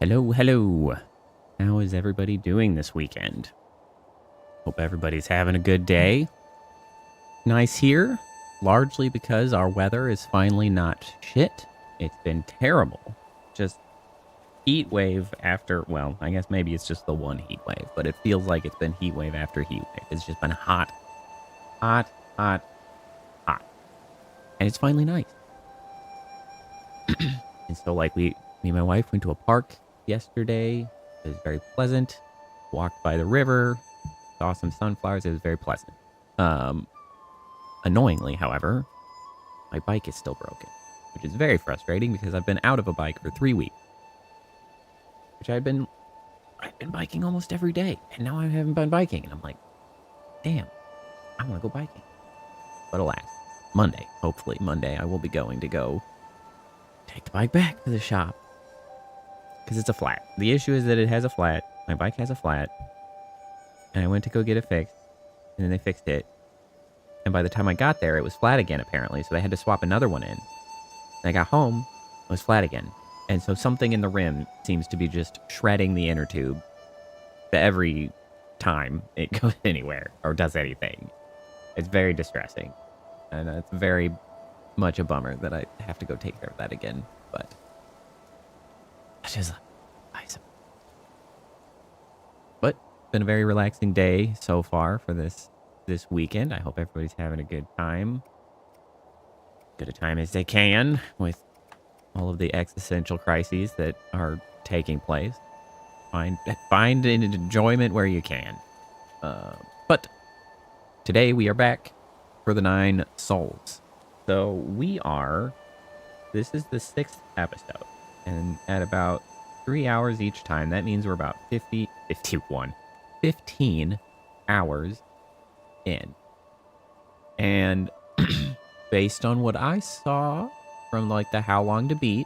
Hello, hello. How is everybody doing this weekend? Hope everybody's having a good day. Nice here, largely because our weather is finally not shit. It's been terrible. Just heat wave after, well, I guess maybe it's just the one heat wave, but it feels like it's been heat wave after heat wave. It's just been hot, hot, hot, hot. And it's finally nice. And so like me and my wife went to a park yesterday. It was very pleasant. Walked by the river, saw some sunflowers. It was very pleasant. Annoyingly, however, my bike is still broken, which is very frustrating because I've been out of a bike for 3 weeks. Which I've been biking almost every day, and now I haven't been biking, and I'm like, damn, I want to go biking. But alas, Monday, hopefully Monday, I will be going to go take the bike back to the shop. Because it's a flat. The issue is that it has a flat. My bike has a flat. And I went to go get it fixed. And then they fixed it. And by the time I got there, it was flat again, apparently. So they had to swap another one in. And I got home, it was flat again. And so something in the rim seems to be just shredding the inner tube every time it goes anywhere or does anything. It's very distressing. And it's very much a bummer that I have to go take care of that again. But it's just nice. But it's been a very relaxing day so far for this weekend. I hope everybody's having a good time. Good a time as they can with all of the existential crises that are taking place. Find an enjoyment where you can. But today we are back for the 9 souls. So this is the 6th episode. And at about 3 hours each time, that means we're about 15 hours in. And based on what I saw from like the How Long to Beat,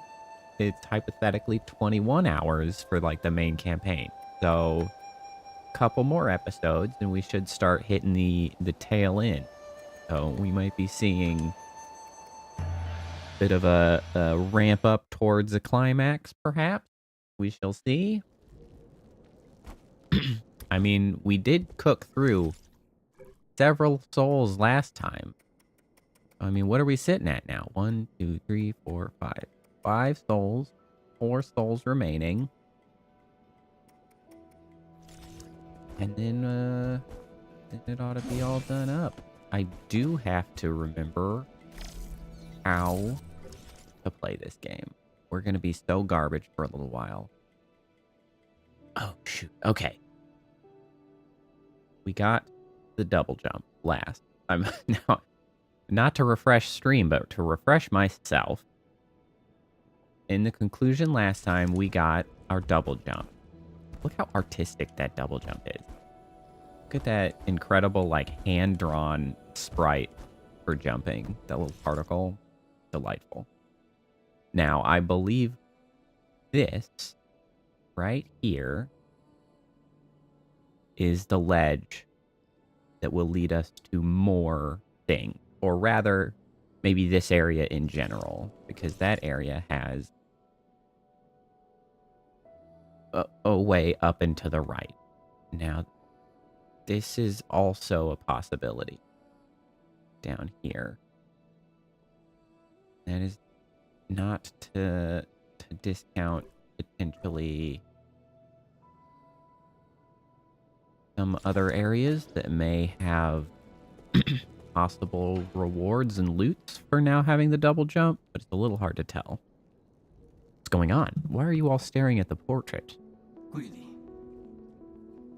it's hypothetically 21 hours for like the main campaign. So a couple more episodes and we should start hitting the tail end. So we might be seeing a bit of a ramp up towards a climax, perhaps. We shall see. I mean, we did cook through several souls last time. I mean, what are we sitting at now? 1, 2, 3, 4, 5. 5 souls. 4 souls remaining. And then it ought to be all done up. I do have to remember how to play this game. We're going to be so garbage for a little while. Oh, shoot. Okay. We got the double jump last. I'm now, not to refresh stream, but to refresh myself. In the conclusion last time, we got our double jump. Look how artistic that double jump is. Look at that incredible, like, hand-drawn sprite for jumping. That little particle. Delightful. Now, I believe this right here is the ledge that will lead us to more things. Or rather, maybe this area in general. Because that area has a way up and to the right. Now, this is also a possibility down here. That is not to discount potentially some other areas that may have possible rewards and loots for now having the double jump, but it's a little hard to tell. What's going on? Why are you all staring at the portrait?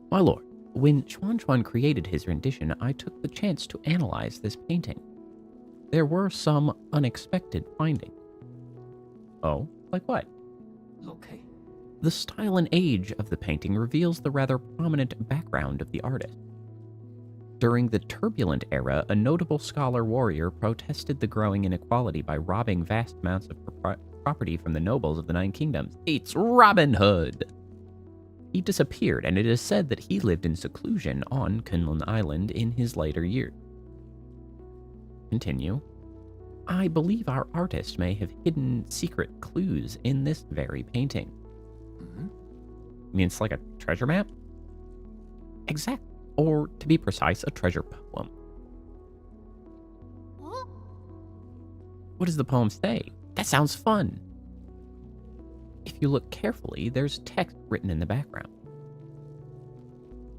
My lord, when Chuan created his rendition, I took the chance to analyze this painting. There were some unexpected findings. Oh, like what? Okay. The style and age of the painting reveals the rather prominent background of the artist. During the turbulent era, a notable scholar warrior protested the growing inequality by robbing vast amounts of property from the nobles of the 9 kingdoms. It's Robin Hood! He disappeared, and it is said that he lived in seclusion on Kunlun Island in his later years. Continue. I believe our artist may have hidden secret clues in this very painting. I mean, it's like a treasure map? Exactly. Or, to be precise, a treasure poem. What does the poem say? That sounds fun. If you look carefully, there's text written in the background.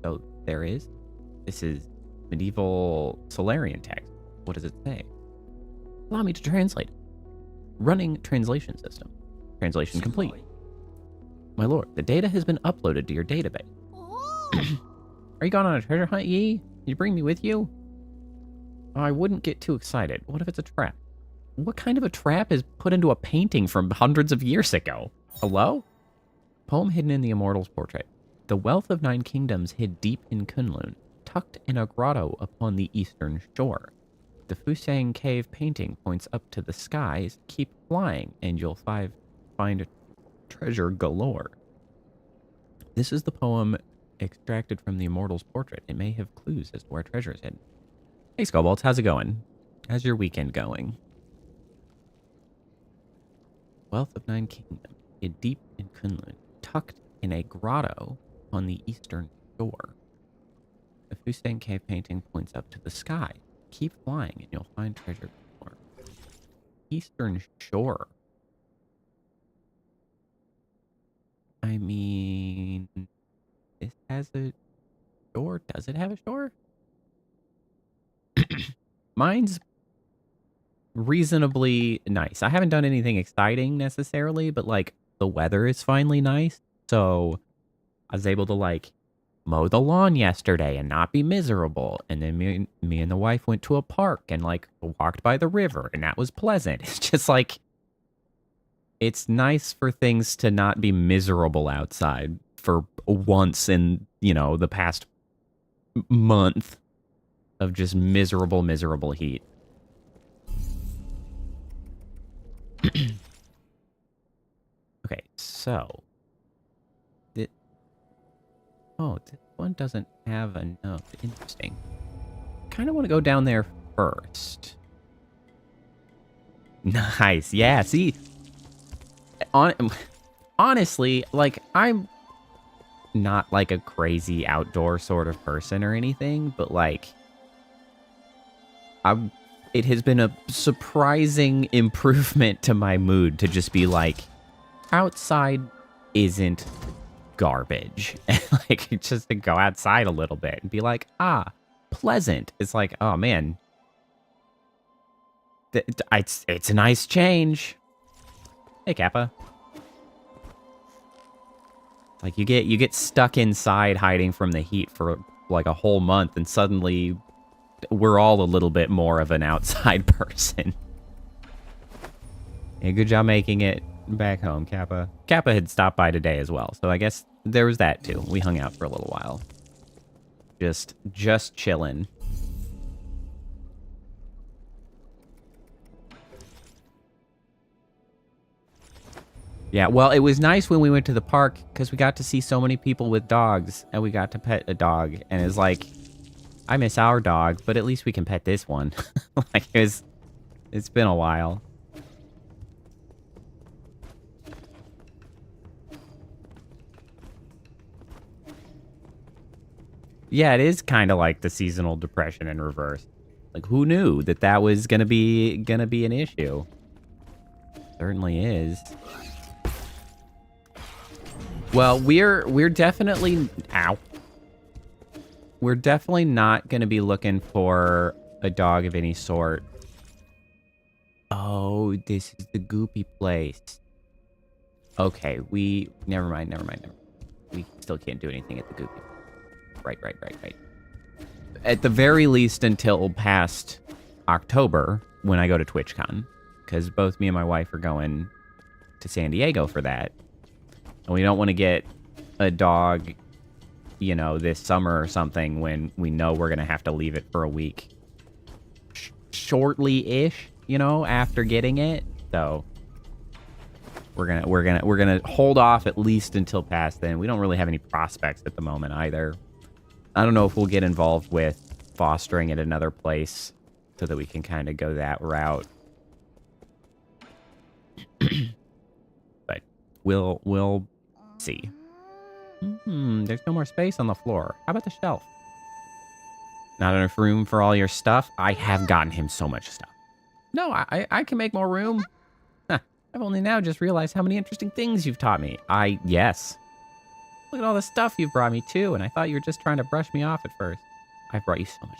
So, there is. This is medieval Solarian text. What does it say? Allow me to translate it. Running translation system. Translation complete. My lord, the data has been uploaded to your database. Are you gone on a treasure hunt, Yi? Can you bring me with you? I wouldn't get too excited. What if it's a trap? What kind of a trap is put into a painting from hundreds of years ago? Hello? Poem hidden in the immortal's portrait. The wealth of 9 kingdoms hid deep in Kunlun, tucked in a grotto upon the eastern shore. The Fusang cave painting points up to the skies. Keep flying, and you'll find treasure galore. This is the poem extracted from the immortal's portrait. It may have clues as to where treasure is hidden. Hey, Skullbolts, how's it going? How's your weekend going? Wealth of 9 kingdoms, hid deep in Kunlun, tucked in a grotto on the eastern shore. The Fusang cave painting points up to the sky. Keep flying, and you'll find treasure galore. Eastern shore. I mean, this has a shore. Does it have a shore? Mine's reasonably nice. I haven't done anything exciting necessarily, but like the weather is finally nice. So I was able to like mow the lawn yesterday and not be miserable. And then me and the wife went to a park and like walked by the river, and that was pleasant. It's just like, it's nice for things to not be miserable outside for once in, you know, the past month of just miserable heat. Okay, so this one doesn't have a note. Interesting. Kind of want to go down there first. Nice. Yeah, see, honestly, like, I'm not like a crazy outdoor sort of person or anything, but like, it has been a surprising improvement to my mood to just be like, outside isn't garbage. And like, just to go outside a little bit and be like, pleasant. It's like, oh man, it's a nice change. Hey, Kappa. Like, you get stuck inside hiding from the heat for like a whole month, and suddenly we're all a little bit more of an outside person. Yeah, good job making it back home, Kappa. Kappa had stopped by today as well, so I guess there was that too. We hung out for a little while. Just chilling. Yeah, well, it was nice when we went to the park because we got to see so many people with dogs, and we got to pet a dog, and it's like, I miss our dog, but at least we can pet this one. Like, it's been a while. Yeah, it is kind of like the seasonal depression in reverse. Like, who knew that was gonna be an issue? Certainly is. Well, we're definitely we're definitely not gonna be looking for a dog of any sort. Oh, this is the goopy place. Okay, never mind. We still can't do anything at the goopy. Right. At the very least until past October, when I go to TwitchCon, because both me and my wife are going to San Diego for that. And we don't want to get a dog, you know, this summer or something when we know we're going to have to leave it for a week. Shortly-ish, you know, after getting it. So we're gonna hold off at least until past then. We don't really have any prospects at the moment either. I don't know if we'll get involved with fostering at another place so that we can kind of go that route. But we'll see. There's no more space on the floor. How about the shelf? Not enough room for all your stuff? I have gotten him so much stuff. No, I can make more room. Huh, I've only now just realized how many interesting things you've taught me. Yes. Look at all the stuff you've brought me too, and I thought you were just trying to brush me off at first. I've brought you so much.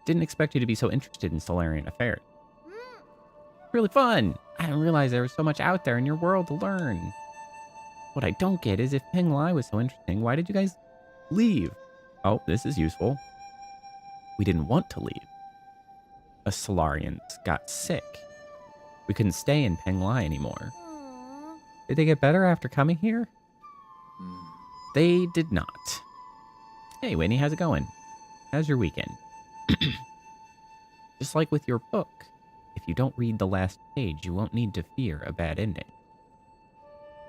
Didn't expect you to be so interested in Solarian affairs. Really fun. I didn't realize there was so much out there in your world to learn. What I don't get is if Peng Lai was so interesting, why did you guys leave? Oh, this is useful. We didn't want to leave. The Solarians got sick. We couldn't stay in Peng Lai anymore. Did they get better after coming here? They did not. Hey, Whitney, how's it going? How's your weekend? Just like with your book, if you don't read the last page, you won't need to fear a bad ending.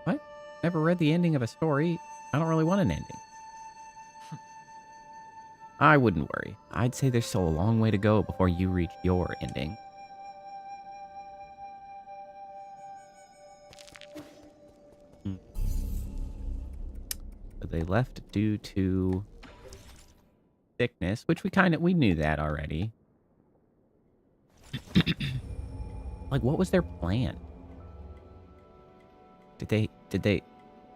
What? Never read the ending of a story. I don't really want an ending. I wouldn't worry. I'd say there's still a long way to go before you reach your ending. So they left due to sickness, which we knew that already. Like, what was their plan?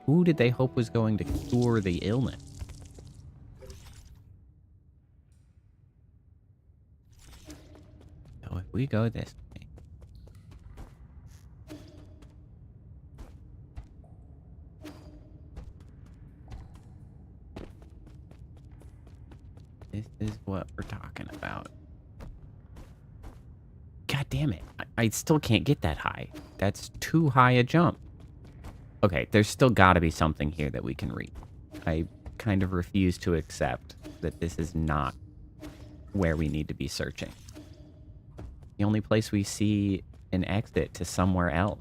Who did they hope was going to cure the illness? So if we go this way. This is what we're talking about. God damn it. I still can't get that high. That's too high a jump. Okay, there's still got to be something here that we can read. I kind of refuse to accept that this is not where we need to be searching. The only place we see an exit to somewhere else.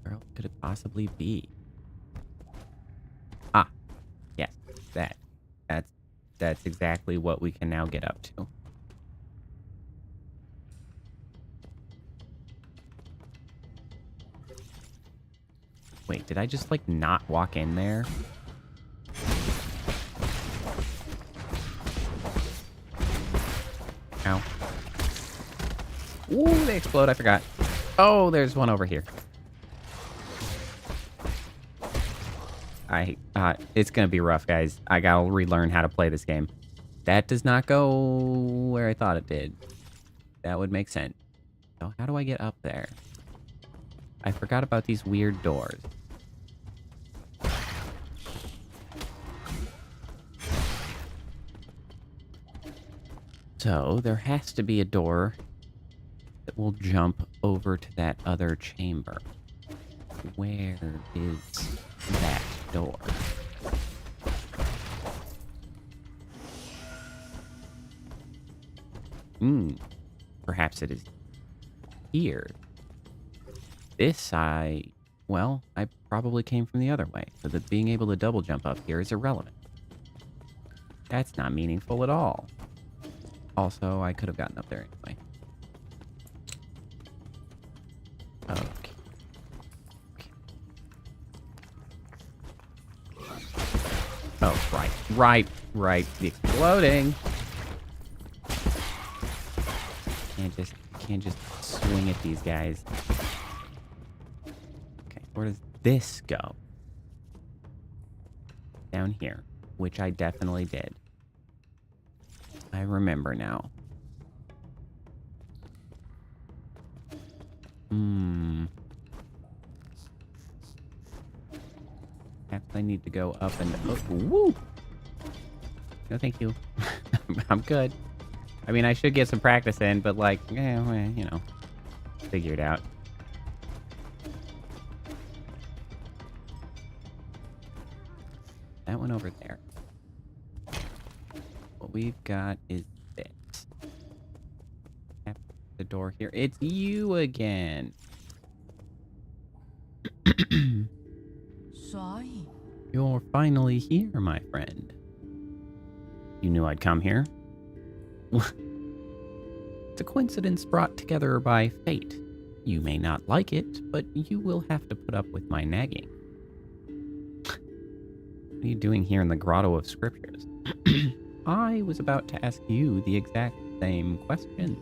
Where else could it possibly be? Ah, yes, that's exactly what we can now get up to. Wait, did I just, like, not walk in there? Ow. Ooh, they explode, I forgot. Oh, there's one over here. It's gonna be rough, guys. I gotta relearn how to play this game. That does not go where I thought it did. That would make sense. So how do I get up there? I forgot about these weird doors. So there has to be a door that will jump over to that other chamber. Where is that door? Perhaps it is here. Well, I probably came from the other way, so that being able to double jump up here is irrelevant. That's not meaningful at all. Also, I could have gotten up there anyway. Okay. Oh, right. The exploding. Can't just swing at these guys. Okay, where does this go? Down here, which I definitely did. I remember now. Perhaps I need to go up and... Oh, woo! No, thank you. I'm good. I mean, I should get some practice in, but like, you know, figure it out. That one over there. What we've got is this. Tap the door here. It's you again. You're finally here, my friend. You knew I'd come here? It's a coincidence brought together by fate. You may not like it, but you will have to put up with my nagging. What are you doing here in the Grotto of Scriptures? I was about to ask you the exact same question.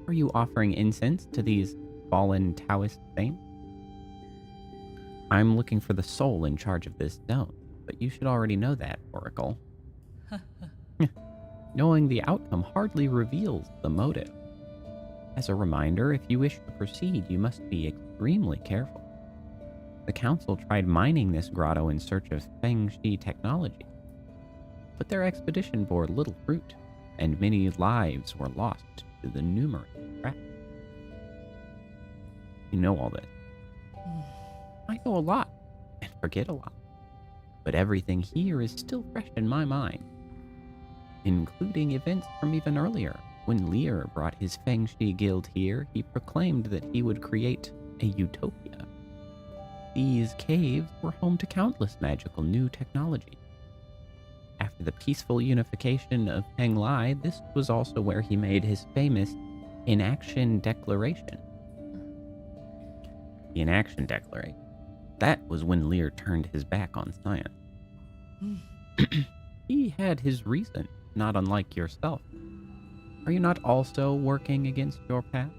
Are you offering incense to these fallen Taoist saints? I'm looking for the soul in charge of this zone, but you should already know that, Oracle. Knowing the outcome hardly reveals the motive. As a reminder, if you wish to proceed, you must be extremely careful. The Council tried mining this grotto in search of Feng Shi technology, but their expedition bore little fruit, and many lives were lost to the numerous traps. You know all this. I know a lot, and forget a lot, but everything here is still fresh in my mind, including events from even earlier. When Lear brought his Feng Shi guild here, he proclaimed that he would create a utopia. These caves were home to countless magical new technology. After the peaceful unification of Peng Lai, this was also where he made his famous Inaction Declaration. The Inaction Declaration. That was when Lear turned his back on science. He had his reason, not unlike yourself. Are you not also working against your path?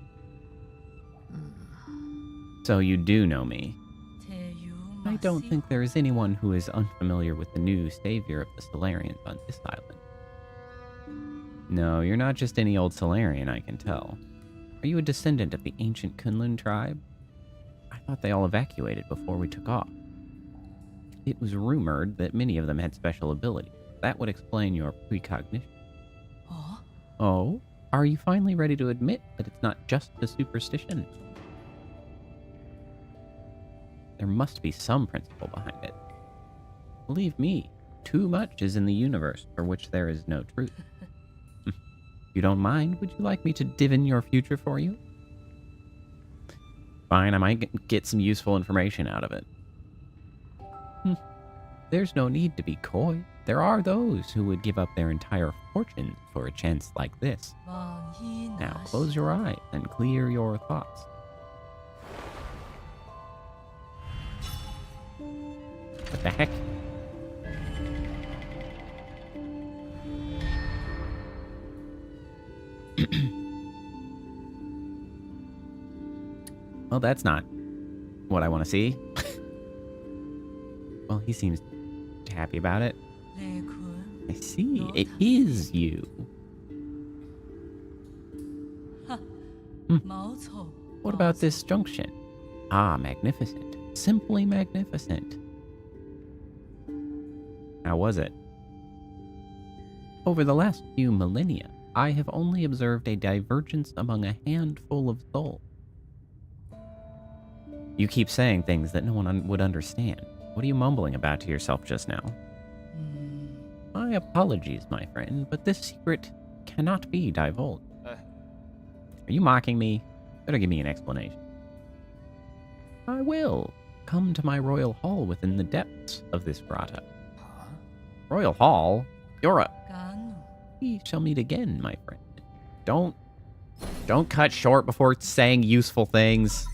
So you do know me. I don't think there is anyone who is unfamiliar with the new savior of the Solarians on this island. No, you're not just any old Solarian, I can tell. Are you a descendant of the ancient Kunlun tribe? I thought they all evacuated before we took off. It was rumored that many of them had special abilities. That would explain your precognition. Oh? Are you finally ready to admit that it's not just a superstition? There must be some principle behind it. Believe me, too much is in the universe for which there is no truth. If you don't mind, would you like me to divine your future for you? Fine, I might get some useful information out of it. There's no need to be coy. There are those who would give up their entire fortunes for a chance like this. Now close your eyes and clear your thoughts. What the heck? Well, that's not what I want to see. Well, he seems happy about it. I see. It is you. What about this junction? Ah, magnificent. Simply magnificent. How was it? Over the last few millennia, I have only observed a divergence among a handful of souls. You keep saying things that no one would understand. What are you mumbling about to yourself just now? My apologies, my friend, but this secret cannot be divulged. Are you mocking me? Better give me an explanation. I will. Come to my royal hall within the depths of this grotto. Royal hall? You're a... We shall meet again, my friend. Don't cut short before saying useful things.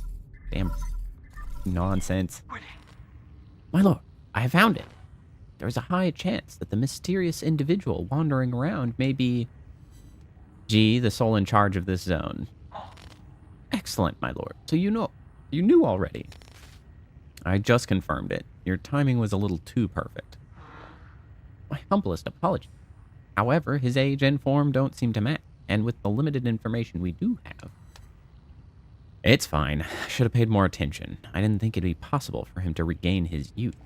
Damn nonsense. My lord, I have found it. There is a high chance that the mysterious individual wandering around may be G, the soul in charge of this zone. Excellent, my lord. So you knew already. I just confirmed it. Your timing was a little too perfect. My humblest apology. However, his age and form don't seem to match, and with the limited information we do have... It's fine. I should have paid more attention. I didn't think it'd be possible for him to regain his youth.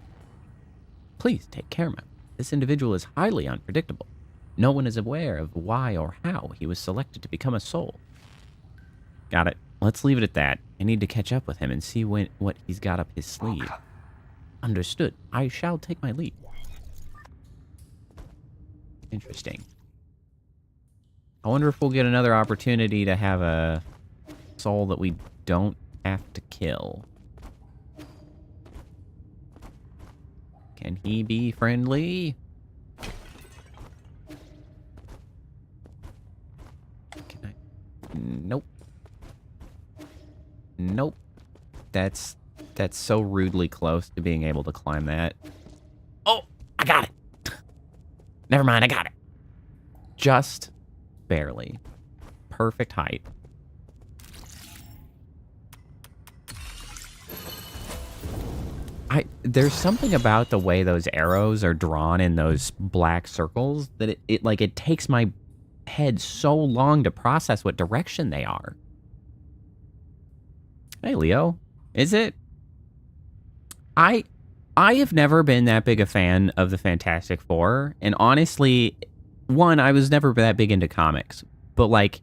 Please take care, ma'am. This individual is highly unpredictable. No one is aware of why or how he was selected to become a soul. Got it. Let's leave it at that. I need to catch up with him and see what he's got up his sleeve. Understood. I shall take my leave. Interesting. I wonder if we'll get another opportunity to have a soul that we don't have to kill. Can he be friendly? Can I? Nope. Nope. That's so rudely close to being able to climb that. Oh! got it. Never mind, I got it. Just barely. Perfect height. There's something about the way those arrows are drawn in those black circles that it takes my head so long to process what direction they are. Hey, Leo. Is it? I have never been that big a fan of the Fantastic Four, and honestly, one, I was never that big into comics, but like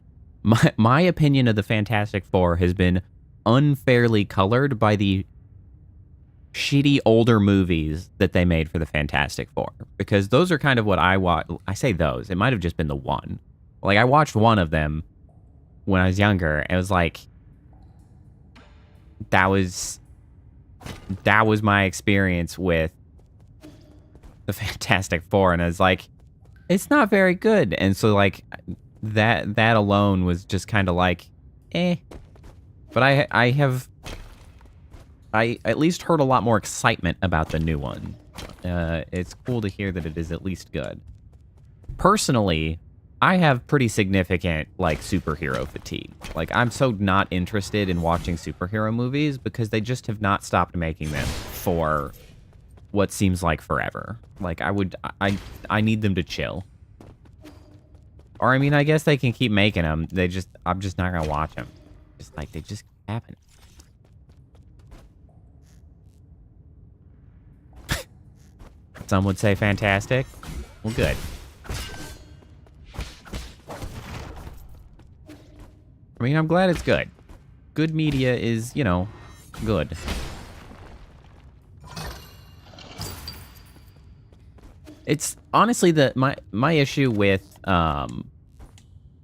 my opinion of the Fantastic Four has been unfairly colored by the shitty older movies that they made for the Fantastic Four, because those are kind of what I watch. I say those, it might have just been the one. Like, I watched one of them when I was younger, and it was like, that was my experience with the Fantastic Four, and I was like, it's not very good. And so like that alone was just kind of like, eh. But I at least heard a lot more excitement about the new one. It's cool to hear that it is at least good. Personally, I have pretty significant, like, superhero fatigue. Like, I'm so not interested in watching superhero movies because they just have not stopped making them for what seems like forever. Like, I need them to chill. Or, I mean, I guess they can keep making them. I'm just not gonna watch them. Just, like, they just happen. Some would say fantastic. Well, good. I mean, I'm glad it's good. Good media is, you know, good. It's honestly my issue with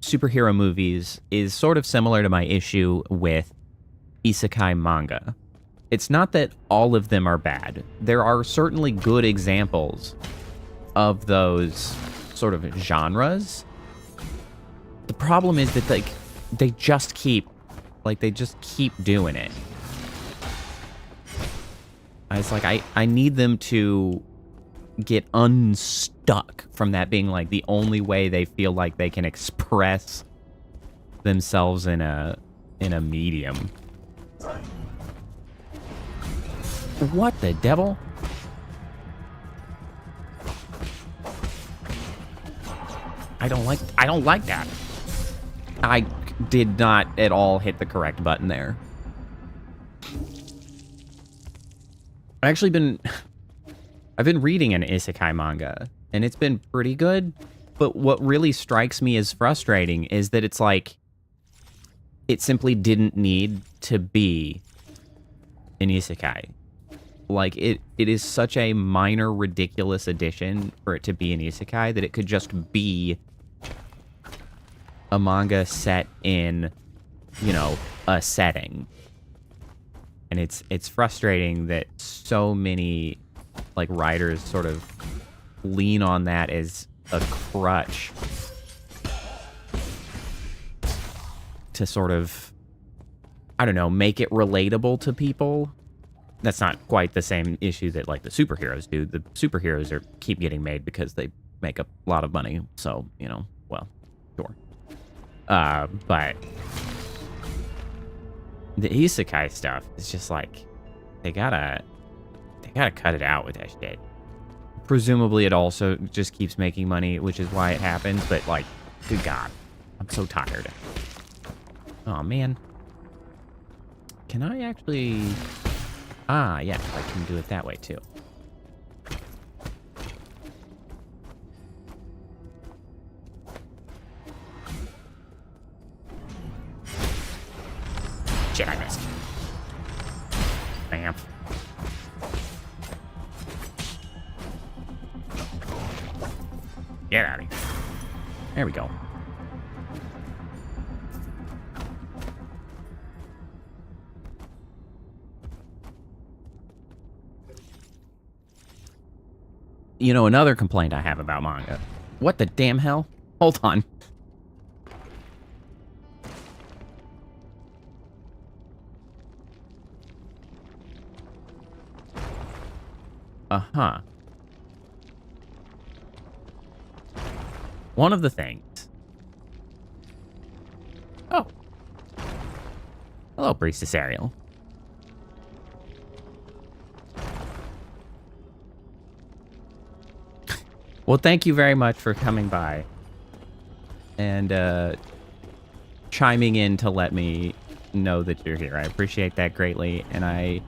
superhero movies is sort of similar to my issue with isekai manga. It's not that all of them are bad. There are certainly good examples of those sort of genres. The problem is that they just keep doing it. It's like I need them to get unstuck from that being like the only way they feel like they can express themselves in a medium. What the devil? I don't like that. I did not at all hit the correct button there. I've been reading an isekai manga, and it's been pretty good, but what really strikes me as frustrating is that it's like, it simply didn't need to be an isekai. Like, it is such a minor, ridiculous addition for it to be an isekai that it could just be a manga set in, you know, a setting. And it's frustrating that so many, like, writers sort of lean on that as a crutch to sort of, I don't know, make it relatable to people. That's not quite the same issue that, like, the superheroes do. The superheroes keep getting made because they make a lot of money. So, you know, well, sure. But the isekai stuff is just like, they gotta cut it out with that shit. Presumably it also just keeps making money, which is why it happens, but like, good God, I'm so tired. Oh man. Can I actually... Ah, yeah, I can do it that way too. Shit, I missed. Bam. Get out of here. There we go. You know, another complaint I have about manga. What the damn hell? Hold on. Uh-huh. one of the things... Oh. Hello, Priestess Ariel. Well, thank you very much for coming by and chiming in to let me know that you're here. I appreciate that greatly, and I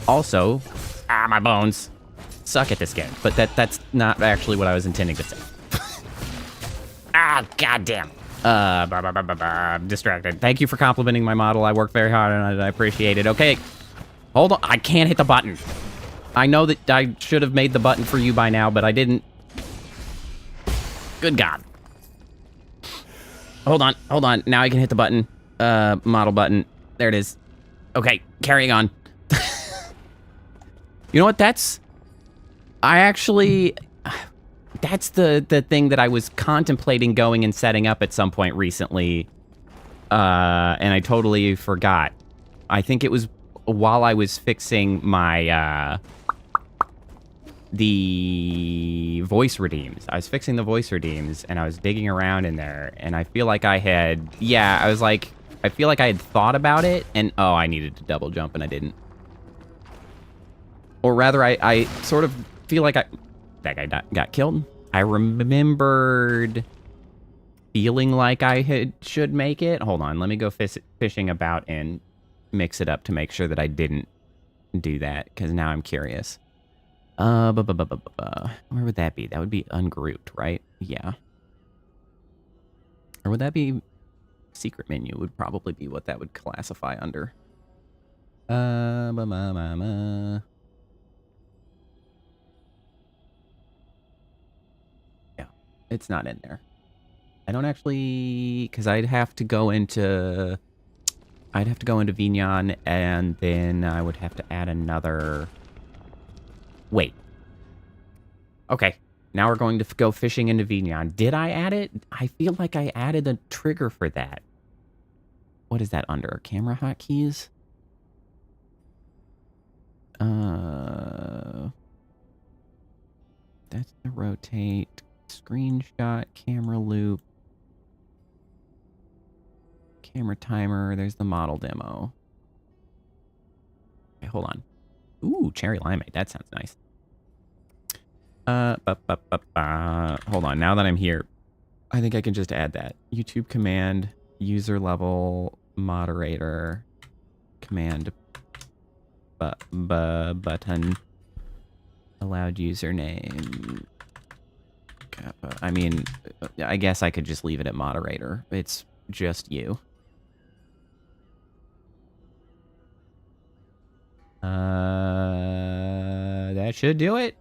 also... my bones. Suck at this game, but that's not actually what I was intending to say. Goddamn. I'm distracted. Thank you for complimenting my model. I worked very hard on it. I appreciate it. Okay, hold on. I can't hit the button. I know that I should have made the button for you by now, but I didn't. Good God. Hold on. Now I can hit the button. Model button. There it is. Okay, carrying on. You know what? That's the thing that I was contemplating going and setting up at some point recently, and I totally forgot. I think it was while I was fixing my, the voice redeems. I was fixing the voice redeems, and I was digging around in there, and I feel like I had, I feel like I had thought about it, and, oh, I needed to double jump, and I didn't. Or rather, I sort of feel like that guy got killed. I remembered feeling like I should make it. Hold on, let me go fishing about and mix it up to make sure that I didn't do that, because now I'm curious. Where would that be? That would be ungrouped, right? Yeah. Or would that be secret menu? Would probably be what that would classify under. It's not in there. I don't actually, because I'd have to go into Vignon, and then I would have to add another. Wait. Okay, now we're going to go fishing into Vignon. Did I add it? I feel like I added a trigger for that. What is that under? Camera hotkeys? That's the rotate. Screenshot, camera loop, camera timer. There's the model demo. Okay, hold on. Ooh, cherry limeade. That sounds nice. Hold on. Now that I'm here, I think I can just add that. YouTube command, user level, moderator, command, button, allowed username. I mean, I guess I could just leave it at moderator. It's just you. That should do it.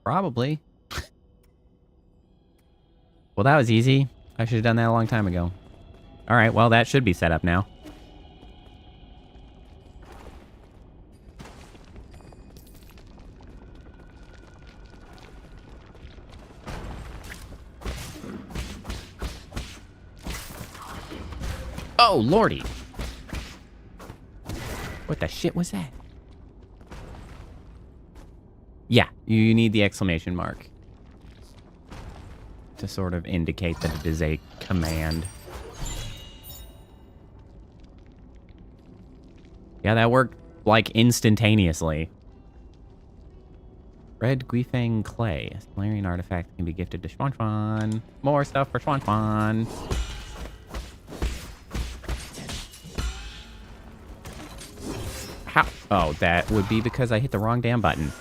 Probably. Well, that was easy. I should have done that a long time ago. All right, well, that should be set up now. Oh, lordy. What the shit was that? Yeah, you need the exclamation mark to sort of indicate that it is a command. Yeah, that worked, like, instantaneously. Red Guifang Clay. A Solarian artifact can be gifted to Schwanfan. More stuff for Schwanfan. How? Oh, that would be because I hit the wrong damn button.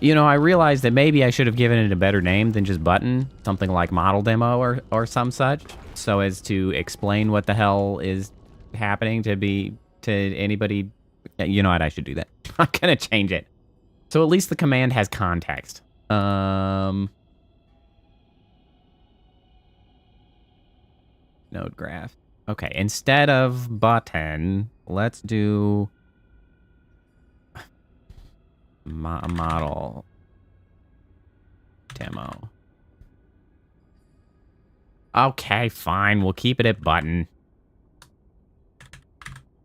You know, I realized that maybe I should have given it a better name than just button, something like model demo or some such, so as to explain what the hell is happening to anybody. You know what? I should do that. I'm gonna change it, so at least the command has context. Node graph. Okay, instead of button, let's do model demo. Okay, fine. We'll keep it at button.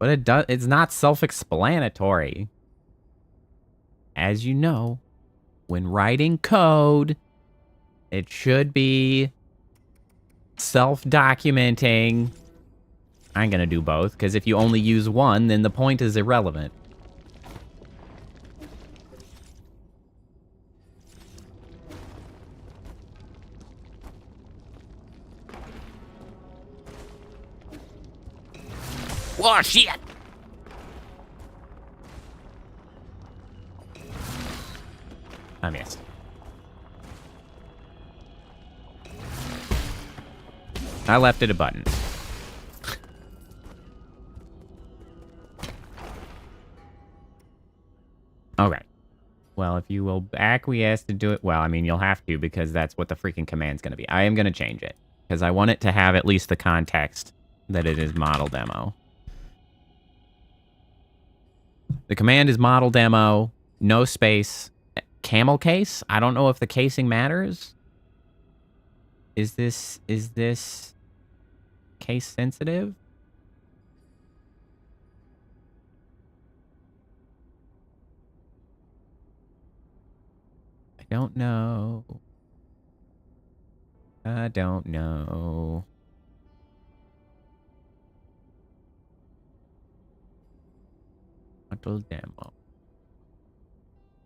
But it's not self-explanatory. As you know, when writing code, it should be self-documenting. I'm gonna do both, because if you only use one, then the point is irrelevant. Oh, shit! I missed. I left it a button. Okay. Well, if you will acquiesce to do it, well, I mean, you'll have to, because that's what the freaking command's going to be. I am going to change it, because I want it to have at least the context that it is model demo. The command is model demo, no space, camel case. I don't know if the casing matters. Is this case sensitive? I don't know. I don't know. Model demo.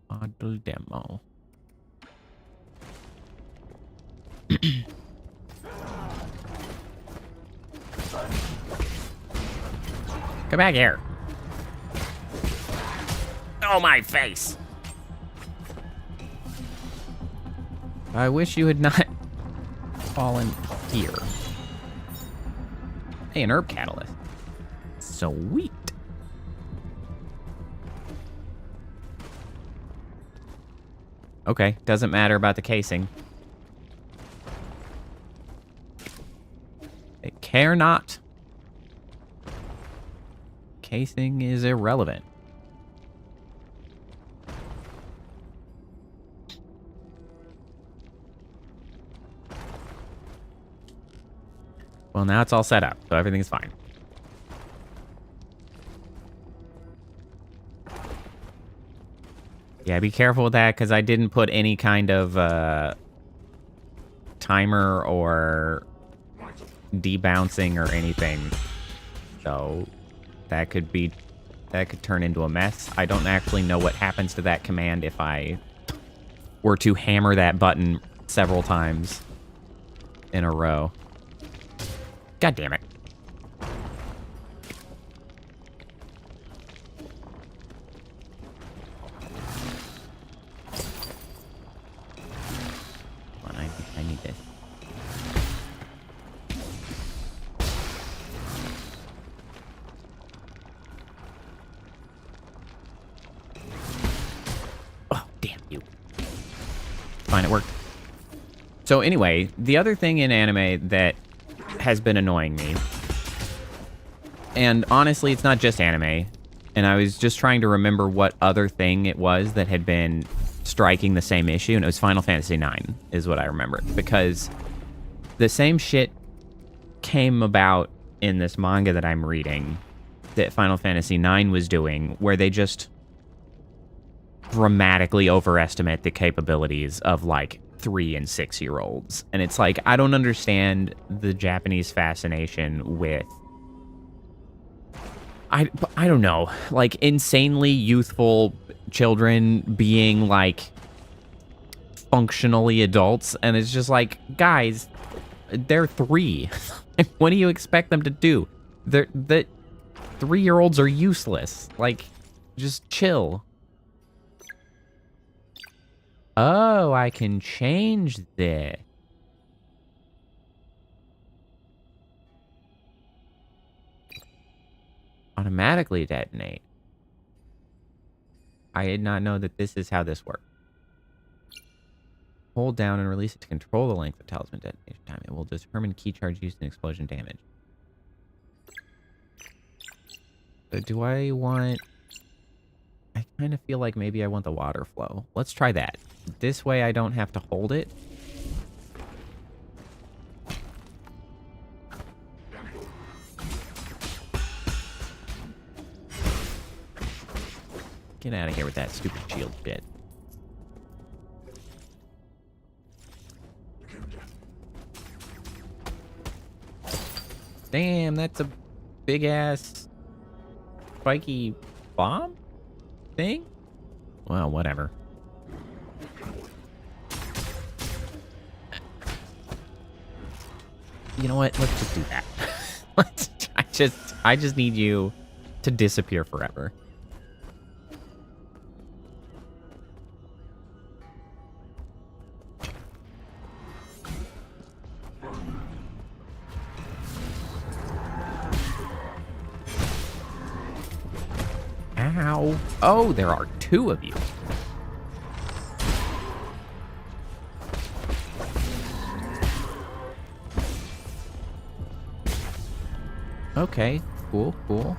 Model demo. Come back here. Oh, my face. I wish you had not fallen here. Hey, an herb catalyst. Sweet. Okay, doesn't matter about the casing. I care not. Casing is irrelevant. Well, now it's all set up, so everything's fine. Yeah, be careful with that, because I didn't put any kind of timer or debouncing or anything. So that could turn into a mess. I don't actually know what happens to that command if I were to hammer that button several times in a row. God damn it. I need this. Oh, damn you. Fine, it worked. So anyway, the other thing in anime that has been annoying me, and honestly, it's not just anime, and I was just trying to remember what other thing it was that had been striking the same issue, and it was Final Fantasy IX, is what I remembered, because the same shit came about in this manga that I'm reading that Final Fantasy IX was doing, where they just dramatically overestimate the capabilities of, like, 3- and 6-year-olds. And it's like, I don't understand the Japanese fascination with, I don't know, like, insanely youthful children being, like, functionally adults. And it's just like, guys, they're 3. What do you expect them to do? The 3-year-olds are useless. Like, just chill. Oh, I can change this. Automatically detonate. I did not know that this is how this works. Hold down and release it to control the length of talisman detonation time. It will determine key charge used in explosion damage. So do I want... I kind of feel like maybe I want the water flow. Let's try that. This way I don't have to hold it. Get out of here with that stupid shield shit. Damn, that's a big-ass spiky bomb thing? Well, whatever. You know what? Let's just do that. I just need you to disappear forever. Ow. Oh, there are two of you. Okay, cool, cool.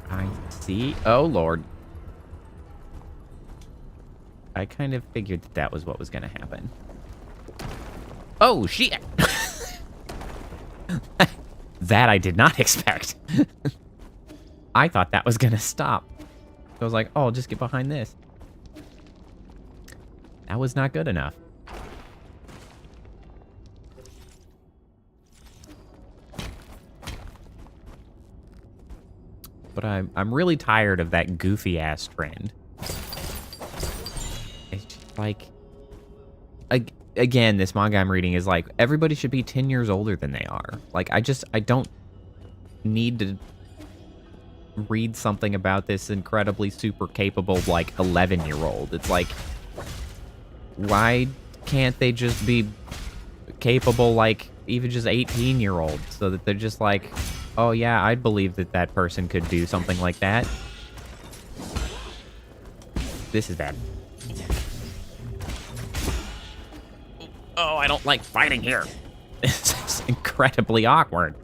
I see. Oh, Lord. I kind of figured that that was what was going to happen. Oh, shit! That I did not expect. I thought that was going to stop. So I was like, oh, I'll just get behind this. That was not good enough. But I'm really tired of that goofy-ass trend. It's just like... Again, this manga I'm reading is like, everybody should be 10 years older than they are. Like, I don't need to read something about this incredibly super capable, like, 11-year-old. It's like, why can't they just be capable, like, even just 18-year-olds? So that they're just like, oh yeah, I'd believe that that person could do something like that. This is bad. Oh, I don't like fighting here. This is incredibly awkward.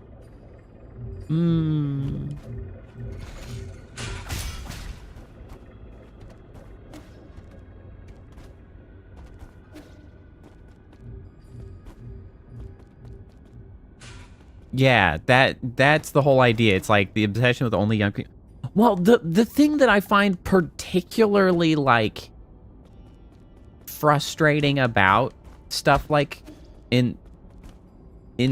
Yeah, that's the whole idea. It's like the obsession with only young people. Well, the thing that I find particularly, like, frustrating about stuff like in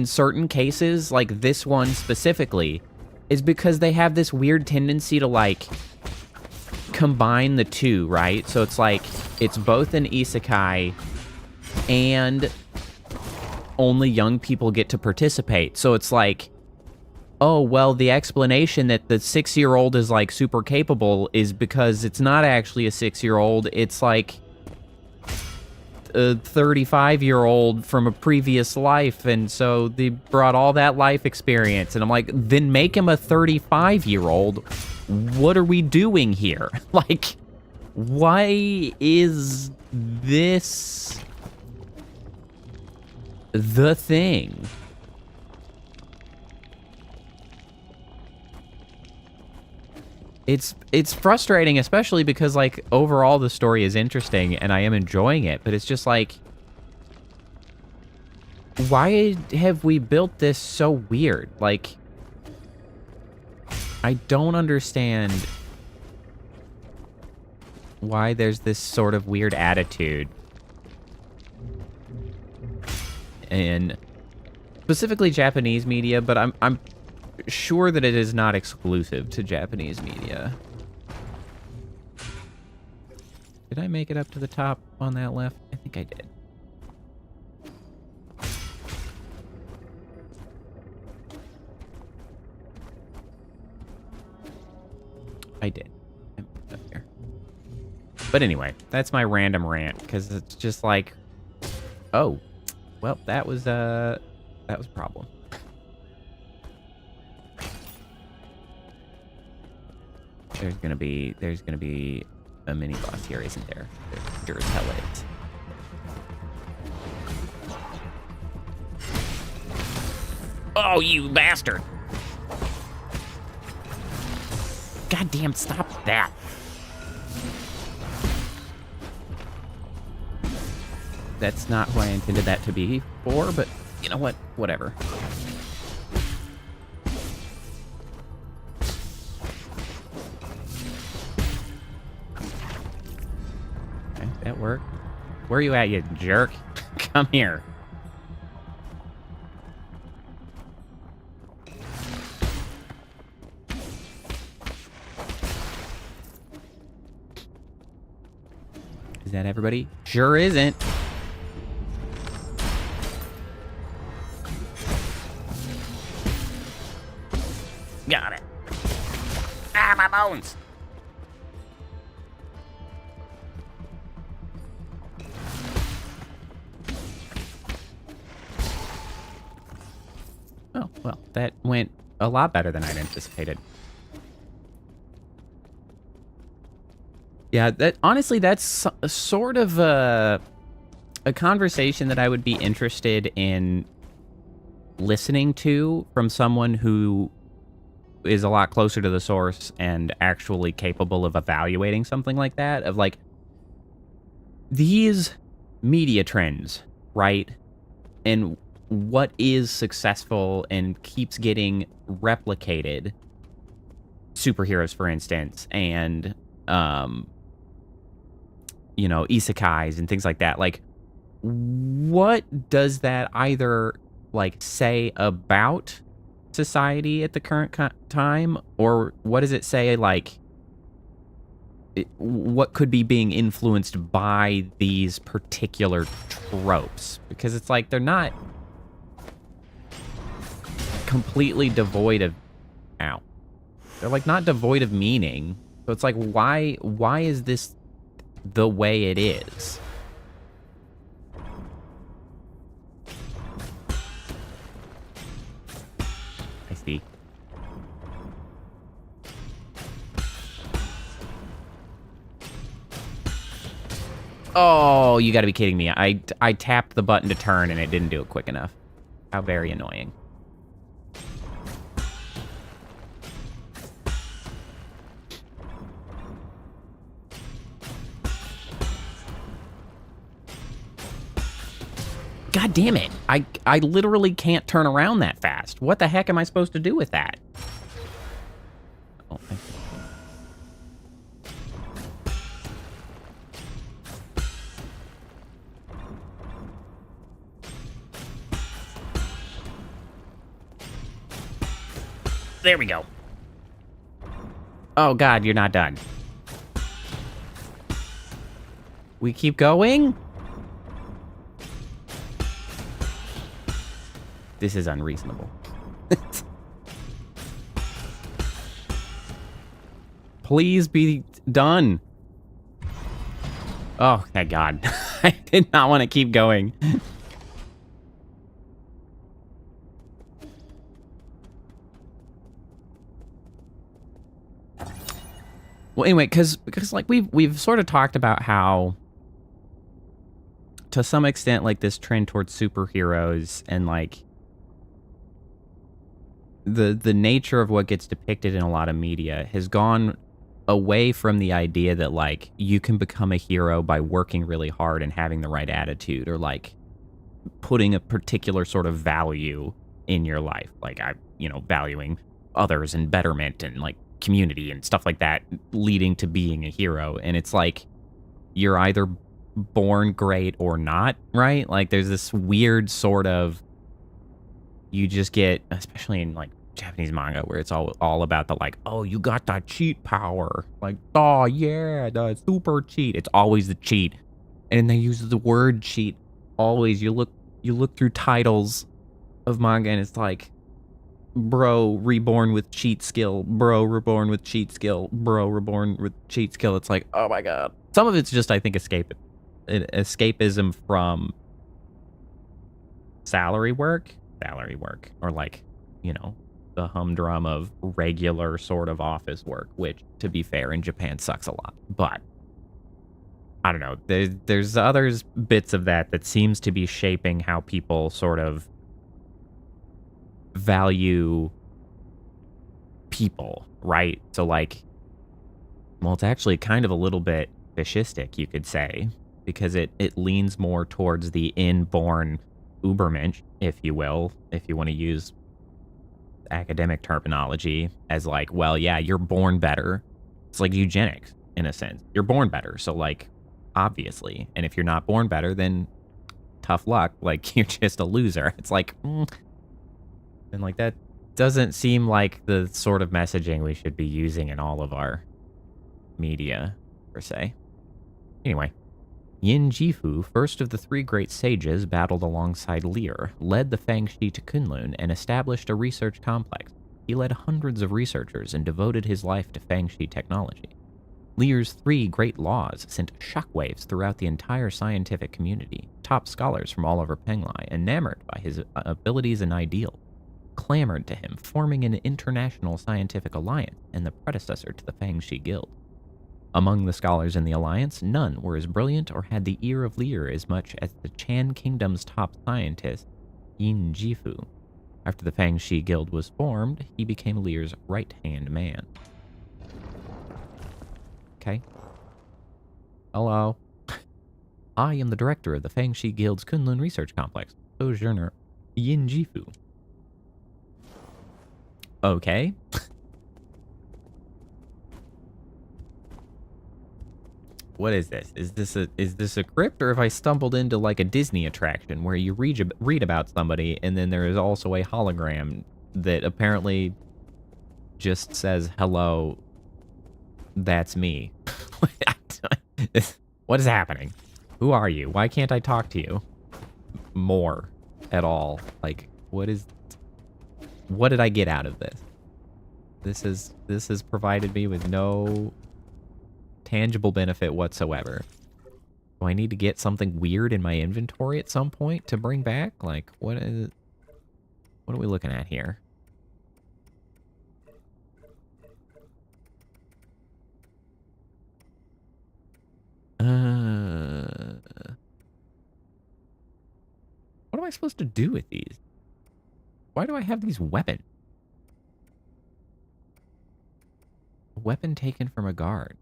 certain cases, like this one specifically, is because they have this weird tendency to, like, combine the two, right? So it's like, it's both an isekai and only young people get to participate. So it's like, oh, well, the explanation that the 6-year-old is, like, super capable is because it's not actually a 6-year-old. It's, like, a 35-year-old from a previous life, and so they brought all that life experience. And I'm like, then make him a 35-year-old. What are we doing here? Like, why is this the thing? It's frustrating, especially because, like, overall the story is interesting and I am enjoying it, but it's just like, why have we built this so weird? Like, I don't understand why there's this sort of weird attitude. And specifically Japanese media, but I'm sure that it is not exclusive to Japanese media. Did I make it up to the top on that left? I think I did. I did. I moved up here. But anyway, that's my random rant, because it's just like, oh, well, that was a problem. There's gonna be a mini boss here, isn't there? There as hell is. Oh, you bastard! Goddamn, stop that! That's not who I intended that to be for, but you know what? Whatever. That work? Where are you at, you jerk? Come here. Is that everybody? Sure isn't. Got it. Ah, my bones. Oh, well, that went a lot better than I'd anticipated. Yeah, that honestly, that's sort of a conversation that I would be interested in listening to from someone who is a lot closer to the source and actually capable of evaluating something like that, of like these media trends, right? And what is successful and keeps getting replicated. Superheroes, for instance, and you know, isekais and things like that. Like, what does that either like say about society at the current time, or what does it say like what could be being influenced by these particular tropes? Because it's like they're not completely devoid of they're like not devoid of meaning. So it's like why is this the way it is? I see. Oh, you gotta be kidding me. I tapped the button to turn and it didn't do it quick enough. How very annoying. God damn it. I literally can't turn around that fast. What the heck am I supposed to do with that? Oh, there we go. Oh god, you're not done. We keep going? This is unreasonable. Please be done. Oh, thank God. I did not want to keep going. Well, anyway, because like we've sort of talked about how, to some extent, like this trend towards superheroes and like the nature of what gets depicted in a lot of media has gone away from the idea that like you can become a hero by working really hard and having the right attitude, or like putting a particular sort of value in your life, like valuing others and betterment and like community and stuff like that, leading to being a hero. And it's like you're either born great or not, right? Like there's this weird sort of, you just get, especially in like Japanese manga, where it's all about the like, oh, you got that cheat power, like, oh yeah, the super cheat. It's always the cheat, and they use the word cheat always. You look through titles of manga and it's like, bro reborn with cheat skill, bro reborn with cheat skill, bro reborn with cheat skill. It's like, oh my god. Some of it's just, I think, escapism from salary work, or like, the humdrum of regular sort of office work, which, to be fair, in Japan sucks a lot. But I don't know. There's others bits of that seems to be shaping how people sort of value people, right? So like, well, it's actually kind of a little bit fascistic, you could say, because it leans more towards the inborn Ubermensch, if you will, if you want to use academic terminology, as like, well, yeah, you're born better. It's like eugenics in a sense. You're born better. So like, obviously. And if you're not born better, then tough luck. Like, you're just a loser. It's like, and like, that doesn't seem like the sort of messaging we should be using in all of our media, per se. Anyway, Yin Jifu, first of the three great sages, battled alongside Lear, led the Fangxi to Kunlun, and established a research complex. He led hundreds of researchers and devoted his life to Fangxi technology. Lear's three great laws sent shockwaves throughout the entire scientific community. Top scholars from all over Penglai, enamored by his abilities and ideals, clamored to him, forming an international scientific alliance and the predecessor to the Fangxi Guild. Among the scholars in the alliance, none were as brilliant or had the ear of Lear as much as the Chan Kingdom's top scientist, Yin Jifu. After the Fangxi Guild was formed, he became Lear's right-hand man. Okay. Hello. I am the director of the Fangxi Guild's Kunlun Research Complex, Sojourner Yin Jifu. Okay. What is this? Is this a crypt, or have I stumbled into like a Disney attraction where you read about somebody and then there is also a hologram that apparently just says, hello, that's me. What is happening? Who are you? Why can't I talk to you more at all? Like, what did I get out of this? This has provided me with no tangible benefit whatsoever. Do I need to get something weird in my inventory at some point to bring back? Like, what are we looking at here? What am I supposed to do with these? Why do I have these weapons? A weapon taken from a guard.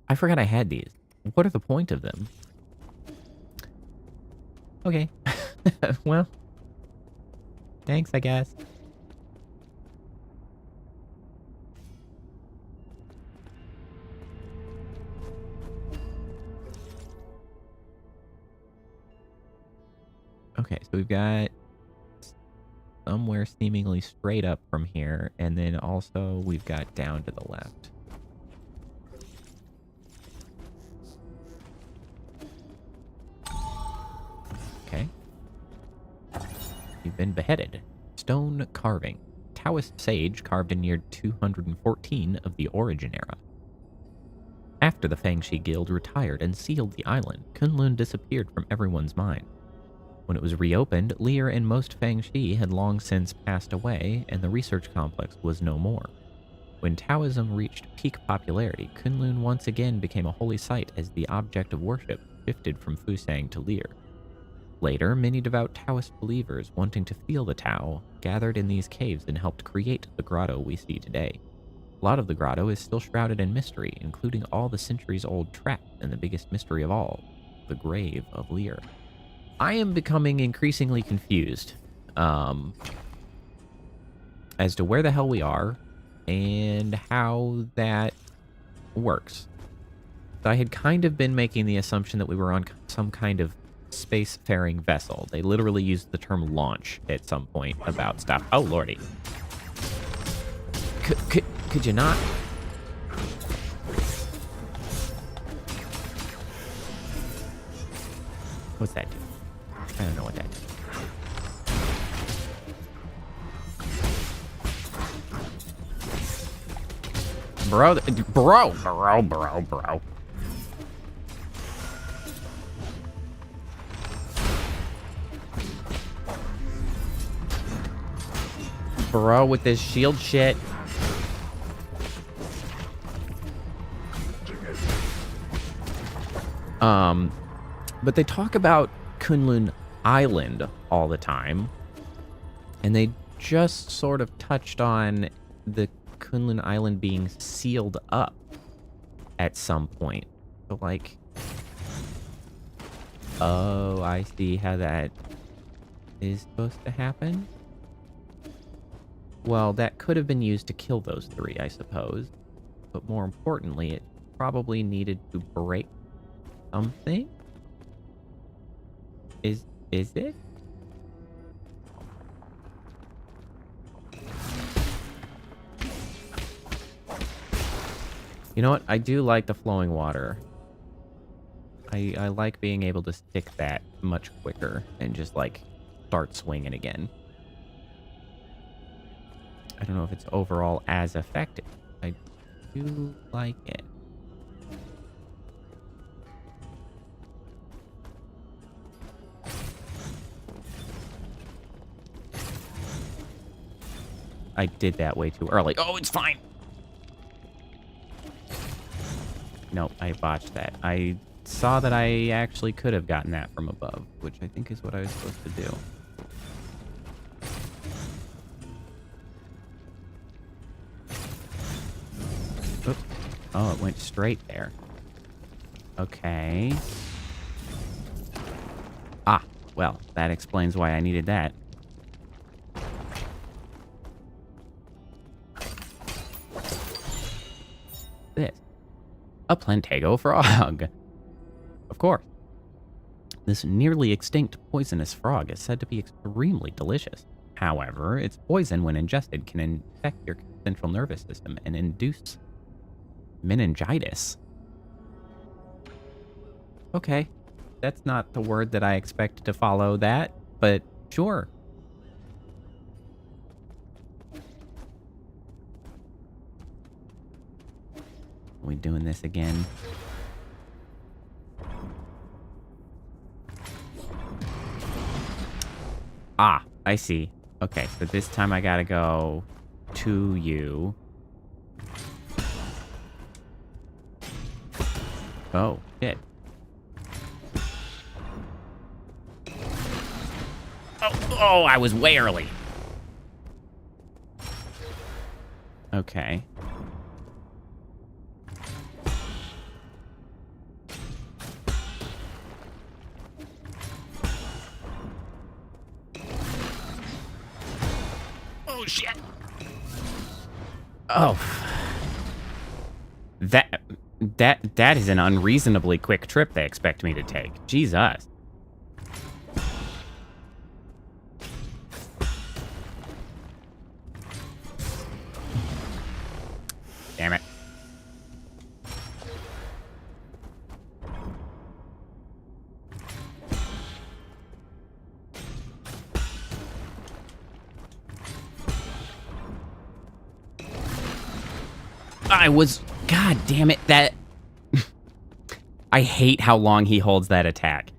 I forgot I had these. What are the point of them? Okay. Well, thanks, I guess. Okay, so we've got somewhere seemingly straight up from here, and then also we've got down to the left. Okay. You've been beheaded. Stone carving. Taoist sage carved in year 214 of the Origin era. After the Fangxi Guild retired and sealed the island, Kunlun disappeared from everyone's mind. When it was reopened, Lear and most Fangxi had long since passed away, and the research complex was no more. When Taoism reached peak popularity, Kunlun once again became a holy site as the object of worship shifted from Fusang to Lear. Later, many devout Taoist believers wanting to feel the Tao gathered in these caves and helped create the grotto we see today. A lot of the grotto is still shrouded in mystery, including all the centuries-old traps and the biggest mystery of all, the grave of Lear. I am becoming increasingly confused as to where the hell we are and how that works. I had kind of been making the assumption that we were on some kind of spacefaring vessel. They literally used the term launch at some point about stuff. Oh, lordy. Could you not? What's that do? I don't know what that does. Bro. Bro, with this shield shit. But they talk about Kunlun Island all the time, and they just sort of touched on the Kunlun Island being sealed up at some point. So, like, oh, I see how that is supposed to happen. Well, that could have been used to kill those three, I suppose. but more importantly, it probably needed to break something. Is it? You know what? I do like the flowing water. I like being able to stick that much quicker and just, like, start swinging again. I don't know if it's overall as effective. I do like it. I did that way too early. Oh, it's fine. Nope, I botched that. I saw that I actually could have gotten that from above, which I think is what I was supposed to do. Oops. Oh, it went straight there. Okay. Ah, well, that explains why I needed that. This. A Plantago frog. Of course. This nearly extinct poisonous frog is said to be extremely delicious. However, its poison, when ingested, can infect your central nervous system and induce meningitis. Okay. That's not the word that I expected to follow that, but sure. Are we doing this again? Ah, I see. Okay, so this time I gotta go to you. Oh, shit. Oh, I was way early. Okay. Oh, shit. Oh. That is an unreasonably quick trip they expect me to take. Jesus. Damn it. God damn it, that... I hate how long he holds that attack.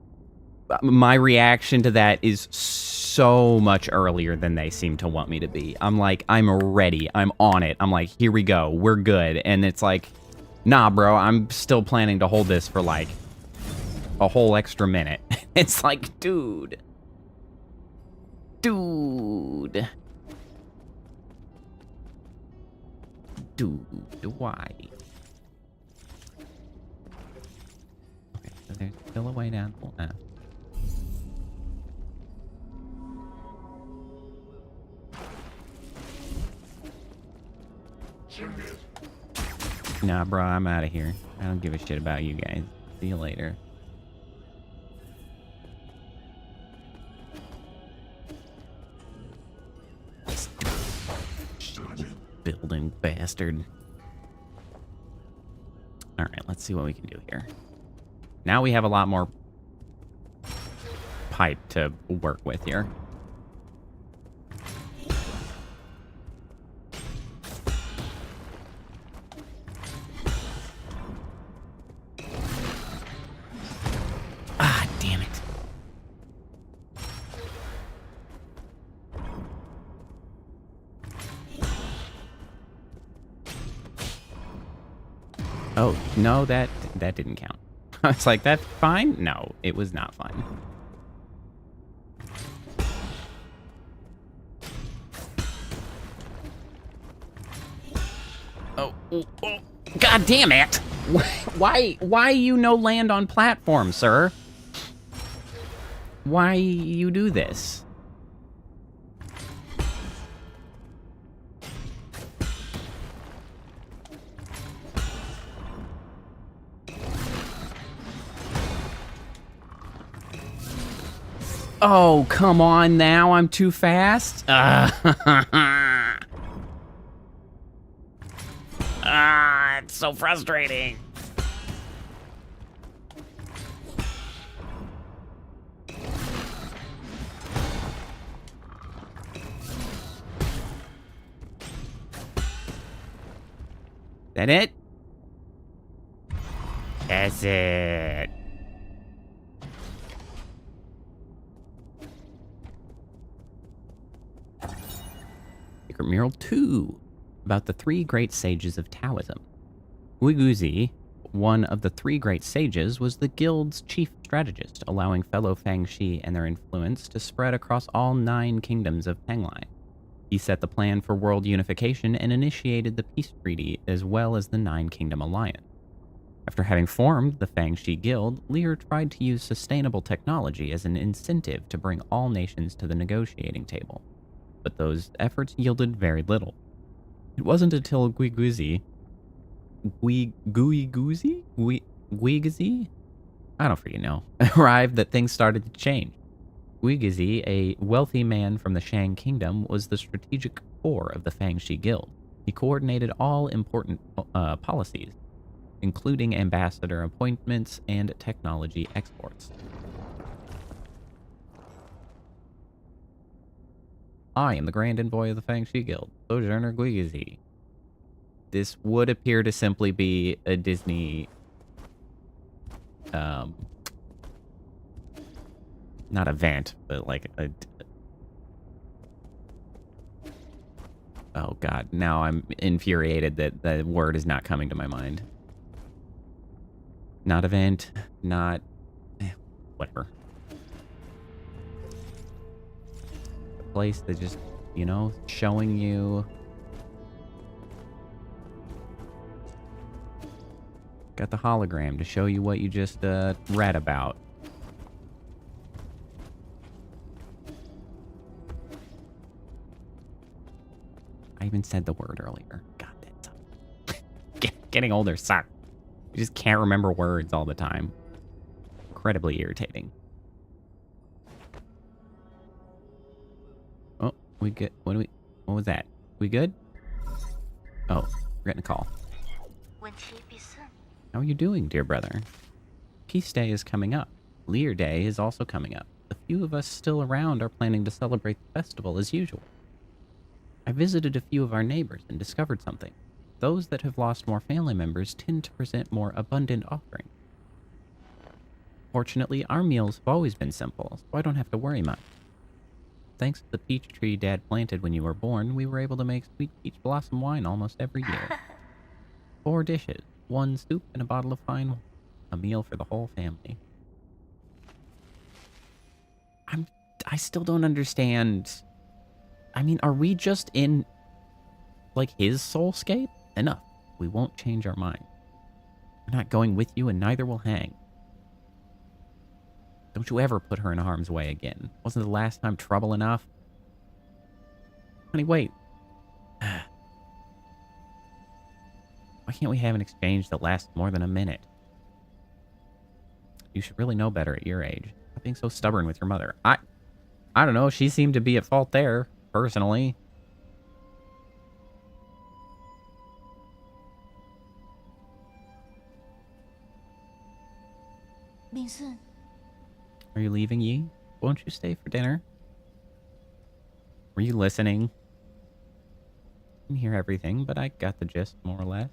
My reaction to that is so much earlier than they seem to want me to be. I'm like, I'm ready. I'm on it. I'm like, here we go. We're good. And it's like, nah, bro, I'm still planning to hold this for like a whole extra minute. It's like, dude. Dude, why? Okay, so there's still a way down. Nah, bro, I'm out of here. I don't give a shit about you guys. See you later. Building bastard. Alright, let's see what we can do here. Now we have a lot more pipe to work with here. Ah, damn it. Oh, no, that didn't count. I was like, that's fine? No, it was not fine. Oh, God damn it! Why you no land on platform, sir? Why you do this? Oh, come on now. I'm too fast. It's so frustrating. That it? That's it. Secret Mural 2, about the 3 great sages of Taoism. Guiguzi, one of the 3 great sages, was the guild's chief strategist, allowing fellow Fangxi and their influence to spread across all 9 kingdoms of Penglai. He set the plan for world unification and initiated the peace treaty as well as the 9-kingdom alliance. After having formed the Fangxi Guild, Lear tried to use sustainable technology as an incentive to bring all nations to the negotiating table, but those efforts yielded very little. It wasn't until Guiguzi, I don't freaking know, arrived that things started to change. Guiguzi, a wealthy man from the Shang Kingdom, was the strategic core of the Fangxi Guild. He coordinated all important policies, including ambassador appointments and technology exports. I am the Grand Envoy of the Fangxi Guild, Sojourner Guiguzi. This would appear to simply be a Disney... not event, but like a... Oh god, now I'm infuriated that the word is not coming to my mind. Not event, not... whatever. A place that just, you know, showing you... Got the hologram to show you what you just read about. I even said the word earlier. God, that sucks. Getting older sucks. You just can't remember words all the time. Incredibly irritating. Oh, we good? What was that? We good? Oh, we're getting a call. How are you doing, dear brother? Peace Day is coming up. Lear Day is also coming up. The few of us still around are planning to celebrate the festival as usual. I visited a few of our neighbors and discovered something. Those that have lost more family members tend to present more abundant offerings. Fortunately, our meals have always been simple, so I don't have to worry much. Thanks to the peach tree Dad planted when you were born, we were able to make sweet peach blossom wine almost every year. 4 dishes, 1 soup, and a bottle of fine wine. A meal for the whole family. I still don't understand. I mean, are we just in, like, his soulscape? Enough. We won't change our mind. We're not going with you, and neither will hang. Don't you ever put her in harm's way again. Wasn't the last time trouble enough? Honey, wait. Why can't we have an exchange that lasts more than a minute? You should really know better at your age. Stop being so stubborn with your mother. I don't know. She seemed to be at fault there, personally. Are you leaving, Yi? Won't you stay for dinner? Were you listening? I didn't hear everything, but I got the gist, more or less.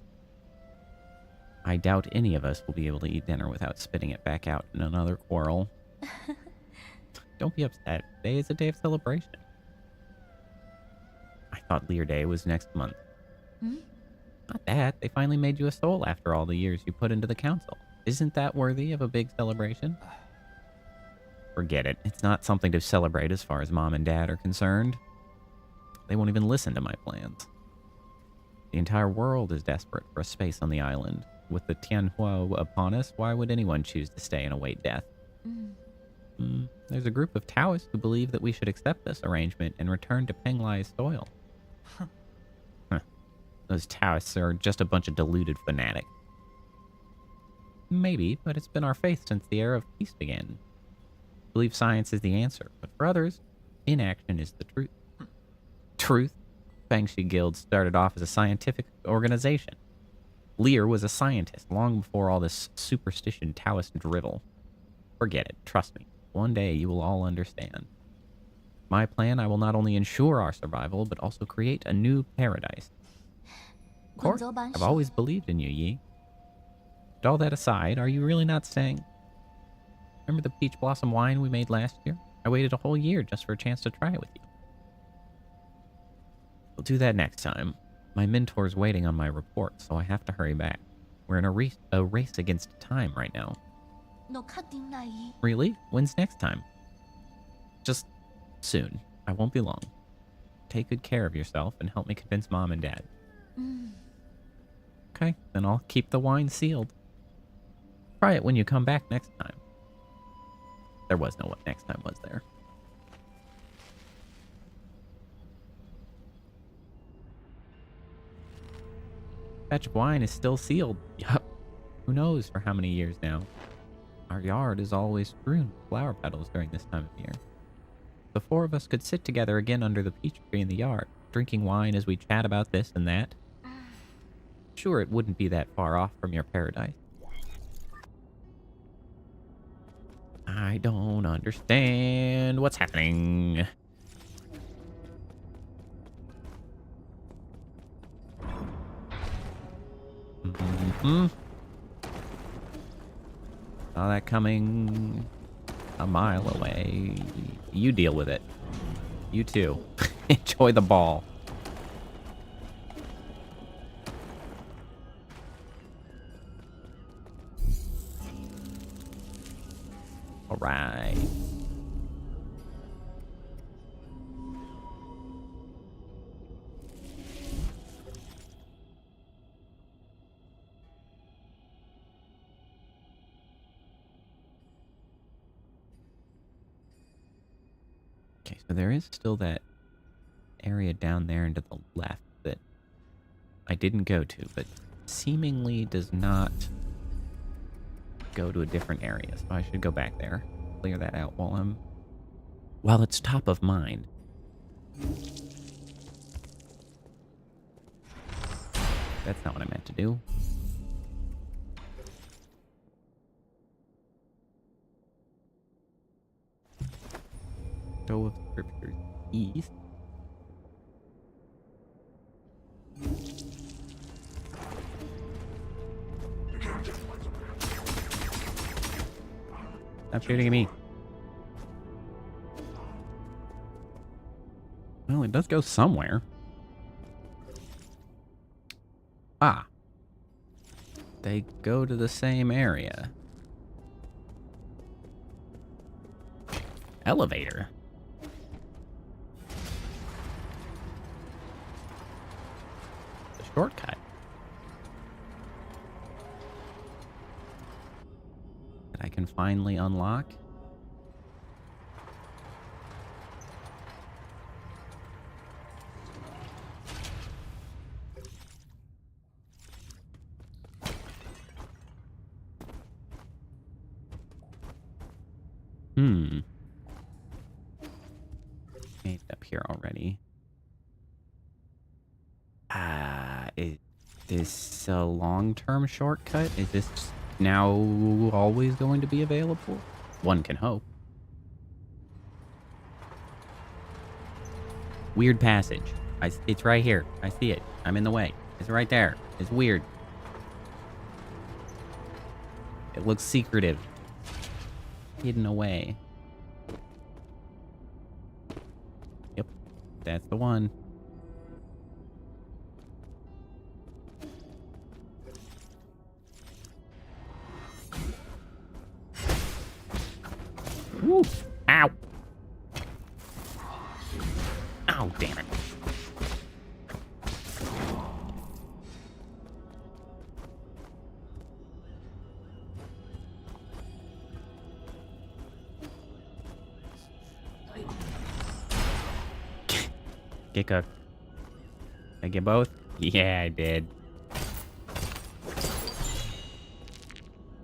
I doubt any of us will be able to eat dinner without spitting it back out in another quarrel. Don't be upset. Today is a day of celebration. I thought Lear Day was next month. Not that. They finally made you a soul after all the years you put into the council. Isn't that worthy of a big celebration? Forget it. It's not something to celebrate as far as Mom and Dad are concerned. They won't even listen to my plans. The entire world is desperate for a space on the island. With the Tianhua upon us, why would anyone choose to stay and await death? There's a group of Taoists who believe that we should accept this arrangement and return to Penglai's soil. Those Taoists are just a bunch of deluded fanatics. Maybe, but it's been our faith since the era of peace began. believe science is the answer, but for others, inaction is the truth. Truth? Fangshi Guild started off as a scientific organization. Lear was a scientist long before all this superstition Taoist drivel. Forget it. Trust me. One day you will all understand. My plan, I will not only ensure our survival, but also create a new paradise. Of course, I've always believed in you, Yi. But all that aside, are you really not staying? Remember the peach blossom wine we made last year? I waited a whole year just for a chance to try it with you. We'll do that next time. My mentor's waiting on my report, so I have to hurry back. We're in a race against time right now. Really? When's next time? Just soon. I won't be long. Take good care of yourself and help me convince Mom and Dad. Okay, then I'll keep the wine sealed. Try it when you come back next time. There was no what next time, was there? Batch of wine is still sealed. Yup. Who knows for how many years now? Our yard is always strewn with flower petals during this time of year. The four of us could sit together again under the peach tree in the yard, drinking wine as we chat about this and that. Sure, it wouldn't be that far off from your paradise. I don't understand what's happening. Saw that coming a mile away. You deal with it. You too. Enjoy the ball. All right. Okay, so there is still that area down there and to the left that I didn't go to, but seemingly does not go to a different area. So I should go back there, clear that out while it's top of mind. That's not what I meant to do. Go of Scriptures east. Stop shooting at me. Well, it does go somewhere. Ah. They go to the same area. Elevator. It's a shortcut. That I can finally unlock. Made it up here already. Is this a long-term shortcut? Is this now always going to be available? One can hope. Weird passage. It's right here. I see it. I'm in the way. It's right there. It's weird. It looks secretive. Hidden away. Yep. That's the one. Woo! Ow! Oh, damn it. Get cooked. Did I get both? Yeah, I did.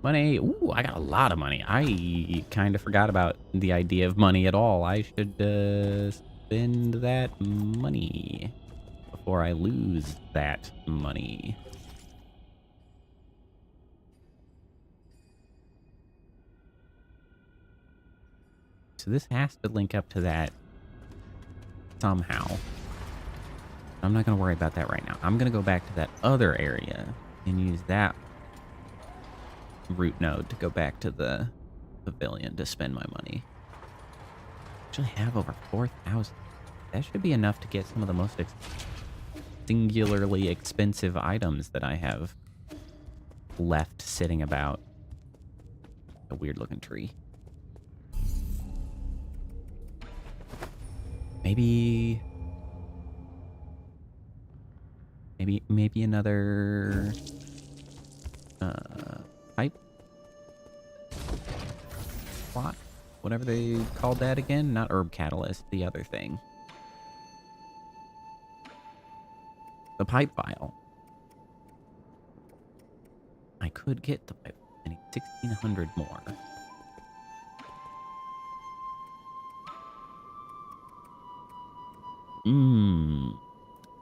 Money. Ooh, I got a lot of money. I kind of forgot about the idea of money at all. I should spend that money before I lose that money. So this has to link up to that somehow. I'm not going to worry about that right now. I'm going to go back to that other area and use that route node to go back to the pavilion to spend my money. Actually have over 4,000. That should be enough to get some of the most singularly expensive items that I have left sitting about. A weird looking tree. Maybe another pipe plot, whatever they called that again. Not herb catalyst, the other thing. The pipe vial. I could get the pipe. I need 1,600 more.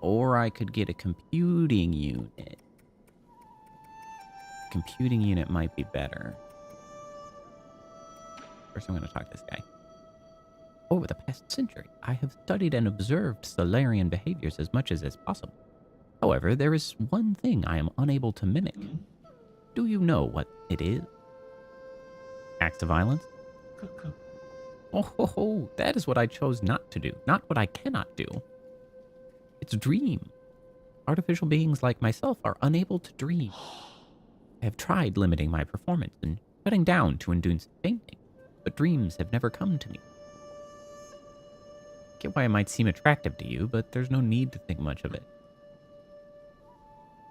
Or I could get a computing unit. Computing unit might be better. First, I'm going to talk to this guy. Over the past century, I have studied and observed Solarian behaviors as much as is possible. However, there is one thing I am unable to mimic. Do you know what it is? Acts of violence? Oh, that is what I chose not to do, not what I cannot do. It's a dream. Artificial beings like myself are unable to dream. I have tried limiting my performance and cutting down to induce fainting, but dreams have never come to me. I get why it might seem attractive to you, but there's no need to think much of it.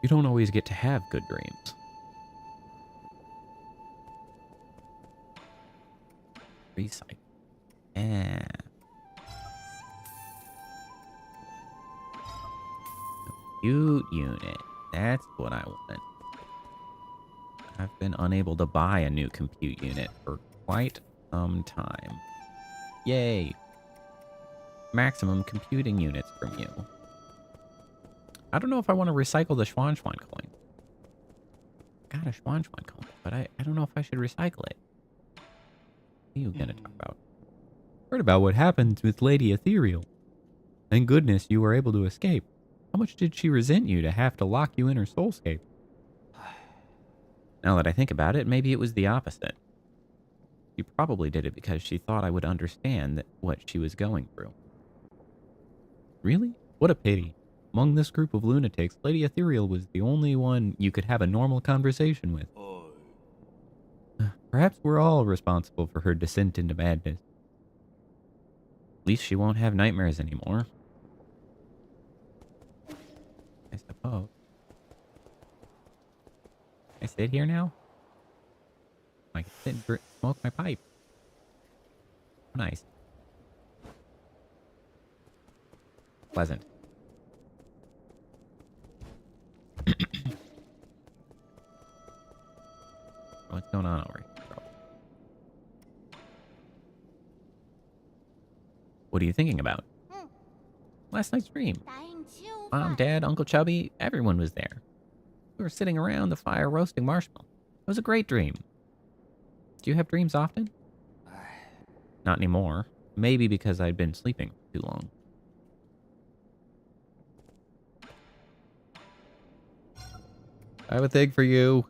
You don't always get to have good dreams. Recycle. Yeah. Compute unit. That's what I want. I've been unable to buy a new compute unit for quite some time. Yay. Maximum computing units from you. I don't know if I want to recycle the Schwan coin. Got a Schwan coin, but I don't know if I should recycle it. What are you going to talk about? Heard about what happened with Lady Ethereal. Thank goodness you were able to escape. How much did she resent you to have to lock you in her soulscape? Now that I think about it, maybe it was the opposite. She probably did it because she thought I would understand what she was going through. Really? What a pity. Among this group of lunatics, Lady Ethereal was the only one you could have a normal conversation with. Perhaps we're all responsible for her descent into madness. At least she won't have nightmares anymore. I suppose. Can I sit here now? I can sit and smoke my pipe. Nice. Pleasant. What's going on over here? What are you thinking about? Last night's dream. Mom, Dad, Uncle Chubby, everyone was there. We were sitting around the fire roasting marshmallow. It was a great dream. Do you have dreams often? Not anymore. Maybe because I'd been sleeping too long. I have a thing for you.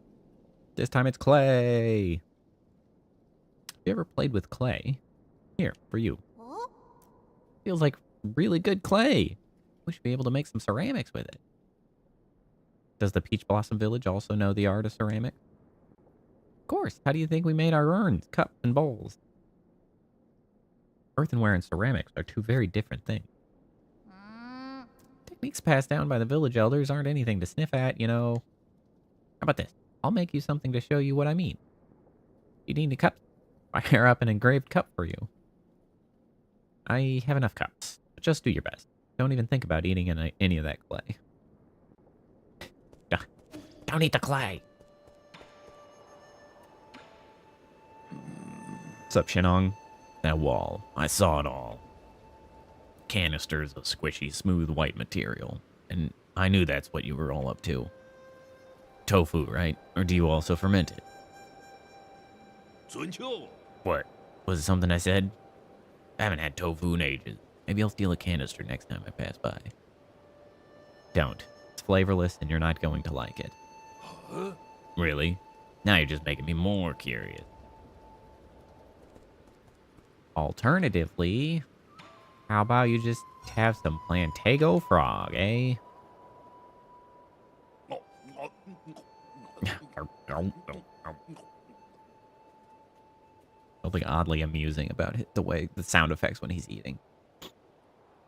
This time it's clay. Have you ever played with clay? Here, for you. Feels like really good clay. We should be able to make some ceramics with it. Does the Peach Blossom Village also know the art of ceramics? Of course. How do you think we made our urns, cups, and bowls? Earthenware and ceramics are two very different things. Techniques passed down by the village elders aren't anything to sniff at, you know. How about this? I'll make you something to show you what I mean. You need a cup? Fire up an engraved cup for you. I have enough cups, but just do your best. Don't even think about eating any of that clay. Don't eat the clay. What's up, Shinong? That wall. I saw it all. Canisters of squishy, smooth white material. And I knew that's what you were all up to. Tofu, right? Or do you also ferment it? What? Was it something I said? I haven't had tofu in ages. Maybe I'll steal a canister next time I pass by. Don't. It's flavorless and you're not going to like it. Really? Now you're just making me more curious. Alternatively, how about you just have some Plantago frog, eh? Something oddly amusing about it, the sound effects when he's eating.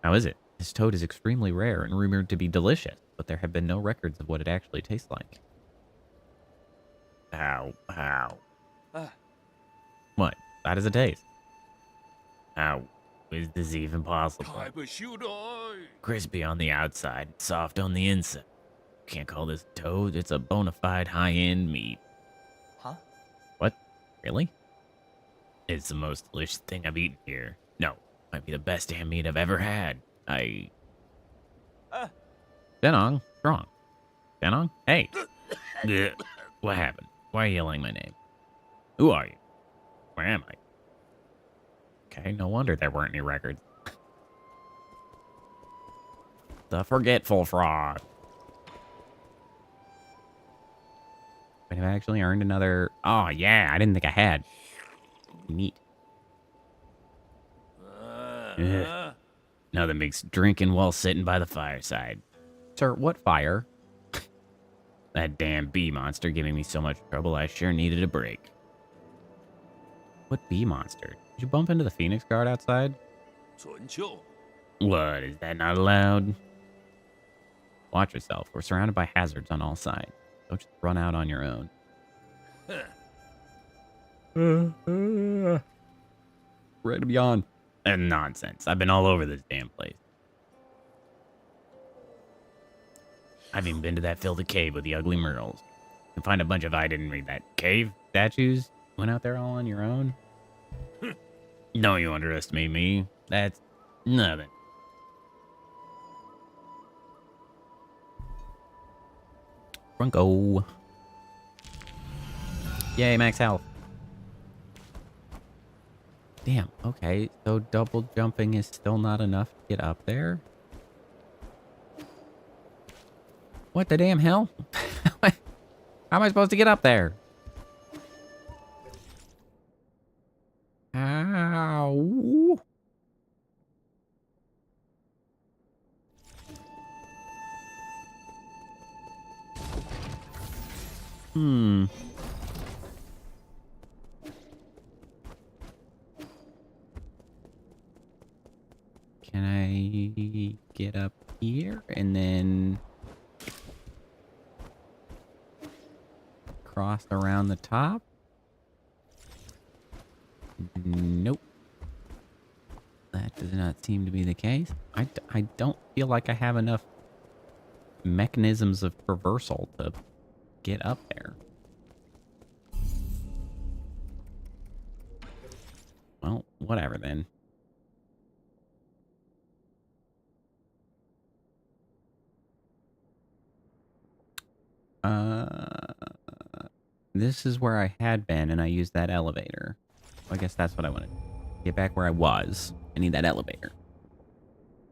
How is it? This toad is extremely rare and rumored to be delicious, but there have been no records of what it actually tastes like. How? What? How does it taste? How is this even possible? Crispy on the outside, soft on the inside. Can't call this toad, it's a bona fide high-end meat. Huh? What? Really? It's the most delicious thing I've eaten here. No, might be the best damn meat I've ever had. Denong, wrong. Denong? Hey! What happened? Why are you yelling my name? Who are you? Where am I? Okay, no wonder there weren't any records. The forgetful frog. But have I actually earned another... Oh, yeah, I didn't think I had. Neat. Ugh. Nothing makes drinking while sitting by the fireside. Sir, what fire? That damn bee monster giving me so much trouble, I sure needed a break. What bee monster? Did you bump into the Phoenix guard outside? What, is that not allowed? Watch yourself. We're surrounded by hazards on all sides. Don't just run out on your own. Ready to be on. Nonsense. I've been all over this damn place. I've even been to that filthy cave with the ugly murals. You can find a bunch of I didn't read that cave statues. Went out there all on your own. Don't you underestimate me. That's nothing. Runko. Yay, max health. Damn, okay. So double jumping is still not enough to get up there? What the damn hell? How am I supposed to get up there? Ow. Can I get up here and then cross around the top? Nope. That does not seem to be the case. I don't feel like I have enough mechanisms of traversal to get up there. Well, whatever then. This is where I had been, and I used that elevator. I guess that's what I wanted. Get back where I was. I need that elevator.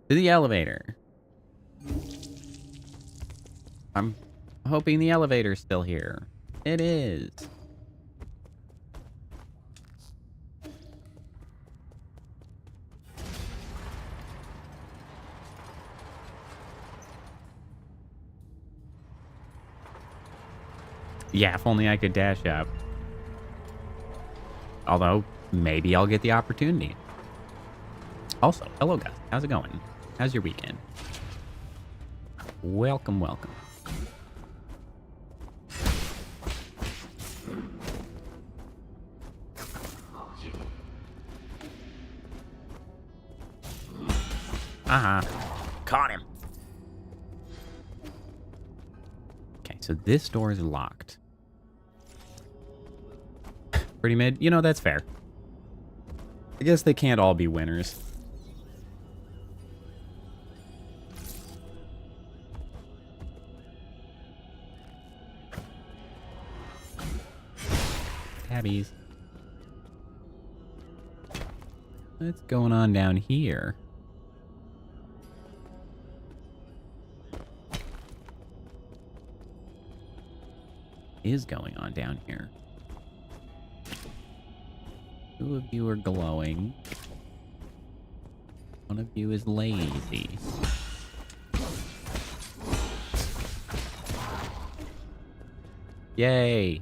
To the elevator. I'm hoping the elevator's still here. It is. Yeah, if only I could dash up. Although, maybe I'll get the opportunity. Also, hello Gus. How's it going? How's your weekend? Welcome, welcome. Caught him. Okay, so this door is locked. Pretty mid. You know, that's fair. I guess they can't all be winners. Tabbies. What's going on down here? Is going on down here? Two of you are glowing. One of you is lazy. Yay!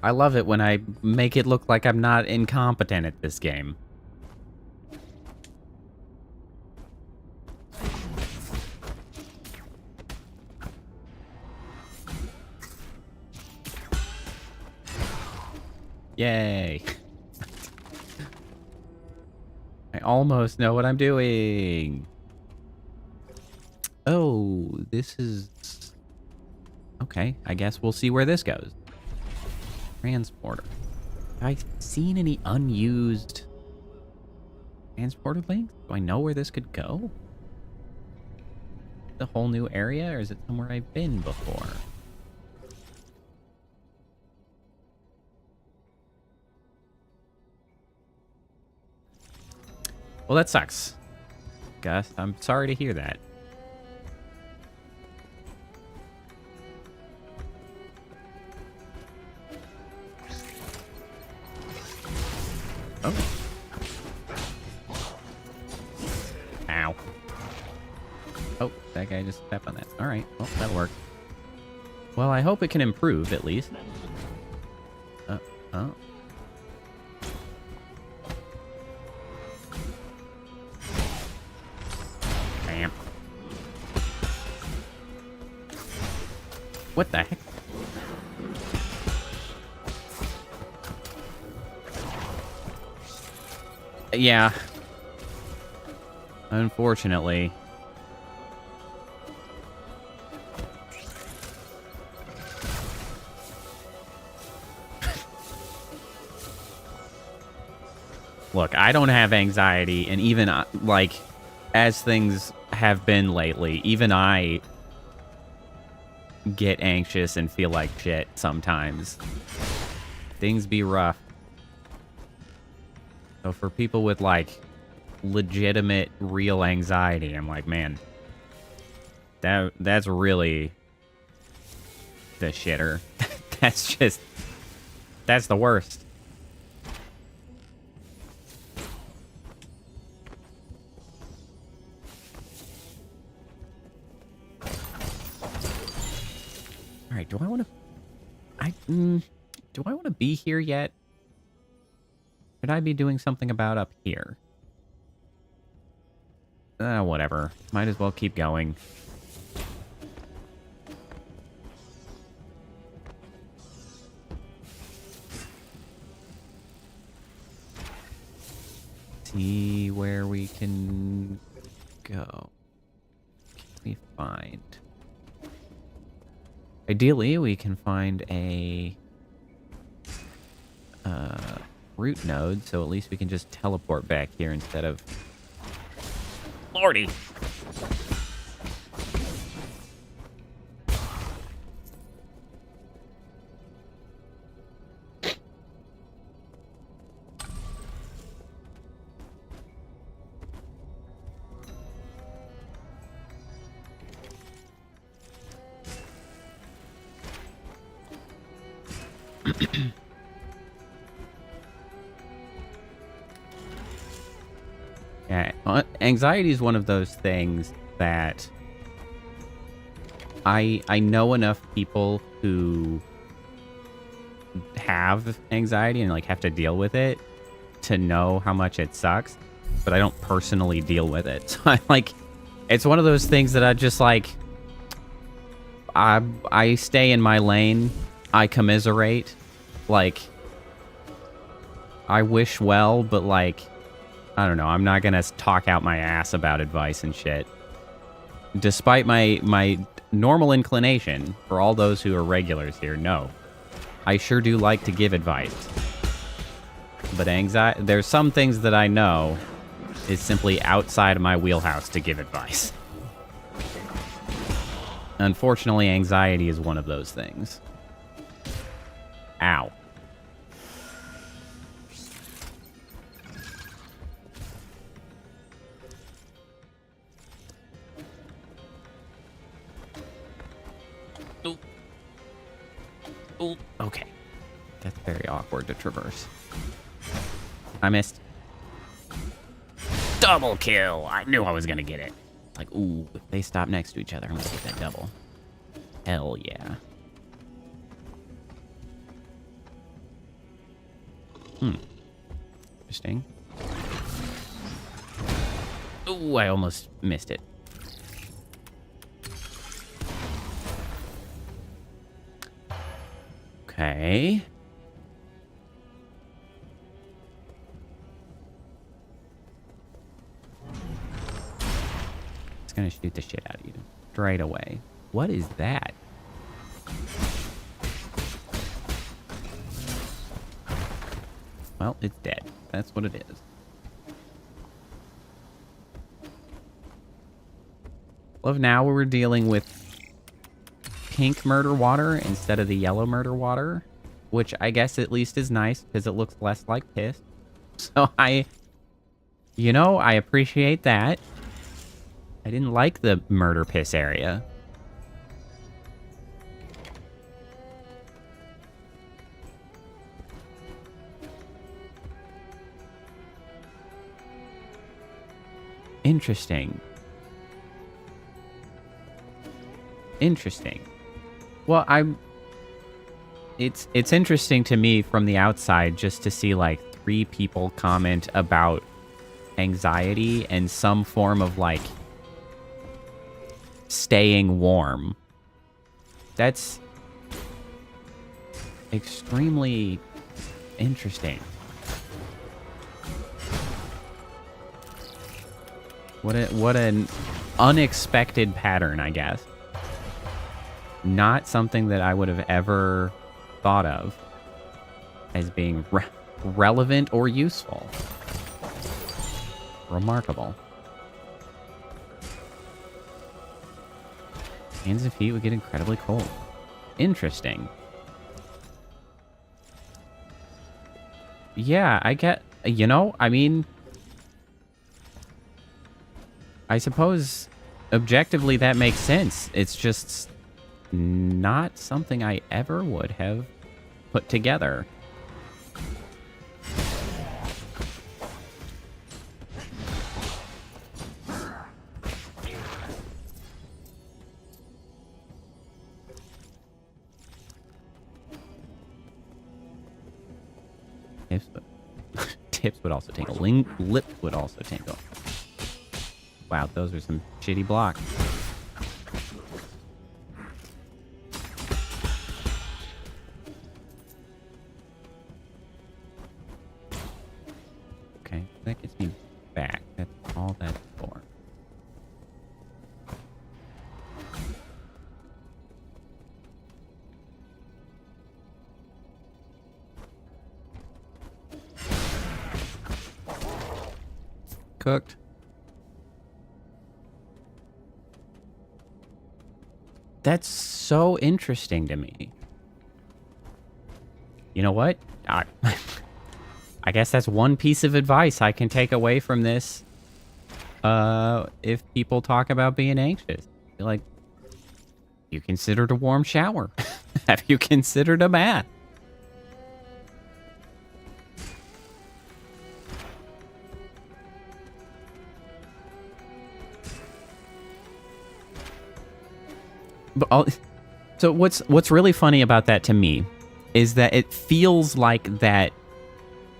I love it when I make it look like I'm not incompetent at this game. Yay. I almost know what I'm doing. Oh, this is... Okay, I guess we'll see where this goes. Transporter. Have I seen any unused transporter links? Do I know where this could go? The whole new area, or is it somewhere I've been before? Well, that sucks, Gus. I'm sorry to hear that. Oh. Ow. Oh, that guy just stepped on that. All right. Well, that'll work. Well, I hope it can improve, at least. Oh. Bam. What the heck? Yeah. Unfortunately. Look, I don't have anxiety, and even, like, as things have been lately, even I get anxious and feel like shit sometimes. Things be rough. So for people with, like, legitimate, real anxiety, I'm like, man, that's really the shitter. That's the worst. All right, do I want to be here yet? Should I be doing something about up here? Whatever. Might as well keep going. See where we can go. What can we find? Ideally, we can find a root node, so at least we can just teleport back here instead of... Lordy! Yeah, anxiety is one of those things that I know enough people who have anxiety and like have to deal with it to know how much it sucks, but I don't personally deal with it. So I like, it's one of those things that I just like, I stay in my lane. I commiserate. Like, I wish well, but like, I don't know. I'm not going to talk out my ass about advice and shit. Despite my normal inclination, for all those who are regulars here, no. I sure do like to give advice. But anxiety, there's some things that I know is simply outside of my wheelhouse to give advice. Unfortunately, anxiety is one of those things. Ow. Ooh. Ooh. Okay. That's very awkward to traverse. I missed. Double kill! I knew I was gonna get it. Like, ooh, if they stop next to each other, I'm gonna get that double. Hell yeah. Interesting. Ooh, I almost missed it. Okay. It's gonna shoot the shit out of you straight away. What is that? Well, it's dead. That's what it is. Love now we're dealing with pink murder water instead of the yellow murder water, which I guess at least is nice because it looks less like piss. So I appreciate that. I didn't like the murder piss area. Interesting. Interesting. Well, it's interesting to me from the outside just to see like 3 people comment about anxiety and some form of like staying warm. That's extremely interesting. What an unexpected pattern, I guess. Not something that I would have ever thought of as being relevant or useful. Remarkable. Hands and feet would get incredibly cold. Interesting. Yeah, I get... I mean... I suppose objectively that makes sense. It's just not something I ever would have put together. Tips would also tingle. Lip would also tingle. Wow, those are some shitty blocks. Okay, that gets me back. That's all that's for. Cooked. That's so interesting to me. You know what? I guess that's one piece of advice I can take away from this. If people talk about being anxious, be like, you considered a warm shower? Have you considered a bath? But so what's really funny about that to me is that it feels like that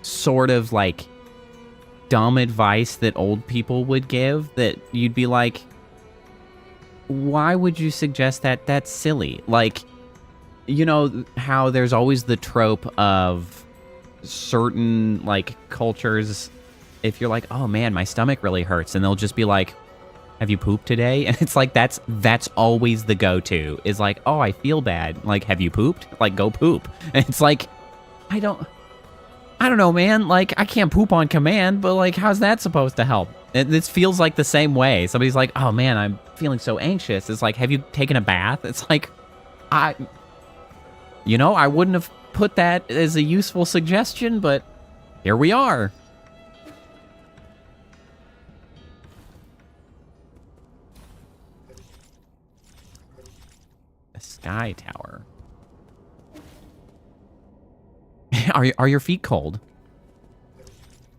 sort of like dumb advice that old people would give, that you'd be like, why would you suggest that? That's silly. Like, you know how there's always the trope of certain like cultures, if you're like, oh man, my stomach really hurts, and they'll just be like, have you pooped today? And it's like, that's always the go-to, is like, oh, I feel bad. Like, have you pooped? Like, go poop. And it's like, I I don't know, man. Like, I can't poop on command, but like, how's that supposed to help? This feels like the same way. Somebody's like, oh man, I'm feeling so anxious. It's like, have you taken a bath? It's like, I wouldn't have put that as a useful suggestion, but here we are. A sky tower. Are your feet cold?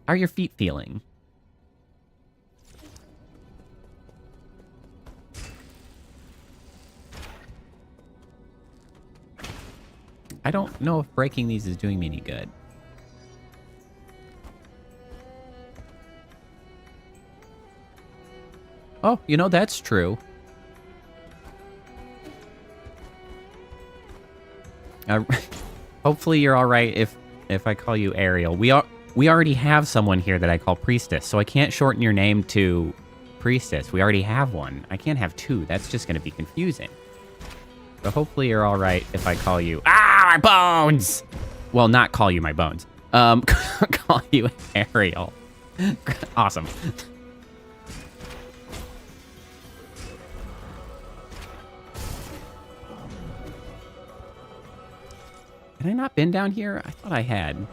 How are your feet feeling? I don't know if breaking these is doing me any good. Oh, that's true. Hopefully you're all right if I call you Ariel. We already have someone here that I call Priestess, so I can't shorten your name to Priestess. We already have one. I can't have two. That's just going to be confusing. So hopefully you're all right if I call you... Ah, my bones! Well, not call you my bones. Call you Ariel. Awesome. Had I not been down here? I thought I had.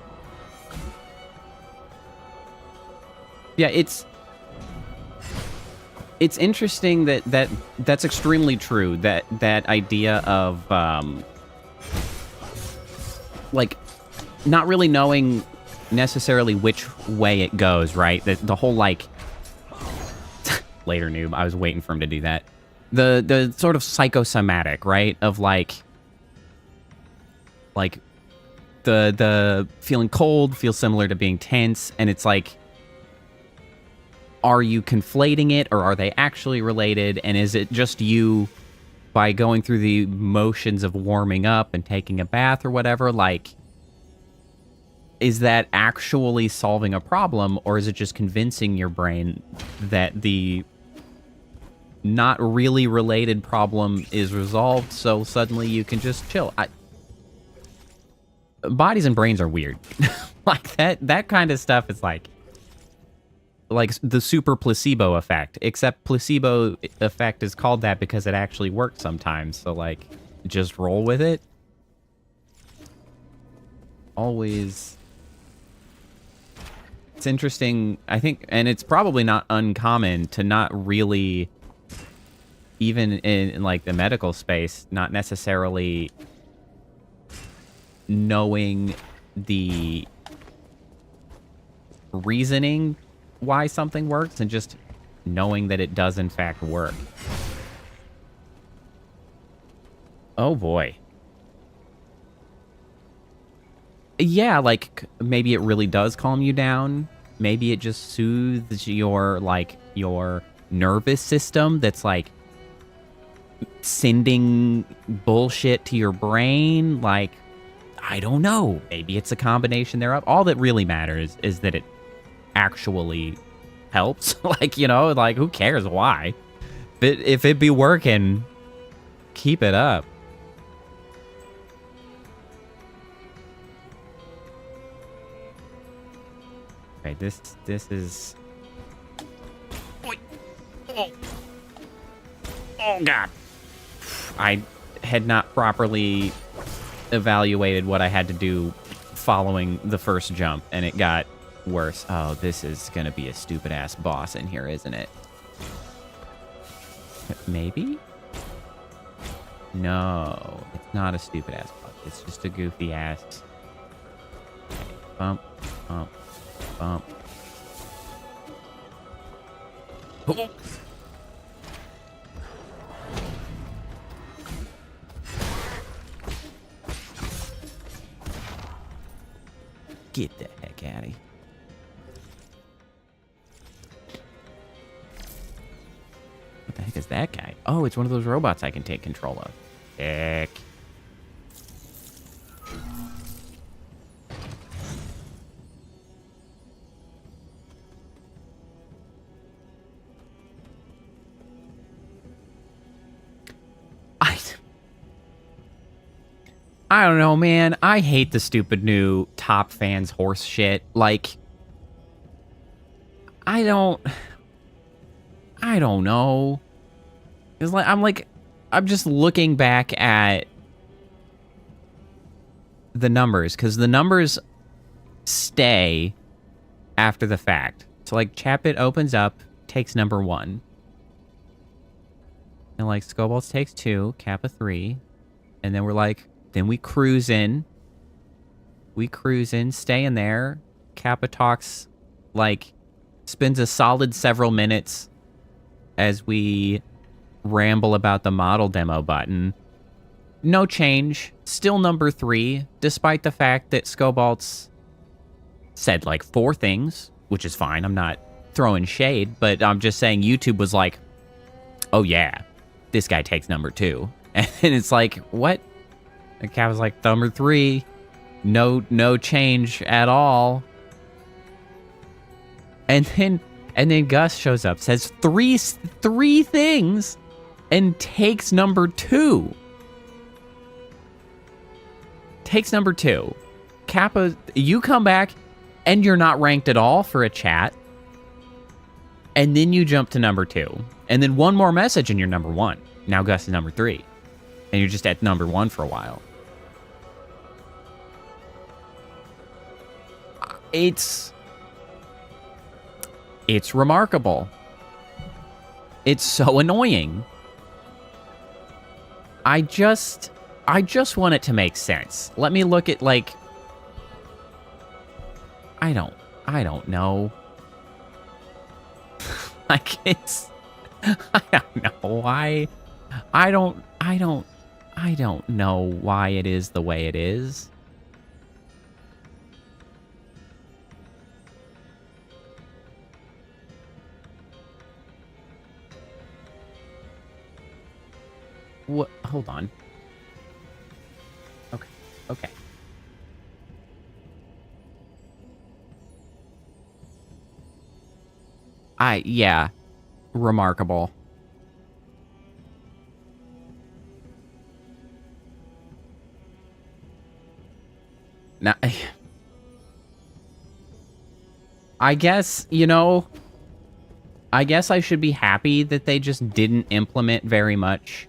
Yeah, it's interesting that's extremely true. That idea of like not really knowing necessarily which way it goes, right? The whole like later noob. I was waiting for him to do that. The sort of psychosomatic, right? Of like the feeling cold feels similar to being tense, and it's like, are you conflating it, or are they actually related? And is it just you, by going through the motions of warming up and taking a bath or whatever, like, is that actually solving a problem, or is it just convincing your brain that the not really related problem is resolved, so suddenly you can just chill? Bodies and brains are weird. Like, that kind of stuff is like the super placebo effect, except placebo effect is called that because it actually works sometimes. So like, just roll with it. Always. It's interesting, I think, and it's probably not uncommon to not really, even in like the medical space, not necessarily knowing the reasoning why something works, and just knowing that it does in fact work. Oh boy. Yeah, like maybe it really does calm you down. Maybe it just soothes your nervous system that's like sending bullshit to your brain. Like, I don't know. Maybe it's a combination thereof. All that really matters is that it actually helps. Like, like, who cares why? But if it be working, keep it up. Okay, this is... Oh, God. I had not properly evaluated what I had to do following the first jump, and it got worse. Oh, this is gonna be a stupid-ass boss in here, isn't it? Maybe? No, it's not a stupid-ass boss. It's just a goofy-ass... Okay, bump, bump, bump. Oh. Get the heck out of here. What the heck is that guy? Oh, it's one of those robots I can take control of. Heck. I don't know, man. I hate the stupid new top fans horse shit. Like, I don't know. It's like, I'm just looking back at the numbers, because the numbers stay after the fact. So, like, Chapit opens up, takes number 1. And, like, Skullbolts takes 2, Kappa 3. And then we're like, then we cruise in. Stay in there. Kappa talks, like, spends a solid several minutes as we ramble about the model demo button. No change. Still number 3, despite the fact that Skullbolts said, like, 4 things, which is fine. I'm not throwing shade, but I'm just saying YouTube was like, oh, yeah, this guy takes number 2. And it's like, what? The cat was like, number 3, no change at all. And then Gus shows up, says three things, and takes number 2. Takes number 2. Kappa, you come back, and you're not ranked at all for a chat. And then you jump to number 2. And then one more message, and you're number 1. Now Gus is number 3. And you're just at number 1 for a while. It's remarkable. It's so annoying. I just want it to make sense. Let me look at, like, I don't know. Like, it's, I don't know why. I don't know why it is the way it is. What? Hold on. Okay. Yeah. Remarkable. Now, I guess, I guess I should be happy that they just didn't implement very much,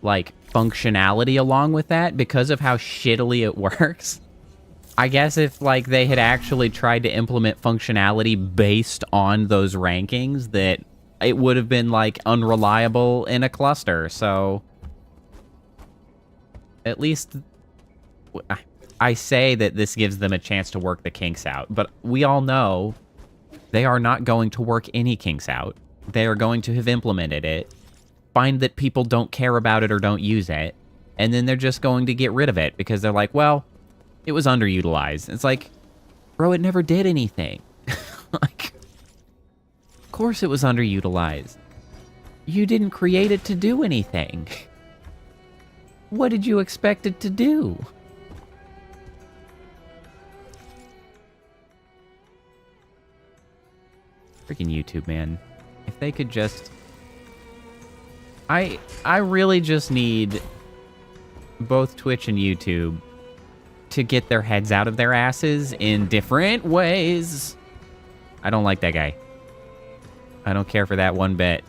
like, functionality along with that because of how shittily it works. I guess if, like, they had actually tried to implement functionality based on those rankings, that it would have been, like, unreliable in a cluster, so at least I say that this gives them a chance to work the kinks out, but we all know they are not going to work any kinks out. They are going to have implemented it, find that people don't care about it or don't use it, and then they're just going to get rid of it because they're like, well, it was underutilized. It's like, bro, it never did anything. Like, of course it was underutilized. You didn't create it to do anything. What did you expect it to do? Freaking YouTube, man. If they could just... I really just need both Twitch and YouTube to get their heads out of their asses in different ways. I don't like that guy. I don't care for that one bit.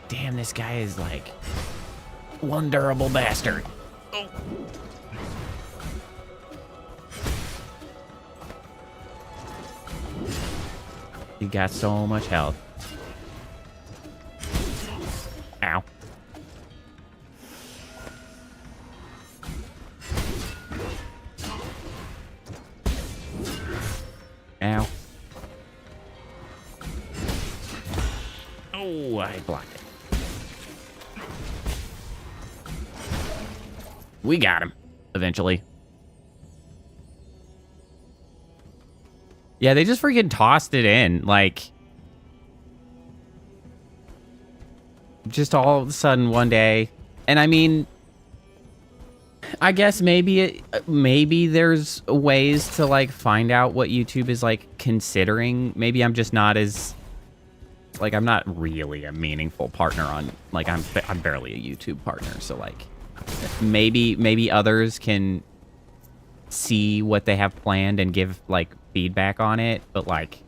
Damn, this guy is like one durable bastard. Oh. He got so much health. Ow. Ow. Oh, I blocked it. We got him, eventually. Yeah, they just freaking tossed it in. Like, Just all of a sudden one day. And I mean, I guess maybe there's ways to like find out what YouTube is like considering. Maybe I'm just not as like I'm not really a meaningful partner on like I'm barely a YouTube partner, so like maybe others can see what they have planned and give like feedback on it, but like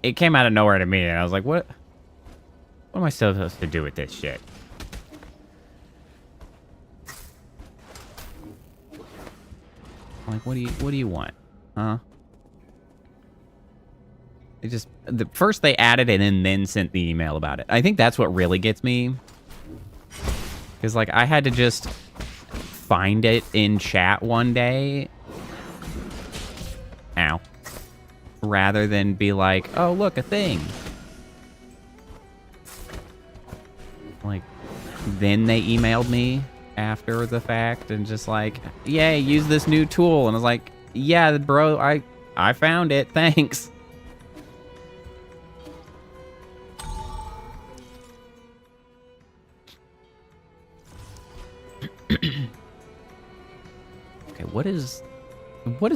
it came out of nowhere to me and I was like, what am I supposed to do with this shit? Like, what do you want? Huh? First they added it and then sent the email about it. I think that's what really gets me. Because, like, I had to just find it in chat one day. Ow. Rather than be like, oh, look, a thing. Like, then they emailed me after the fact and just like, yay, use this new tool. And I was like, yeah, bro, I found it. Thanks. Okay, what is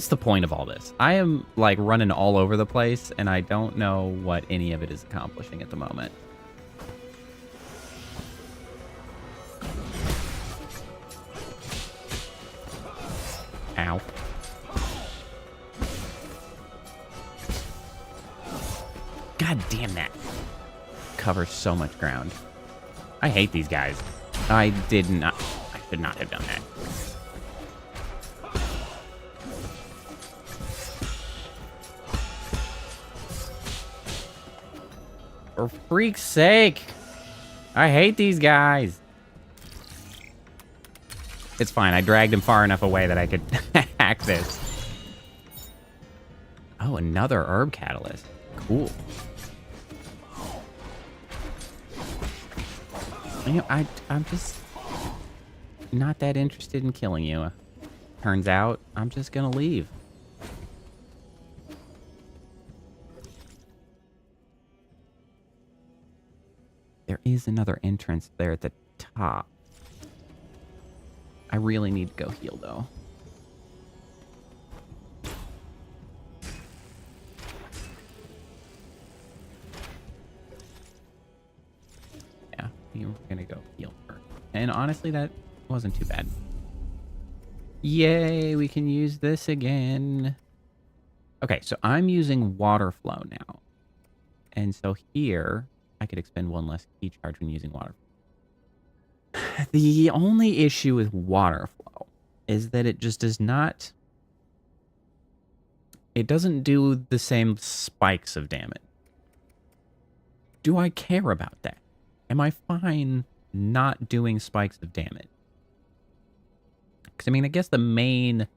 the point of all this? I am like running all over the place and I don't know what any of it is accomplishing at the moment. Ow. God damn that. Covers so much ground. I hate these guys. I should not have done that. For freak's sake. I hate these guys. It's fine. I dragged him far enough away that I could hack this. Oh, another herb catalyst. Cool. You know, I'm just not that interested in killing you. Turns out, I'm just gonna leave. There is another entrance there at the top. I really need to go heal, though. Yeah, we're gonna go heal first. And honestly, that wasn't too bad. Yay, we can use this again. Okay, so I'm using water flow now. And so here, I could expend one less key charge when using water flow. The only issue with water flow is that it just does not... It doesn't do the same spikes of damage. Do I care about that? Am I fine not doing spikes of damage? Because, I mean, I guess the main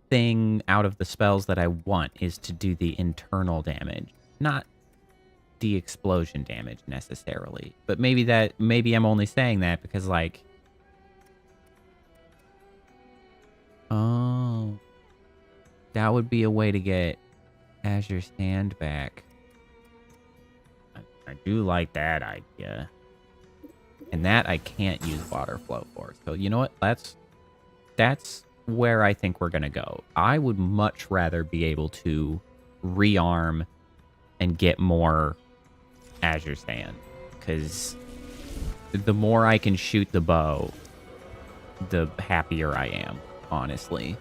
thing out of the spells that I want is to do the internal damage, not the explosion damage necessarily. But maybe I'm only saying that because, like... Oh... That would be a way to get Azure Stand back. I do like that idea. And that I can't use water flow for. So you know what? That's where I think we're going to go. I would much rather be able to rearm and get more Azure Stand. Because the more I can shoot the bow, the happier I am, honestly.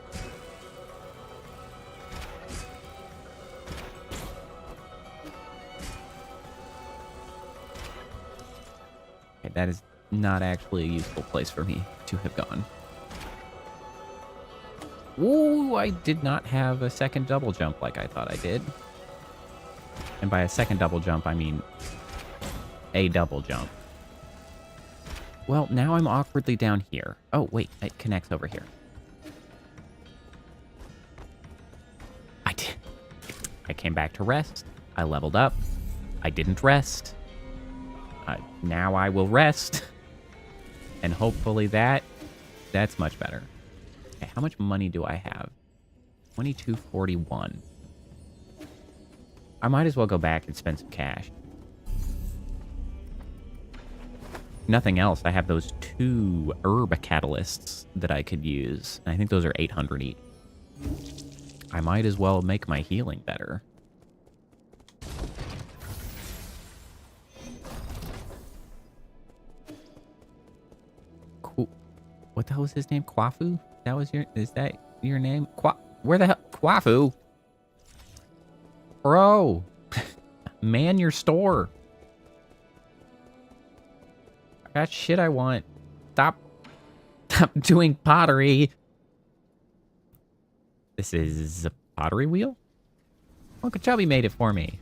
Okay, that is not actually a useful place for me to have gone. Ooh, I did not have a second double jump like I thought I did. And by a second double jump, I mean a double jump. Well, now I'm awkwardly down here. Oh, wait, it connects over here. I came back to rest. I leveled up. I didn't rest. Now I will rest. And hopefully that's much better. Okay, how much money do I have? 2241. I might as well go back and spend some cash. nothing else, I have those 2 herb catalysts that I could use. And I think those are 800 each. I might as well make my healing better. Cool. What the hell was his name? Kwafu? Is that your name? Where the hell? Kwafu? Bro. Man your store. I got shit I want. Stop doing pottery. This is a pottery wheel? Uncle Chubby made it for me.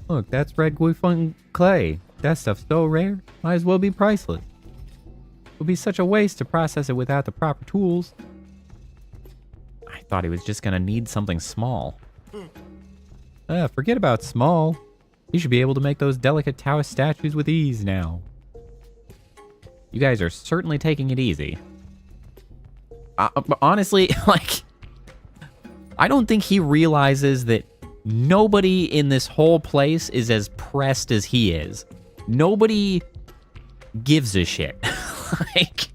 Look, that's red Guifeng clay. That stuff's so rare, might as well be priceless. It would be such a waste to process it without the proper tools. I thought he was just gonna need something small. Forget about small. You should be able to make those delicate Taoist statues with ease now. You guys are certainly taking it easy. Honestly, like, I don't think he realizes that nobody in this whole place is as pressed as he is. Nobody gives a shit. Like,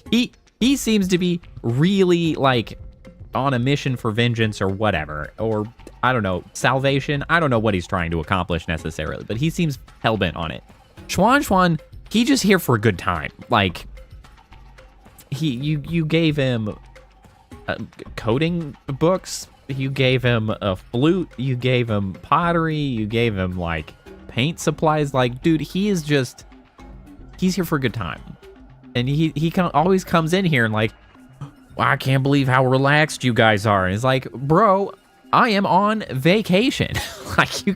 he seems to be really, like, on a mission for vengeance or whatever. Or, I don't know, salvation. I don't know what he's trying to accomplish necessarily, but he seems hellbent on it. Xuan, he just here for a good time. Like, you gave him coding books, you gave him a flute, you gave him pottery, you gave him, like, paint supplies. Like, dude, he's here for a good time. And he always comes in here and like, well, I can't believe how relaxed you guys are. And it's like, bro, I am on vacation. Like, you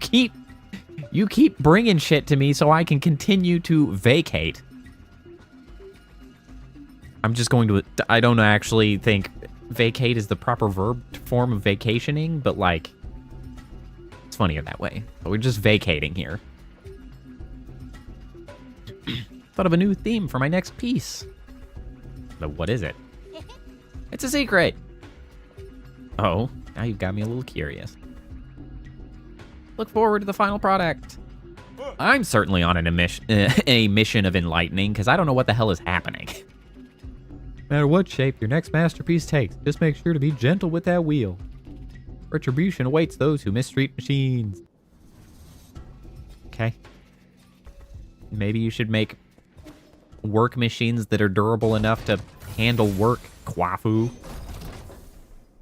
keep bringing shit to me so I can continue to vacate. I'm just going to, I don't actually think vacate is the proper verb form of vacationing, but like, it's funnier that way. But we're just vacating here. Thought of a new theme for my next piece. But what is it? It's a secret. Oh, now you've got me a little curious. Look forward to the final product. I'm certainly on a mission of enlightening because I don't know what the hell is happening. No matter what shape your next masterpiece takes, just make sure to be gentle with that wheel. Retribution awaits those who mistreat machines. Okay. Maybe you should make work machines that are durable enough to handle work, Kwafu.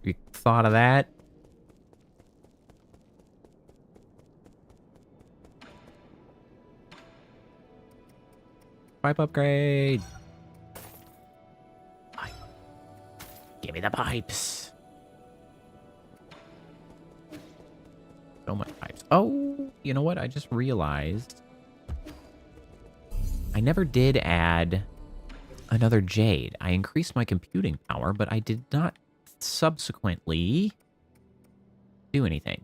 You thought of that? Pipe upgrade. Give me the pipes. So much pipes. Oh, you know what? I just realized I never did add another jade. I increased my computing power, but I did not subsequently do anything.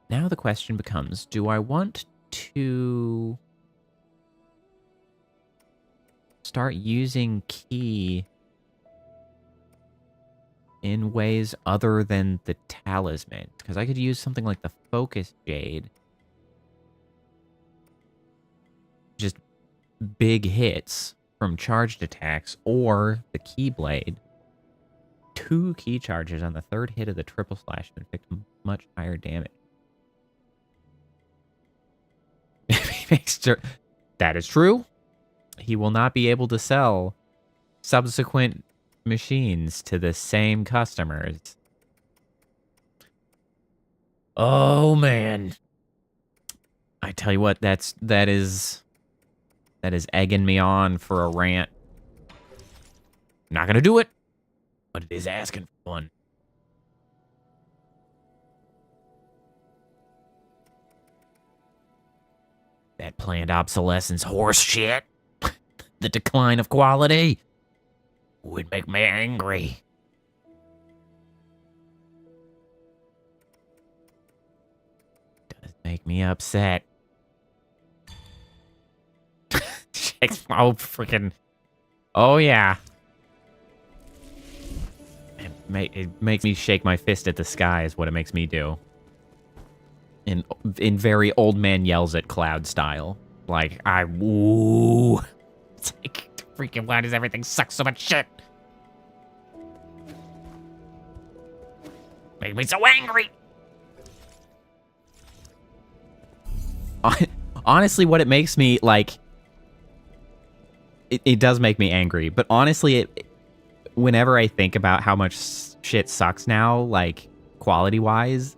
Now the question becomes, do I want to start using key in ways other than the talisman? Because I could use something like the focus jade. Just big hits from charged attacks, or the keyblade. 2 key charges on the 3rd hit of the triple slash to inflict much higher damage. That is true. He will not be able to sell subsequent machines to the same customers. Oh man. I tell you what, that is egging me on for a rant. Not gonna do it, but it is asking for one. That planned obsolescence horse shit. The decline of quality would make me angry. Does make me upset. Oh, freaking. Oh, yeah. It makes me shake my fist at the sky is what it makes me do. In very old man yells at cloud style. Like, woo. It's like, freaking, why does everything suck so much shit? Make me so angry. Honestly, what it makes me, like, it does make me angry. But honestly, whenever I think about how much shit sucks now, like, quality-wise,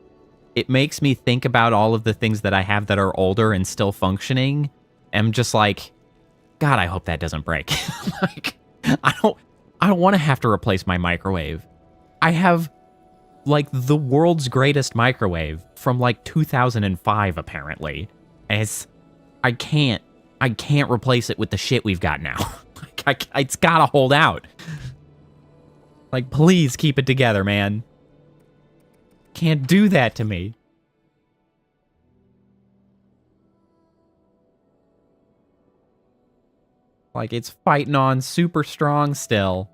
it makes me think about all of the things that I have that are older and still functioning. And I'm just like, God, I hope that doesn't break. Like, I don't want to have to replace my microwave. I have, like, the world's greatest microwave from, like, 2005, apparently. And I can't replace it with the shit we've got now. Like, it's gotta hold out. Like, please keep it together, man. Can't do that to me. Like, it's fighting on super strong still.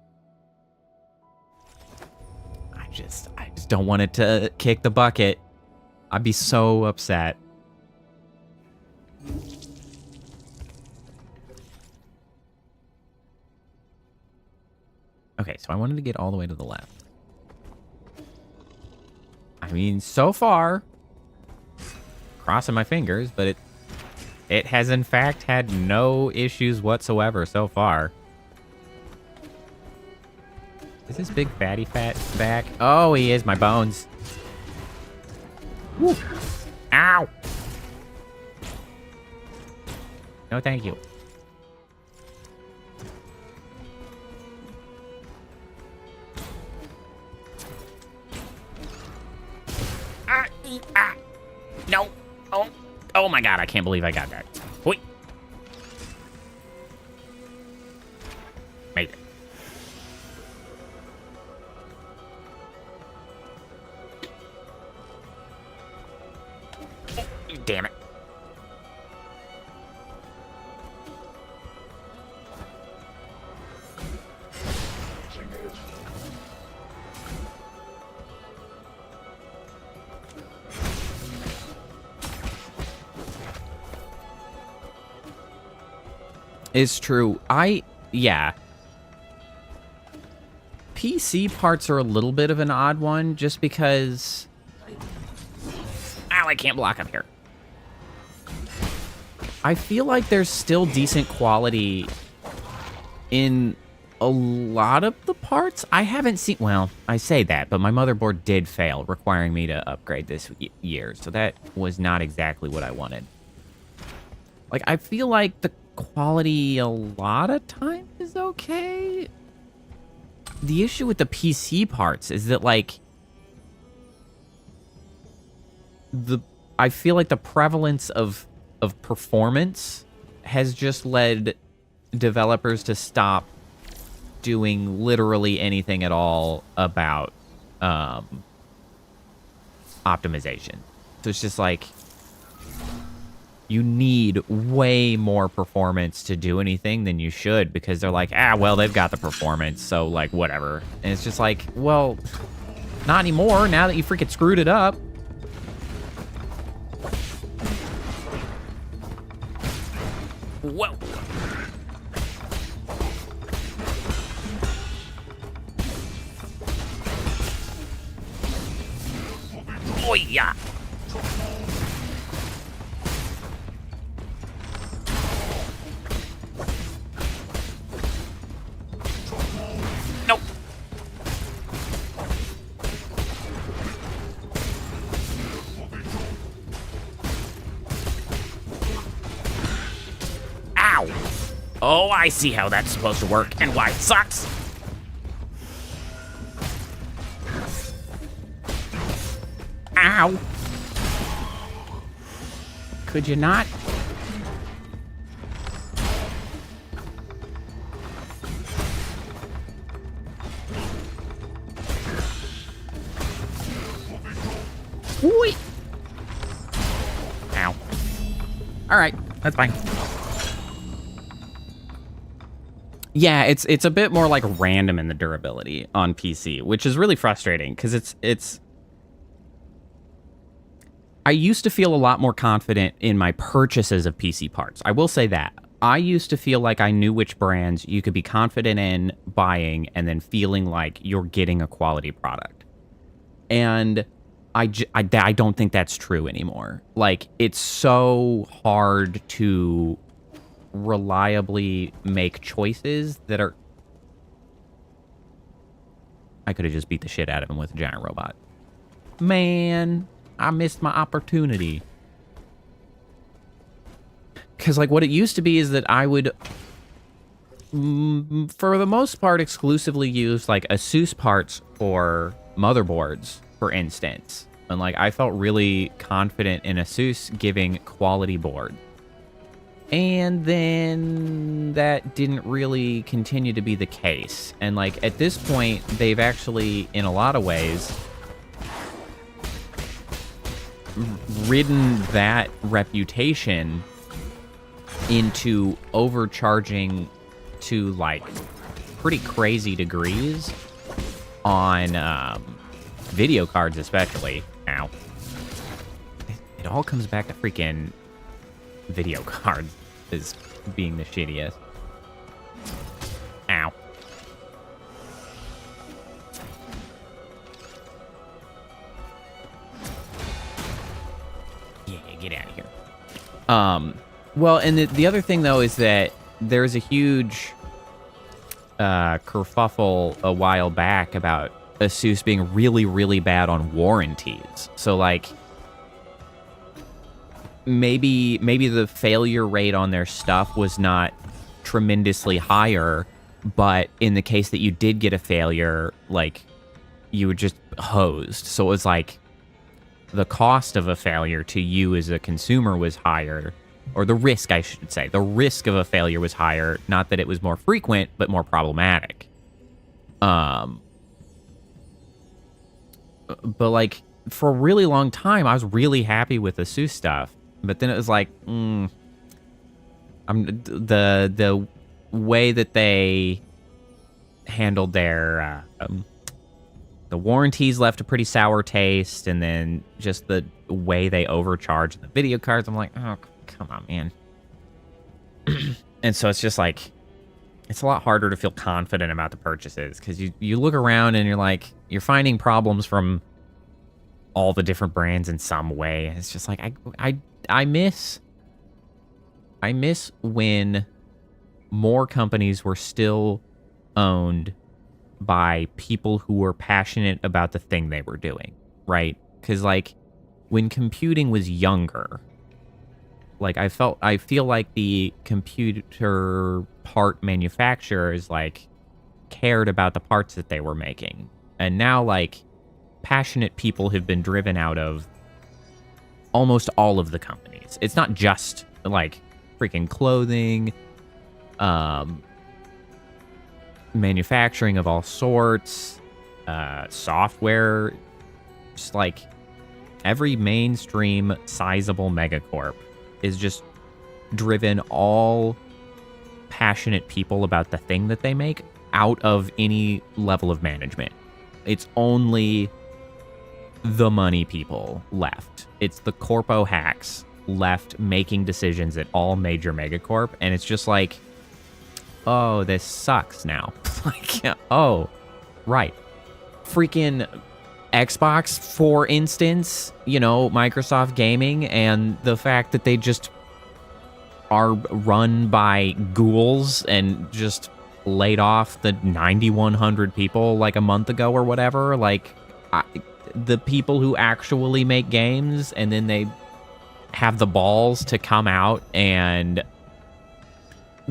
I just don't want it to kick the bucket. I'd be so upset. Okay, so I wanted to get all the way to the left. I mean, so far, crossing my fingers, but it has in fact had no issues whatsoever so far. Is this big fatty fat back? Oh, he is, my bones. Woo. Ow! No, thank you. No. Oh my God, I can't believe I got that. Wait. Made it. Oh, damn it. It's true. Yeah. PC parts are a little bit of an odd one, just because... Ow, I can't block up here. I feel like there's still decent quality in a lot of the parts. I haven't seen... Well, I say that, but my motherboard did fail, requiring me to upgrade this year, so that was not exactly what I wanted. Like, I feel like the quality a lot of times is okay. The issue with the PC parts is that, like, I feel like the prevalence of performance has just led developers to stop doing literally anything at all about optimization. So it's just like, you need way more performance to do anything than you should, because they're like, well, they've got the performance, so, like, whatever. And it's just like, well, not anymore, now that you freaking screwed it up. Whoa. Oh, yeah. Nope. Ow. Oh, I see how that's supposed to work and why it sucks. Ow. Could you not? Whee! Ow. All right, that's fine. Yeah, it's a bit more like random in the durability on PC, which is really frustrating because it's. I used to feel a lot more confident in my purchases of PC parts. I will say that. I used to feel like I knew which brands you could be confident in buying and then feeling like you're getting a quality product. And I don't think that's true anymore. Like, it's so hard to reliably make choices that are... I could have just beat the shit out of him with a giant robot. Man, I missed my opportunity. Because, like, what it used to be is that I would, for the most part, exclusively use, like, ASUS parts for motherboards, for instance. And, like, I felt really confident in ASUS giving quality board. And then that didn't really continue to be the case. And, like, at this point, they've actually, in a lot of ways, ridden that reputation into overcharging to, like, pretty crazy degrees on video cards especially. Ow. It all comes back to freaking video cards as being the shittiest. Ow. Yeah, get out of here. Well, and the other thing, though, is that there's a huge kerfuffle a while back about ASUS being really, really bad on warranties. So, like, maybe the failure rate on their stuff was not tremendously higher, but in the case that you did get a failure, like, you were just hosed. So it was like the cost of a failure to you as a consumer was higher. Or the risk, I should say. The risk of a failure was higher. Not that it was more frequent, but more problematic. But, like, for a really long time, I was really happy with the ASUS stuff. But then it was like, the way that they handled their... the warranties left a pretty sour taste. And then just the way they overcharged the video cards, I'm like, oh, come on, man. And so it's just like, it's a lot harder to feel confident about the purchases because you look around and you're like, you're finding problems from all the different brands in some way. It's just like, I miss when more companies were still owned by people who were passionate about the thing they were doing, right? Because, like, when computing was younger, like, I feel like the computer part manufacturers, like, cared about the parts that they were making. And now, like, passionate people have been driven out of almost all of the companies. It's not just, like, freaking clothing, manufacturing of all sorts, software, just, like, every mainstream sizable megacorp is just driven all passionate people about the thing that they make out of any level of management. It's only the money people left. It's the corpo hacks left making decisions at all major megacorp, and it's just like, oh, this sucks now. Like, oh, right. Freaking Xbox, for instance, you know, Microsoft Gaming, and the fact that they just are run by ghouls and just laid off the 9,100 people like a month ago or whatever. Like, the people who actually make games, and then they have the balls to come out and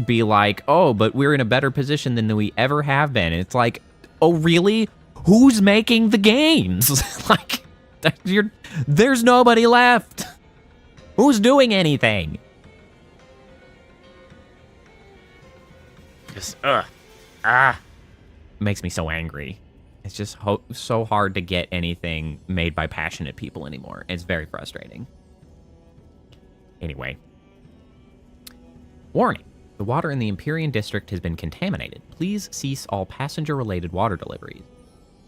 be like, oh, but we're in a better position than we ever have been. And it's like, oh, really? Who's making the games? Like, there's nobody left. Who's doing anything? Just, makes me so angry. It's just so hard to get anything made by passionate people anymore. It's very frustrating. Anyway. Warning. The water in the Empyrean district has been contaminated. Please cease all passenger-related water deliveries.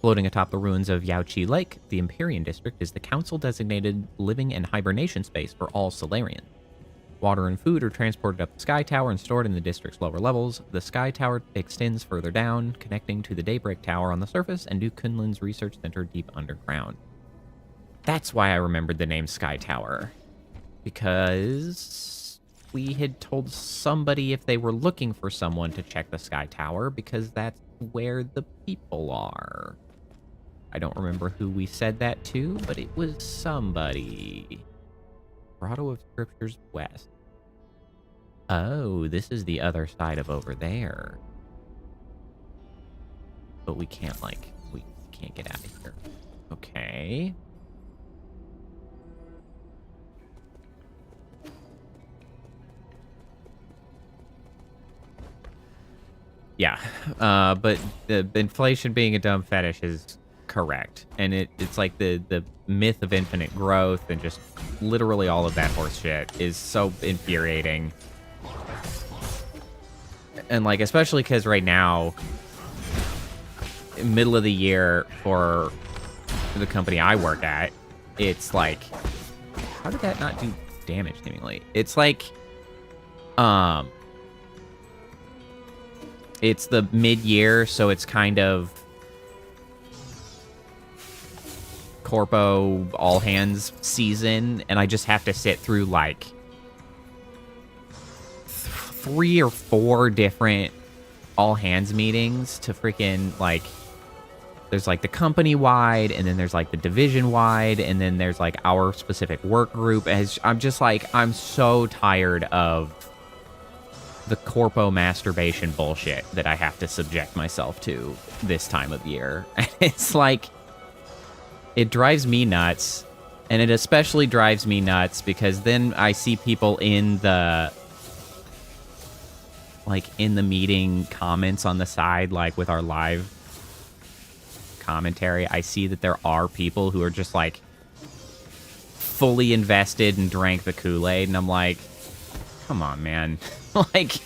Floating atop the ruins of Yaoqi Lake, the Empyrean district is the council-designated living and hibernation space for all Solarians. Water and food are transported up the Sky Tower and stored in the district's lower levels. The Sky Tower extends further down, connecting to the Daybreak Tower on the surface and Duke Kunlin's research center deep underground. That's why I remembered the name Sky Tower. Because we had told somebody if they were looking for someone to check the Sky Tower, because that's where the people are. I don't remember who we said that to, but it was somebody. Grotto of Scriptures West. Oh, this is the other side of over there. But we can't, like, we can't get out of here. Okay. Yeah, but the inflation being a dumb fetish is correct. And it's like the myth of infinite growth and just literally all of that horse shit is so infuriating. And like, especially because right now, middle of the year for the company I work at, it's like, how did that not do damage seemingly? It's like, it's the mid-year, so it's kind of corpo all hands season, and I just have to sit through like 3 or 4 different all hands meetings to freaking like, there's like the company wide, and then there's like the division wide, and then there's like our specific work group. As I'm just like, I'm so tired of the corpo masturbation bullshit that I have to subject myself to this time of year. It's like, it drives me nuts, and it especially drives me nuts because then I see people in the, like, in the meeting comments on the side, like with our live commentary, I see that there are people who are just like fully invested and drank the Kool-Aid, and I'm like, come on, man. Like,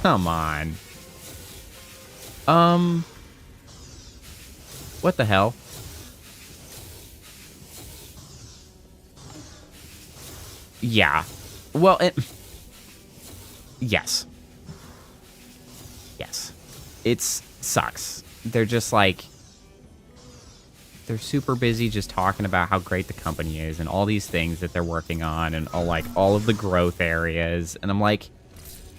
come on. What the hell? Yeah. Well, yes. Yes. It sucks. They're just like, they're super busy just talking about how great the company is and all these things that they're working on and all of the growth areas. And I'm like,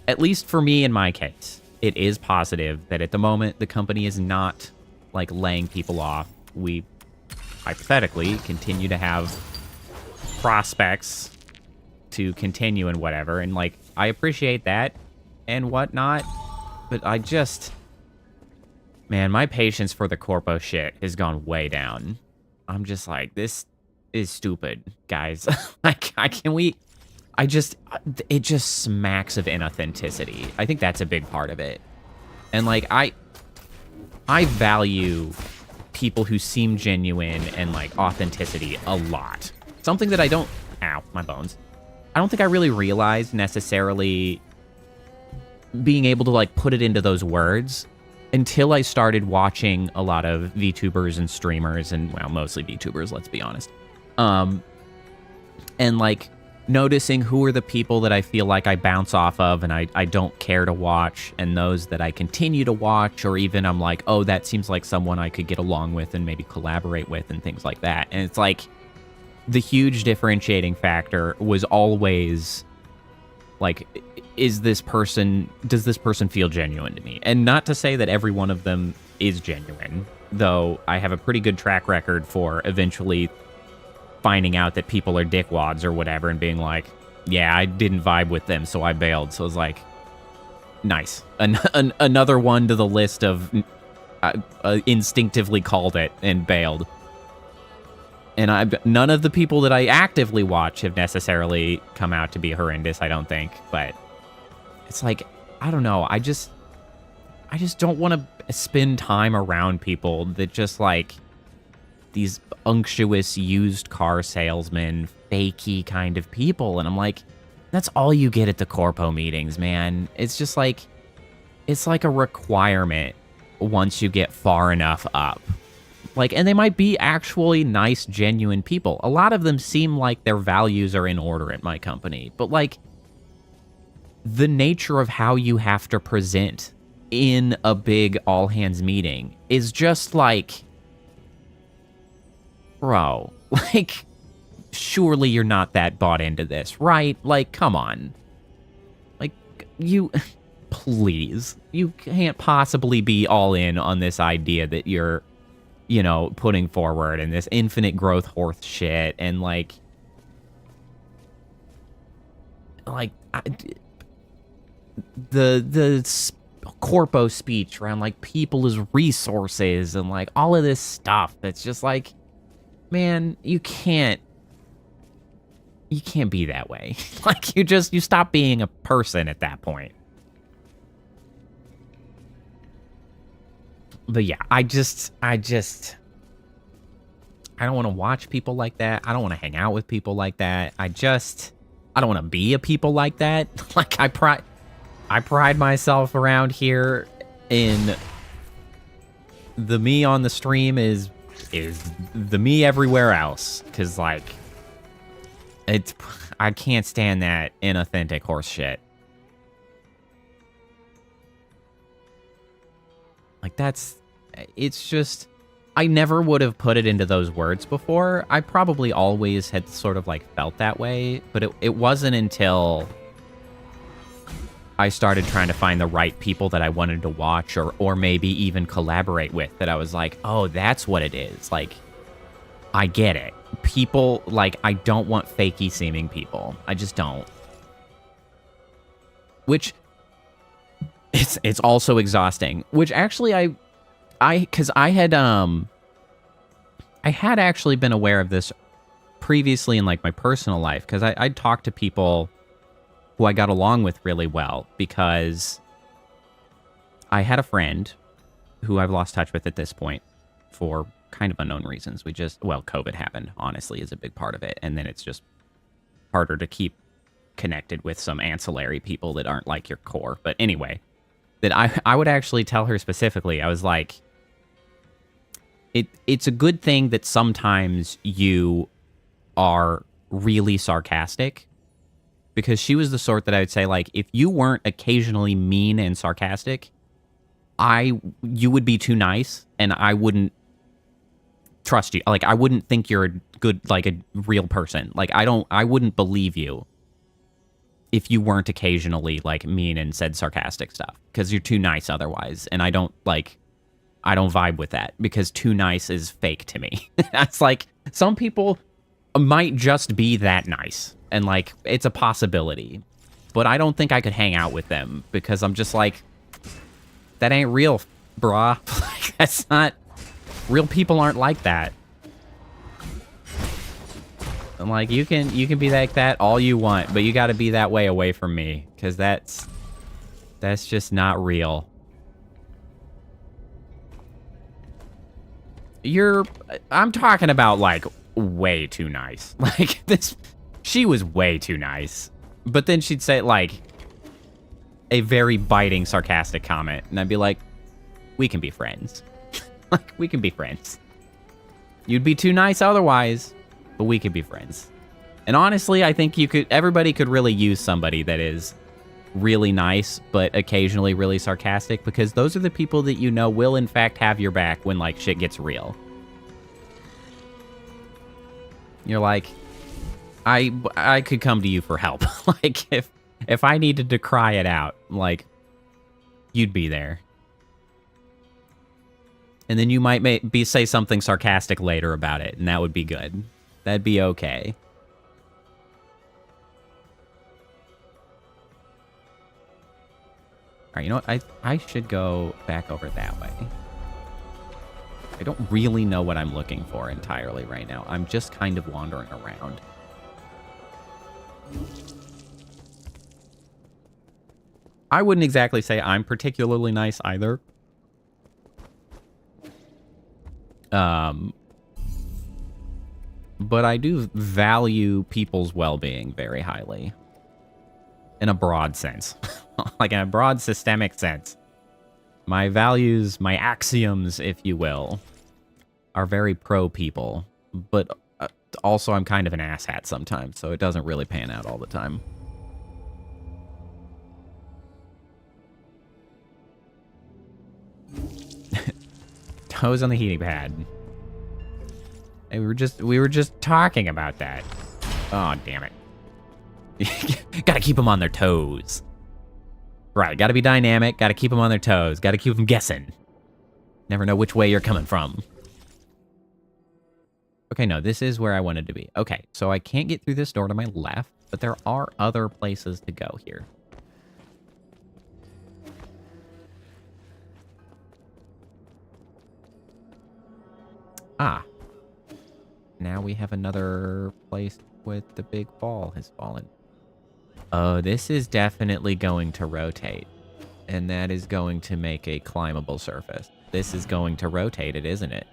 at least for me in my case, it is positive that at the moment the company is not like laying people off. We hypothetically continue to have prospects to continue and whatever. And like, I appreciate that and whatnot, but I just, man, my patience for the corpo shit has gone way down. I'm just like, this is stupid, guys. Like, it just smacks of inauthenticity. I think that's a big part of it. And like, I value people who seem genuine and like authenticity a lot. Something that I don't, ow, my bones. I don't think I really realized necessarily being able to like put it into those words until I started watching a lot of VTubers and streamers, and well, mostly VTubers, let's be honest. And like noticing who are the people that I feel like I bounce off of and I don't care to watch, and those that I continue to watch, or even I'm like, oh, that seems like someone I could get along with and maybe collaborate with and things like that. And it's like, the huge differentiating factor was always like, does this person feel genuine to me? And not to say that every one of them is genuine, though I have a pretty good track record for eventually finding out that people are dickwads or whatever and being like, yeah, I didn't vibe with them, so I bailed. So it was like, nice. Another one to the list of instinctively called it and bailed. And none of the people that I actively watch have necessarily come out to be horrendous, I don't think. But it's like, I don't know. I just don't want to spend time around people that just like these unctuous used car salesmen, fakey kind of people. And I'm like, That's all you get at the corpo meetings, man. It's just like, it's like a requirement once you get far enough up. Like, and they might be actually nice, genuine people. A lot of them seem like their values are in order at my company. But, like, the nature of how you have to present in a big all-hands meeting is just like, bro, like, surely you're not that bought into this, right? Like, come on. Like, you... Please. You can't possibly be all in on this idea that you're, you know, putting forward and this infinite growth horse shit and, like... the corpo speech around, like, people as resources and, like, all of this stuff that's just like, man, you can't be that way. Like, you stop being a person at that point. But yeah, I don't want to watch people like that. I don't want to hang out with people like that. I don't want to be a people like that. Like, I pride myself around here in the me on the stream is the me everywhere else. Cause like, I can't stand that inauthentic horse shit. Like, it's just, I never would have put it into those words before. I probably always had sort of like felt that way, but it wasn't until I started trying to find the right people that I wanted to watch or maybe even collaborate with that I was like, oh, that's what it is. Like, I get it. People, like, I don't want fakey seeming people. I just don't. Which, it's also exhausting. Which actually because I had actually been aware of this previously in, like, my personal life, because I'd talked to people who I got along with really well, because I had a friend who I've lost touch with at this point for kind of unknown reasons. COVID happened, honestly, is a big part of it, and then it's just harder to keep connected with some ancillary people that aren't like your core. But anyway, that I would actually tell her specifically, I was like, it's a good thing that sometimes you are really sarcastic, because she was the sort that I would say, like, if you weren't occasionally mean and sarcastic, you would be too nice, and I wouldn't trust you. Like, I wouldn't think you're a good, like, a real person. Like, I wouldn't believe you if you weren't occasionally, like, mean and said sarcastic stuff, because you're too nice otherwise, and I don't vibe with that, because too nice is fake to me. That's like, some people might just be that nice, and, like, it's a possibility, but I don't think I could hang out with them, because I'm just like, that ain't real, brah. Like, that's not, real people aren't like that. I'm like, you can be like that all you want, but you gotta be that way away from me, because that's just not real. I'm talking about, like, way too nice. Like, she was way too nice. But then she'd say, like, a very biting, sarcastic comment, and I'd be like, we can be friends. Like, we can be friends. You'd be too nice otherwise, but we could be friends. And honestly, I think everybody could really use somebody that is really nice, but occasionally really sarcastic, because those are the people that you know will, in fact, have your back when, like, shit gets real. You're like, I could come to you for help. Like, if I needed to cry it out, like, you'd be there. And then you might say something sarcastic later about it, and that would be good. That'd be okay. Alright, you know what? I should go back over that way. I don't really know what I'm looking for entirely right now. I'm just kind of wandering around. I wouldn't exactly say I'm particularly nice either. But I do value people's well-being very highly. in a broad sense. Like in a broad systemic sense. My values, my axioms, if you will, are very pro-people. But also I'm kind of an asshat sometimes, so it doesn't really pan out all the time. Toes on the heating pad. Hey, we were just talking about that. Oh, damn it. Gotta keep them on their toes. Right, gotta be dynamic, gotta keep them on their toes, gotta keep them guessing. Never know which way you're coming from. Okay, no, this is where I wanted to be. Okay, so I can't get through this door to my left, but there are other places to go here. Ah. Now we have another place with the big ball has fallen. Oh, this is definitely going to rotate. And that is going to make a climbable surface. This is going to rotate it, isn't it?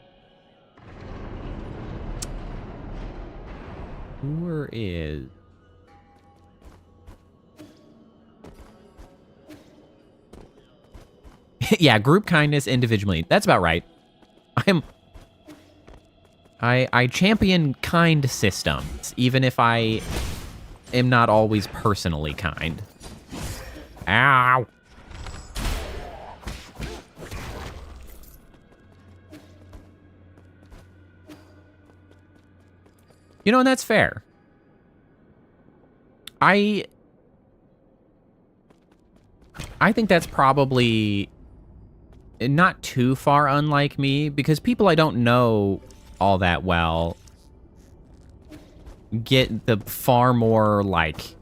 Where is... Yeah, group kindness individually. That's about right. I champion kind systems, even if I am not always personally kind. Ow! You know, and that's fair. I think that's probably not too far unlike me, because people I don't know all that well get the far more, like,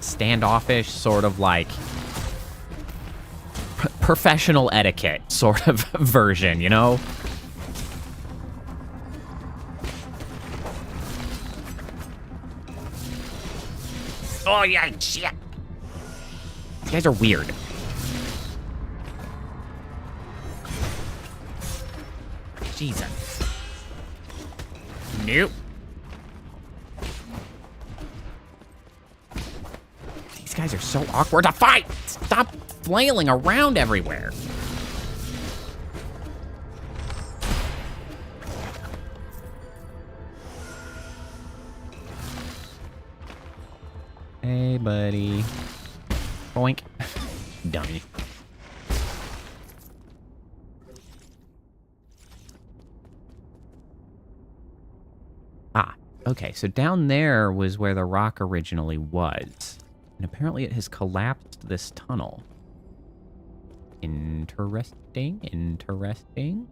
standoffish, sort of like professional etiquette sort of version, you know? Oh, yeah, shit. You guys are weird. Jesus. Nope. These guys are so awkward to fight. Stop flailing around everywhere. Hey, buddy. Boink. Dummy. Ah, okay, so down there was where the rock originally was. And apparently it has collapsed this tunnel. Interesting, interesting.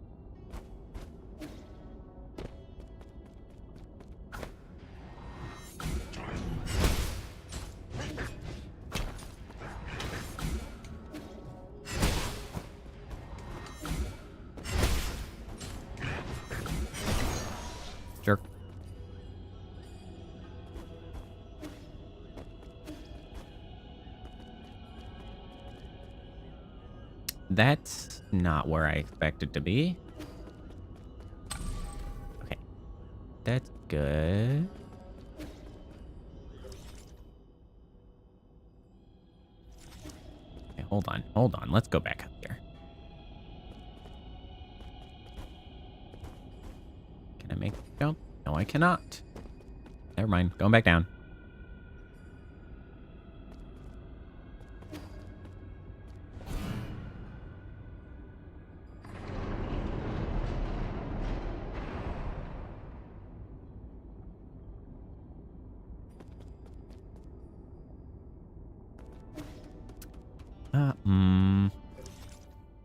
Jerk. That's not where I expected to be. Okay. That's good. Okay, hold on. Hold on. Let's go back up here. Can I make the jump? No, I cannot. Never mind. Going back down.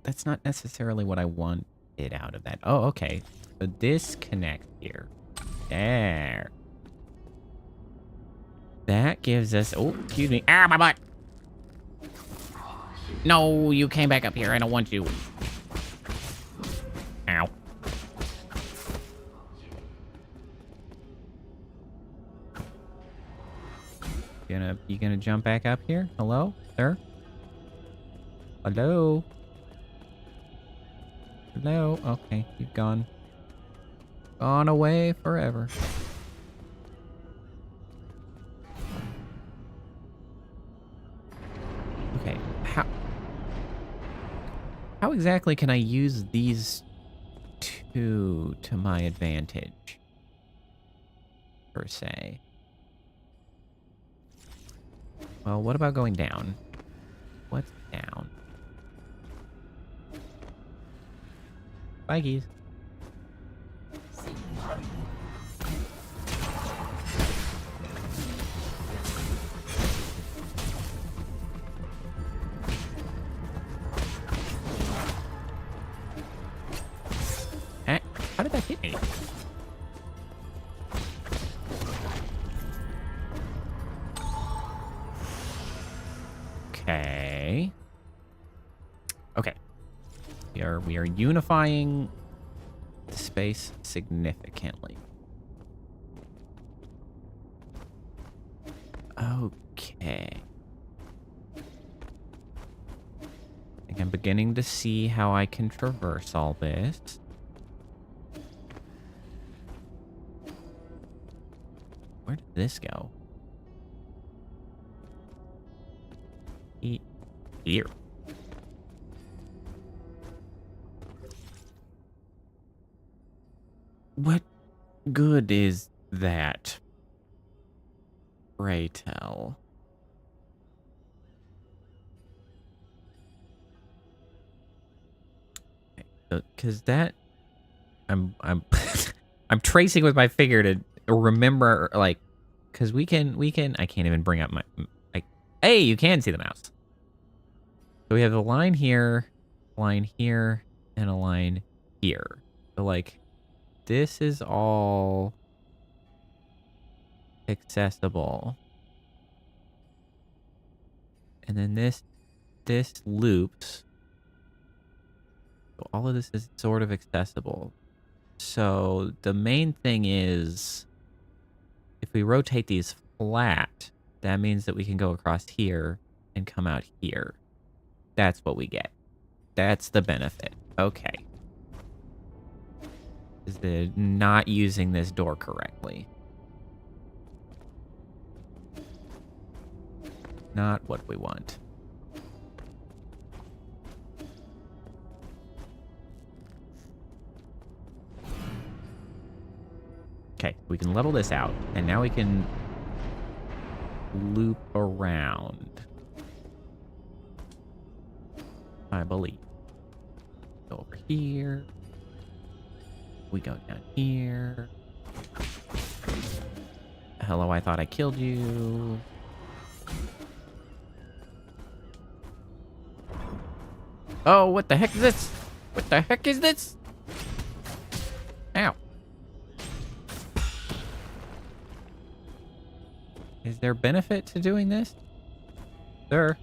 That's not necessarily what I wanted out of that. Oh, okay. So this connects here. There. That gives us... Oh, excuse me. Ah, my butt! No, you came back up here. I don't want you. Ow. You gonna jump back up here? Hello, sir? Hello? Hello? Okay, you've gone away forever. how exactly can I use these two to my advantage, per se? Well, what about going down? What's down? Bikies. How did that hit me? Okay. Okay. We are unifying the space significantly. Okay. I think I'm beginning to see how I can traverse all this. Where did this go? Here. What good is that? Pray tell. Because that... I'm I'm tracing with my finger to remember, like, because we can, I can't even bring up my, like, hey, you can see the mouse. So we have a line here, and a line here. So, like, this is all accessible. And then this loops. So all of this is sort of accessible. So the main thing is, if we rotate these flat, that means that we can go across here and come out here. That's what we get. That's the benefit. Okay. Is the not using this door correctly. Not what we want. Okay, we can level this out, and now we can loop around, I believe. Go over here. We go down here. Hello, I thought I killed you. Oh, what the heck is this? What the heck is this? Ow. Is there benefit to doing this? Sir?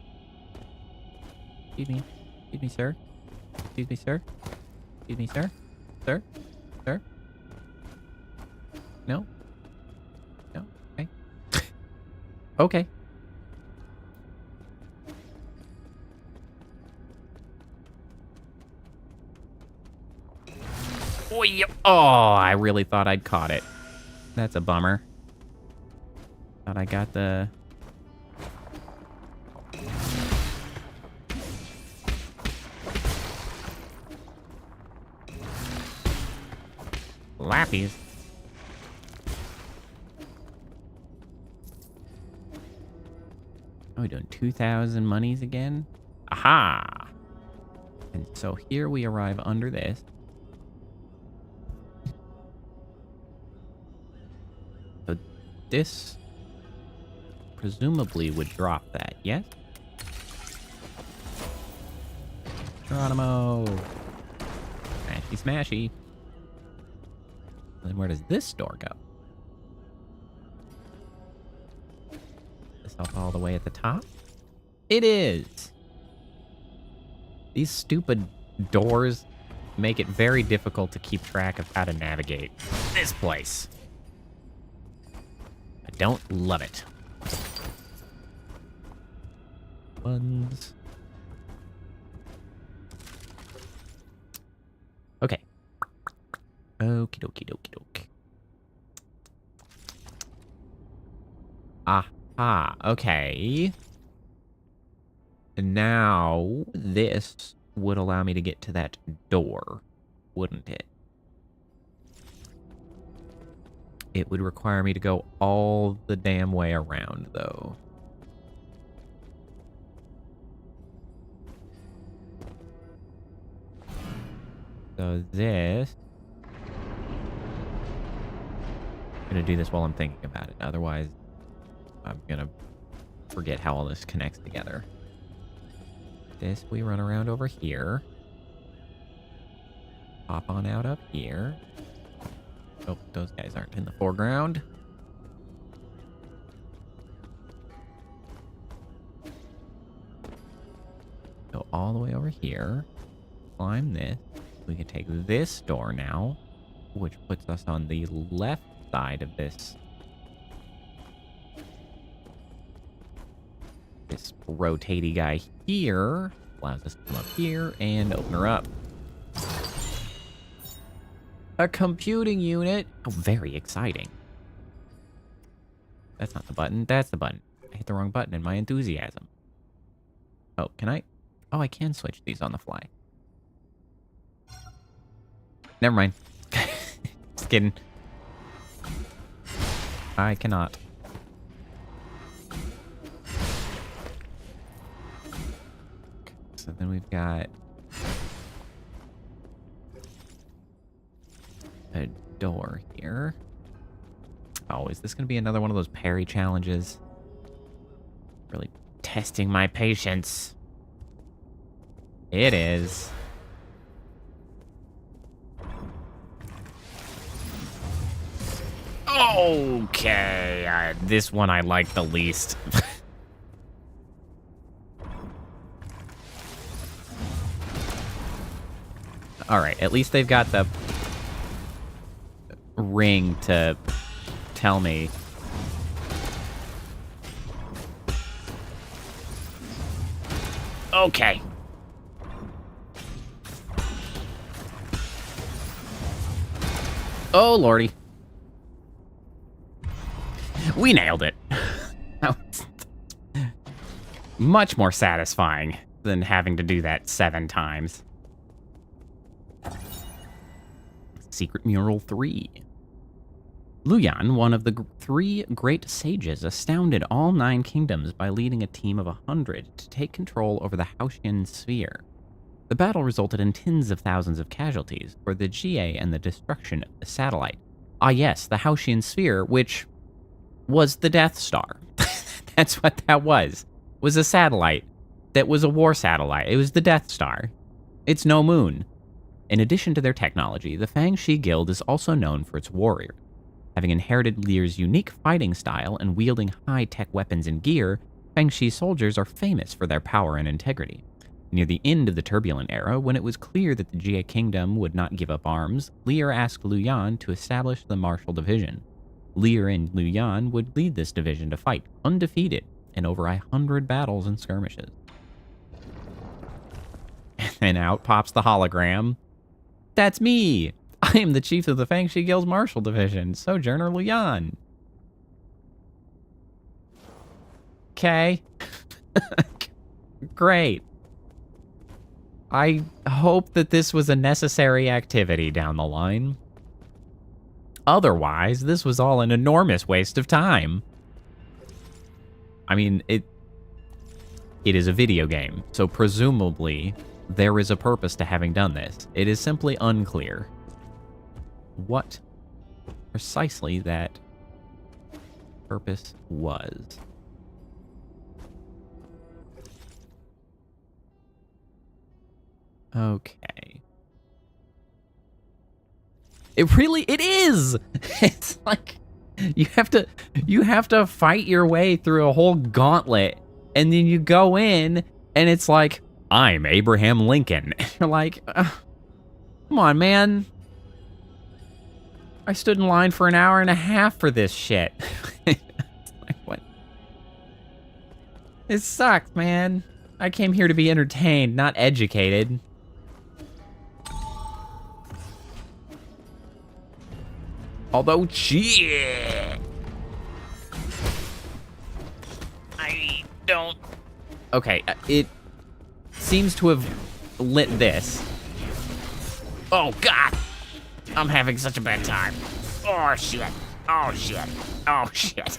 Excuse me. Excuse me, sir. Excuse me, sir. Excuse me, sir. Sir? Sir? No? No? Okay. Okay. Oh, I really thought I'd caught it. That's a bummer. Thought I got the... Lappies. Are we doing 2,000 monies again? Aha! And so here we arrive under this. So this presumably would drop that, yes? Geronimo! Smashy, smashy. Then where does this door go? This up all the way at the top? It is! These stupid doors make it very difficult to keep track of how to navigate this place. I don't love it. Ones. Okay. Okie dokie dokie dokie. Aha, okay. And now this would allow me to get to that door, wouldn't it? It would require me to go all the damn way around, though. So this... I'm gonna do this while I'm thinking about it. Otherwise, I'm gonna forget how all this connects together. This, we run around over here. Hop on out up here. Oh, those guys aren't in the foreground. Go all the way over here. Climb this. We can take this door now, which puts us on the left side of this rotatey guy here. Allows us to come up here and open her up. A computing unit. Oh, very exciting. That's not the button. That's the button. I hit the wrong button in my enthusiasm. Oh, can I? Oh, I can switch these on the fly. Never mind. Just kidding. I cannot. So then we've got a door here. Oh, is this going to be another one of those parry challenges? Really testing my patience. It is. Okay, this one I like the least. All right, at least they've got the ring to tell me. Okay. Oh, lordy. We nailed it. That was much more satisfying than having to do that 7 times. Secret Mural 3. Luyan, one of the 3 great sages, astounded all 9 kingdoms by leading a team of 100 to take control over the Haoshan Sphere. The battle resulted in tens of thousands of casualties for the GA and the destruction of the satellite. Ah yes, the Haoshan Sphere, which was the Death Star. That's what that was a satellite that was a war satellite. It was the Death Star. It's no moon. In addition to their technology, the Fangshi Guild is also known for its warrior. Having inherited Lear's unique fighting style and wielding high-tech weapons and gear, Fangshi soldiers are famous for their power and integrity. Near the end of the Turbulent Era, when it was clear that the Jia Kingdom would not give up arms, Lear asked Luyan to establish the Martial Division. Lear and Luyan would lead this division to fight, undefeated, in over 100 battles and skirmishes. And out pops the hologram. That's me! I am the chief of the Fangshi Guild's Martial Division, Sojourner Luyan. Okay. Great. I hope that this was a necessary activity down the line. Otherwise, this was all an enormous waste of time. I mean, it is a video game, so presumably there is a purpose to having done this. It is simply unclear what precisely that purpose was. Okay. It is! It's like, you have to fight your way through a whole gauntlet, and then you go in, and it's like, I'm Abraham Lincoln. And you're like, come on, man. I stood in line for an hour and a half for this shit. Like, what? It sucks, man. I came here to be entertained, not educated. Although, shit. I don't... Okay, it seems to have lit this. Oh, God. I'm having such a bad time. Oh, shit. Oh, shit. Oh, shit.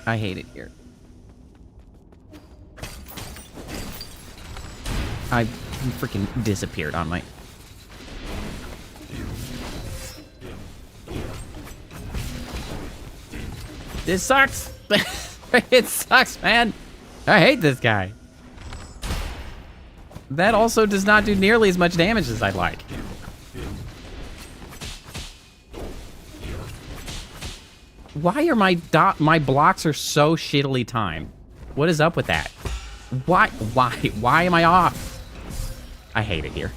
I hate it here. I freaking disappeared on my... This sucks. It sucks, man. I hate this guy. That also does not do nearly as much damage as I'd like. Why are my blocks are so shittily timed? What is up with that? Why am I off? I hate it here.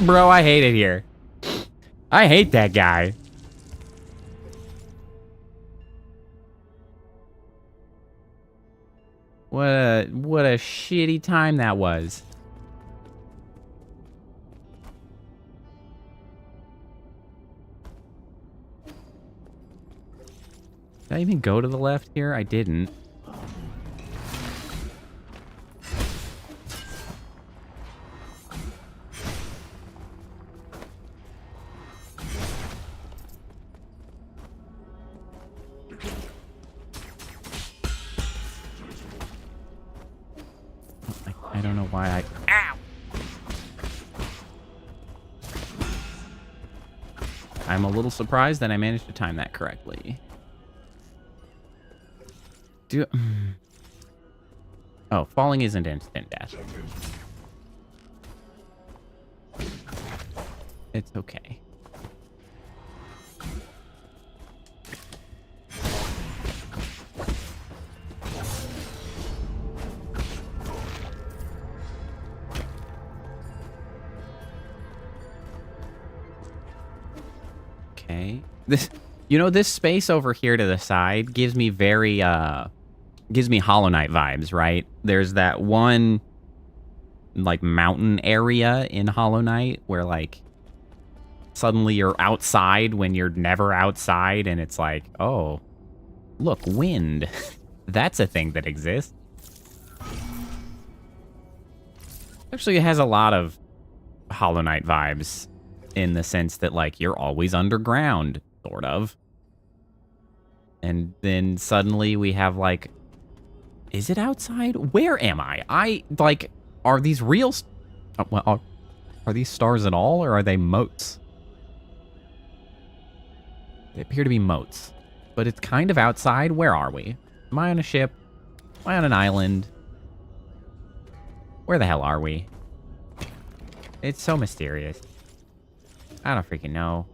Bro, I hate it here. I hate that guy. What a shitty time that was. Did I even go to the left here? I didn't. I don't know why I... Ow! I'm a little surprised that I managed to time that correctly. Oh, falling isn't instant death. It's okay. Okay. This space over here to the side gives me very, gives me Hollow Knight vibes, right? There's that one, like, mountain area in Hollow Knight where, like, suddenly you're outside when you're never outside, and it's like, oh, look, wind. That's a thing that exists. Actually, it has a lot of Hollow Knight vibes in the sense that, like, you're always underground, sort of. And then suddenly we have, like, is it outside? Where am I? Like, are these real... Well, are these stars at all, or are they motes? They appear to be motes. But it's kind of outside. Where are we? Am I on a ship? Am I on an island? Where the hell are we? It's so mysterious. I don't freaking know.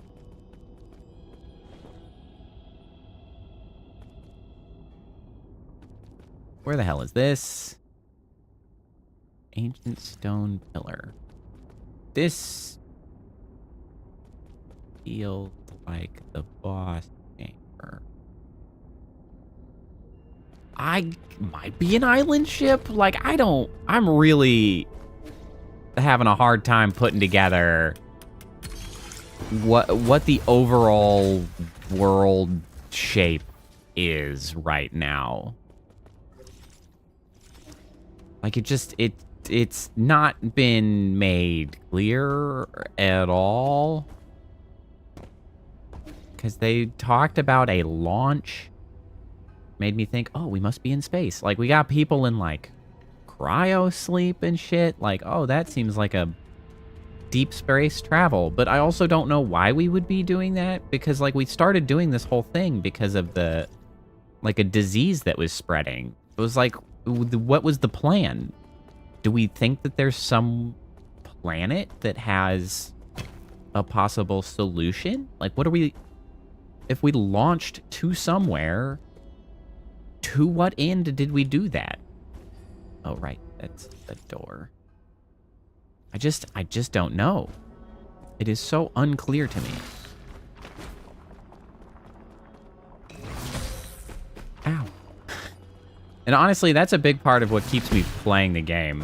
Where the hell is this? Ancient stone pillar. This feels like the boss chamber. I might be an island ship. Like, I'm really having a hard time putting together what the overall world shape is right now. Like, it's not been made clear at all. Because they talked about a launch. Made me think, oh, we must be in space. Like, we got people in, like, cryo sleep and shit. Like, oh, that seems like a deep space travel. But I also don't know why we would be doing that. Because, like, we started doing this whole thing because of a disease that was spreading. It was like, what was the plan? Do we think that there's some planet that has a possible solution? Like, what are we... If we launched to somewhere, to what end did we do that? Oh, right. That's the door. I just don't know. It is so unclear to me. Ow. And honestly, that's a big part of what keeps me playing the game.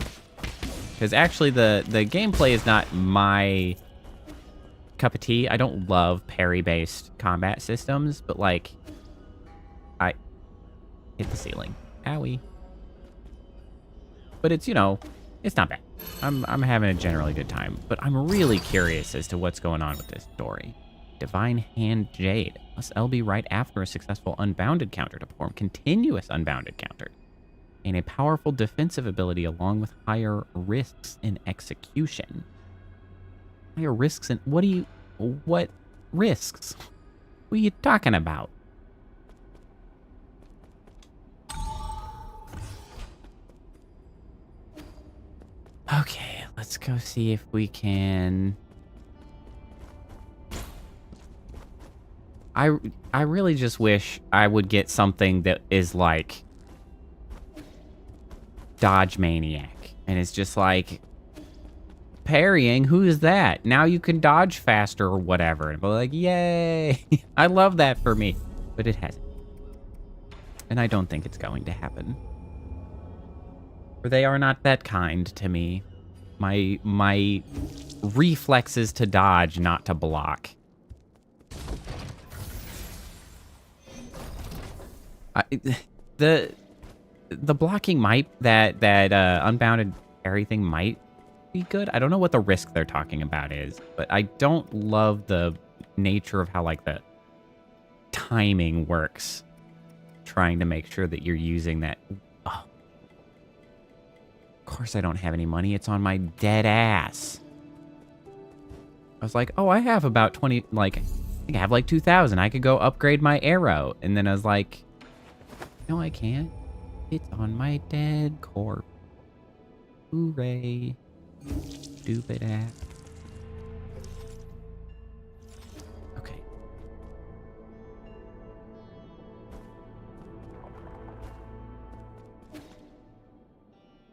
Because actually, the gameplay is not my cup of tea. I don't love parry-based combat systems, but, like, I hit the ceiling. Owie. But it's, you know, it's not bad. I'm having a generally good time, but I'm really curious as to what's going on with this story. Divine Hand Jade. Must L be right after a successful unbounded counter to perform continuous unbounded counter. And a powerful defensive ability along with higher risks in execution. Higher risks in... What risks? What are you talking about? Okay, let's go see if we can... I really just wish I would get something that is like Dodge Maniac. And it's just like, parrying, who is that? Now you can dodge faster or whatever. And we're like, yay! I love that for me. But it hasn't. And I don't think it's going to happen. For they are not that kind to me. My reflexes to dodge, not to block. The blocking might, that unbounded parry thing might be good. I don't know what the risk they're talking about is, but I don't love the nature of how, like, the timing works. Trying to make sure that you're using that. Oh. Of course I don't have any money. It's on my dead ass. I was like, oh, I have about 20, like, I think I have like 2,000. I could go upgrade my arrow. And then I was like, no, I can't. It's on my dead corpse. Hooray. Stupid ass. Okay.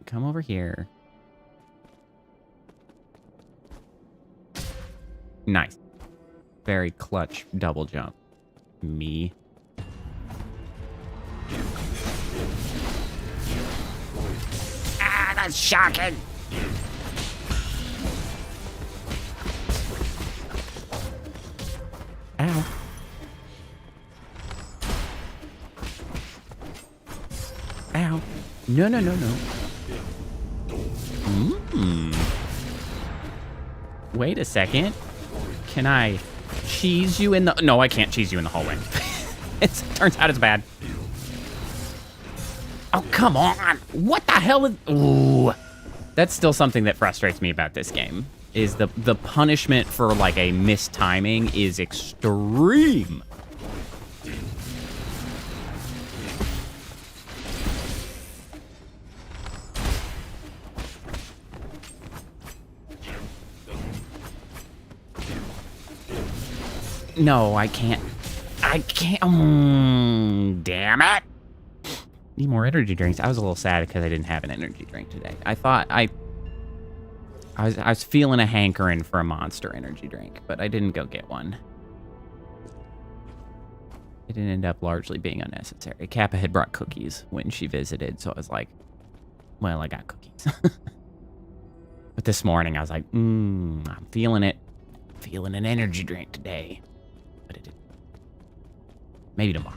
Come over here. Nice. Very clutch double jump. Me. Ah, that's shocking. Ow. Ow. No, no, no, no. Wait a second. Can I cheese you in the... No, I can't cheese you in the hallway. It turns out it's bad. Oh, come on. What the hell is... Ooh. That's still something that frustrates me about this game. Is the punishment for, like, a mistiming is extreme. No, I can't. I can't. Damn it. Need more energy drinks. I was a little sad because I didn't have an energy drink today. I thought I was feeling a hankering for a Monster energy drink, but I didn't go get one. It ended up largely being unnecessary. Kappa had brought cookies when she visited, so I was like, well, I got cookies. But this morning I was like, I'm feeling it. Feeling an energy drink today. But it didn't. Maybe tomorrow.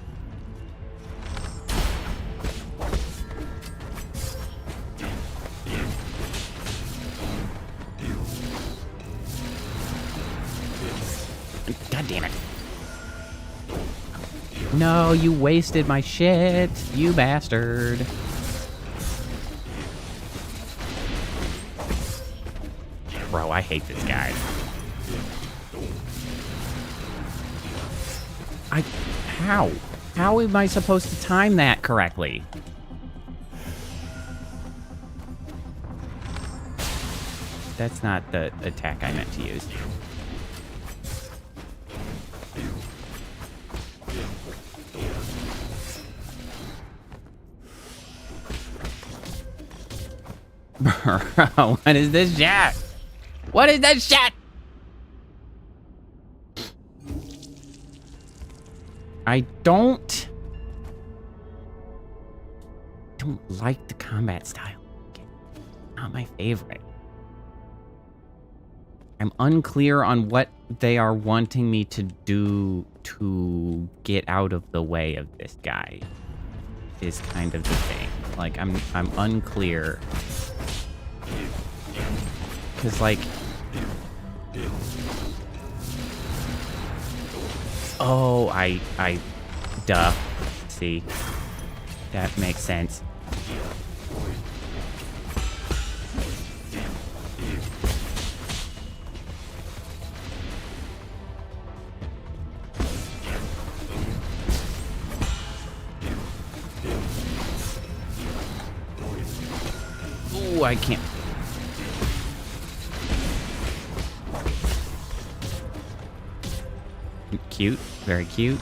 God damn it. No, you wasted my shit, you bastard. Bro, I hate this guy. How? How am I supposed to time that correctly? That's not the attack I meant to use. Bro, what is this shit? What is this shit? I don't like the combat style. Not my favorite. I'm unclear on what they are wanting me to do to get out of the way of this guy. Is kind of the thing. Like, I'm unclear. Because, like... Oh, duh. See. That makes sense. Ooh, I can't. Cute. Very cute.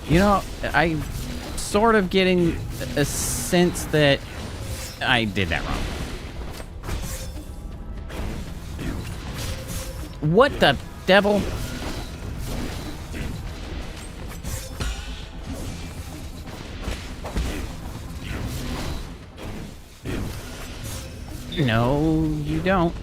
You know, I'm sort of getting a sense that I did that wrong. What the devil? No, you don't.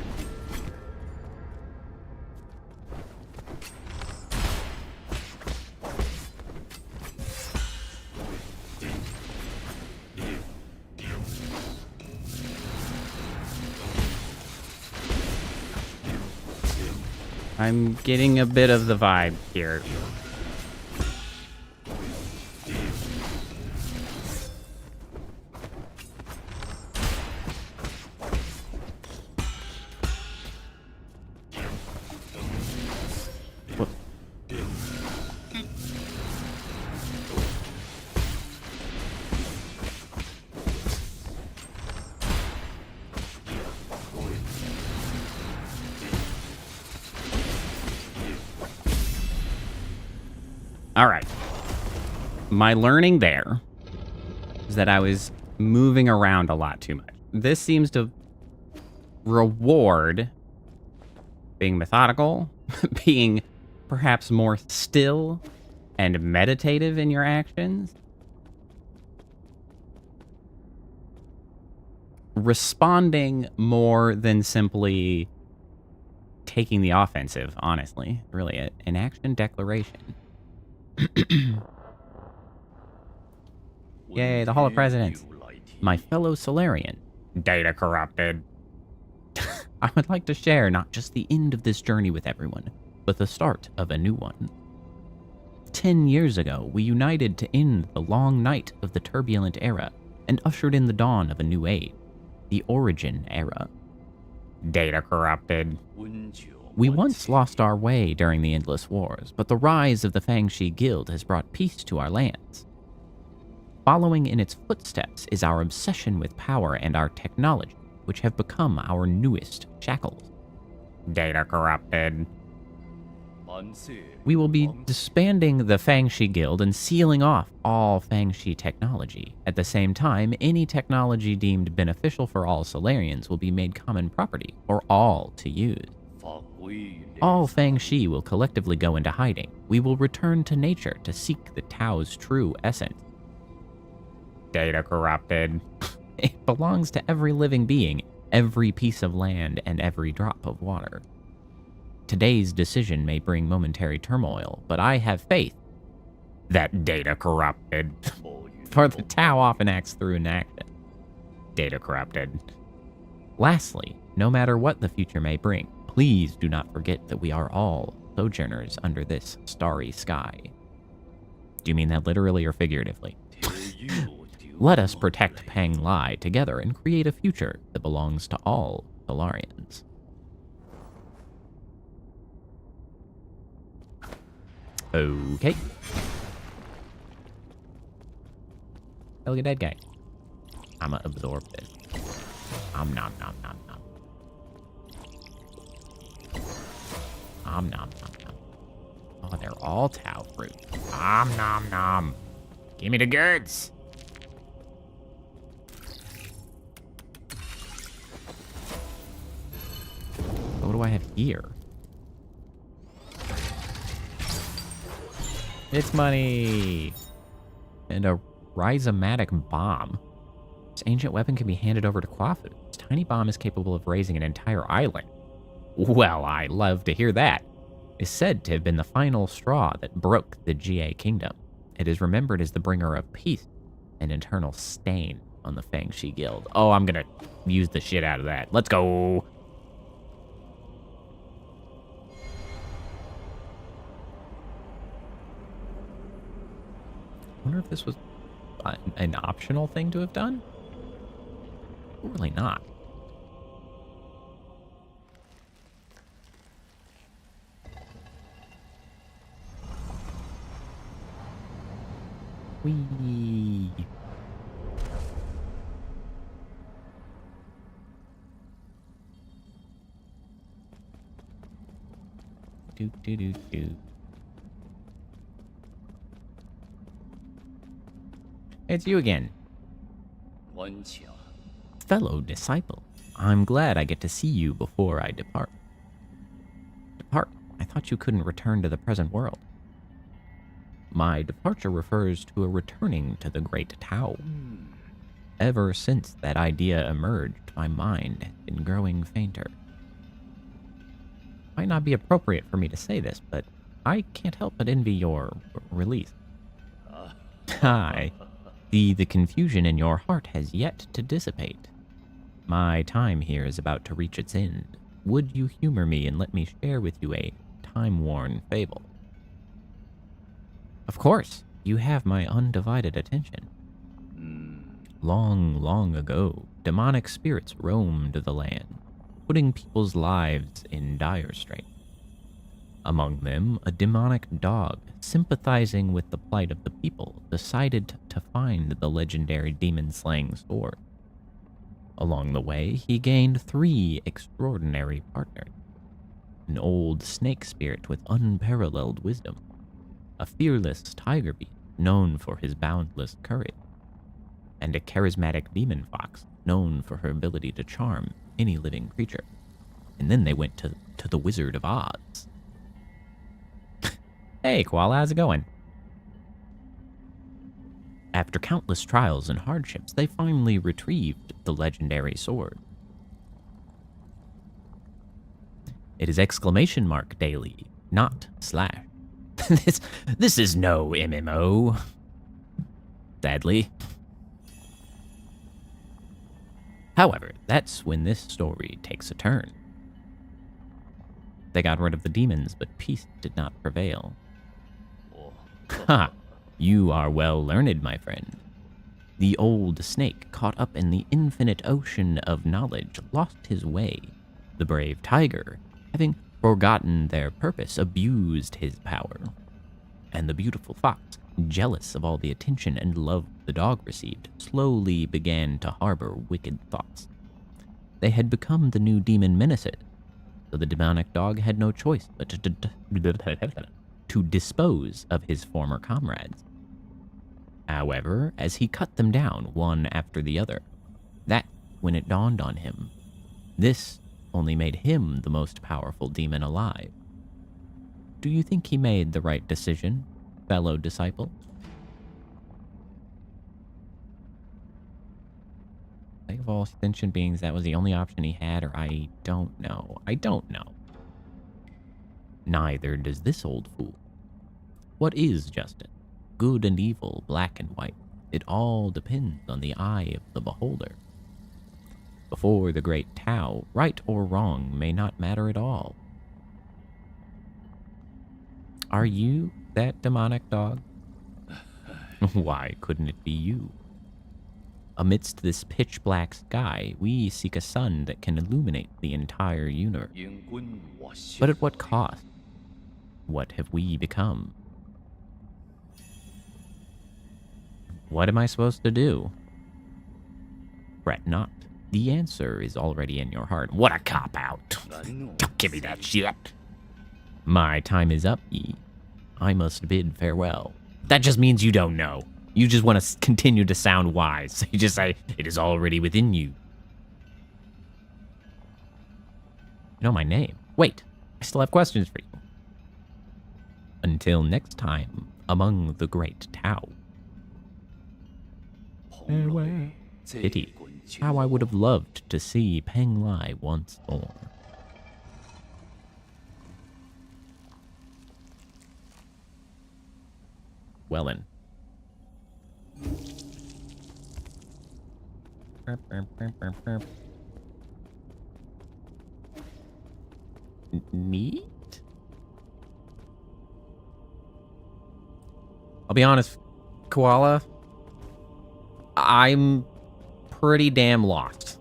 I'm getting a bit of the vibe here. What? All right. My learning there is that I was moving around a lot too much. This seems to reward being methodical, being perhaps more still and meditative in your actions. Responding more than simply taking the offensive, honestly. Really, an action declaration. Yay, the Hall of Presidents. My fellow Solarian. Data corrupted. I would like to share not just the end of this journey with everyone, but the start of a new one. 10 years ago, we united to end the long night of the turbulent era and ushered in the dawn of a new age, the Origin era. Data corrupted. We once lost our way during the Endless Wars, but the rise of the Fangshi Guild has brought peace to our lands. Following in its footsteps is our obsession with power and our technology, which have become our newest shackles. Data corrupted. We will be disbanding the Fangshi Guild and sealing off all Fangshi technology. At the same time, any technology deemed beneficial for all Solarians will be made common property for all to use. All Fangshi will collectively go into hiding. We will return to nature to seek the Tao's true essence. Data corrupted. It belongs to every living being, every piece of land, and every drop of water. Today's decision may bring momentary turmoil, but I have faith that data corrupted. For the Tao often acts through inaction. Data corrupted. Lastly, no matter what the future may bring, please do not forget that we are all sojourners under this starry sky. Do you mean that literally or figuratively? Let us protect Pang Lai together and create a future that belongs to all Solarians. Okay. Hey, look at that guy. I'ma absorb this. Nom nom nom nom nom. Nom nom nom nom. Oh, they're all Tao fruit. Nom nom nom. Give me the goods. What do I have here? It's money. And a rhizomatic bomb. This ancient weapon can be handed over to Kwafu. This tiny bomb is capable of raising an entire island. Well, I love to hear that. It is said to have been the final straw that broke the GA kingdom. It is remembered as the bringer of peace and eternal stain on the Fangshi Guild. Oh, I'm gonna use the shit out of that. Let's go. I wonder if this was an optional thing to have done? Really not. Whee! Do do do do. It's you again. Fellow disciple, I'm glad I get to see you before I depart. Depart? I thought you couldn't return to the present world. My departure refers to a returning to the Great Tao. Ever since that idea emerged, my mind has been growing fainter. Might not be appropriate for me to say this, but I can't help but envy your release. I see the confusion in your heart has yet to dissipate. My time here is about to reach its end. Would you humor me and let me share with you a time-worn fable? Of course, you have my undivided attention. Long, long ago, demonic spirits roamed the land, putting people's lives in dire straits. Among them, a demonic dog, sympathizing with the plight of the people, decided to find the legendary demon-slaying sword. Along the way, he gained 3 extraordinary partners. An old snake spirit with unparalleled wisdom, a fearless tiger beast known for his boundless courage, and a charismatic demon fox known for her ability to charm any living creature. And then they went to the Wizard of Oz. Hey, Koala, how's it going? After countless trials and hardships, they finally retrieved the legendary sword. It is exclamation mark daily, not slash. This is no MMO. Sadly. However, that's when this story takes a turn. They got rid of the demons, but peace did not prevail. Ha! You are well learned, my friend. The old snake, caught up in the infinite ocean of knowledge, lost his way. The brave tiger, having forgotten their purpose, abused his power. And the beautiful fox, jealous of all the attention and love the dog received, slowly began to harbor wicked thoughts. They had become the new demon menaces, so the demonic dog had no choice but to dispose of his former comrades. However, as he cut them down one after the other, that's when it dawned on him. This only made him the most powerful demon alive. Do you think he made the right decision, fellow disciple? Like of all sentient beings, that was the only option he had, or I don't know. I don't know. Neither does this old fool. What is justice? Good and evil, black and white. It all depends on the eye of the beholder. Before the great Tao, right or wrong may not matter at all. Are you that demonic dog? Why couldn't it be you? Amidst this pitch-black sky, we seek a sun that can illuminate the entire universe. But at what cost? What have we become? What am I supposed to do? Fret not. The answer is already in your heart. What a cop-out. Don't give me that shit. My time is up, Yi. I must bid farewell. That just means you don't know. You just want to continue to sound wise. So you just say, it is already within you. You know my name. Wait, I still have questions for you. Until next time, among the great Tao. Farewell. Pity. How I would have loved to see Penglai once more. Wellen. Neat? I'll be honest, Koala, I'm pretty damn lost.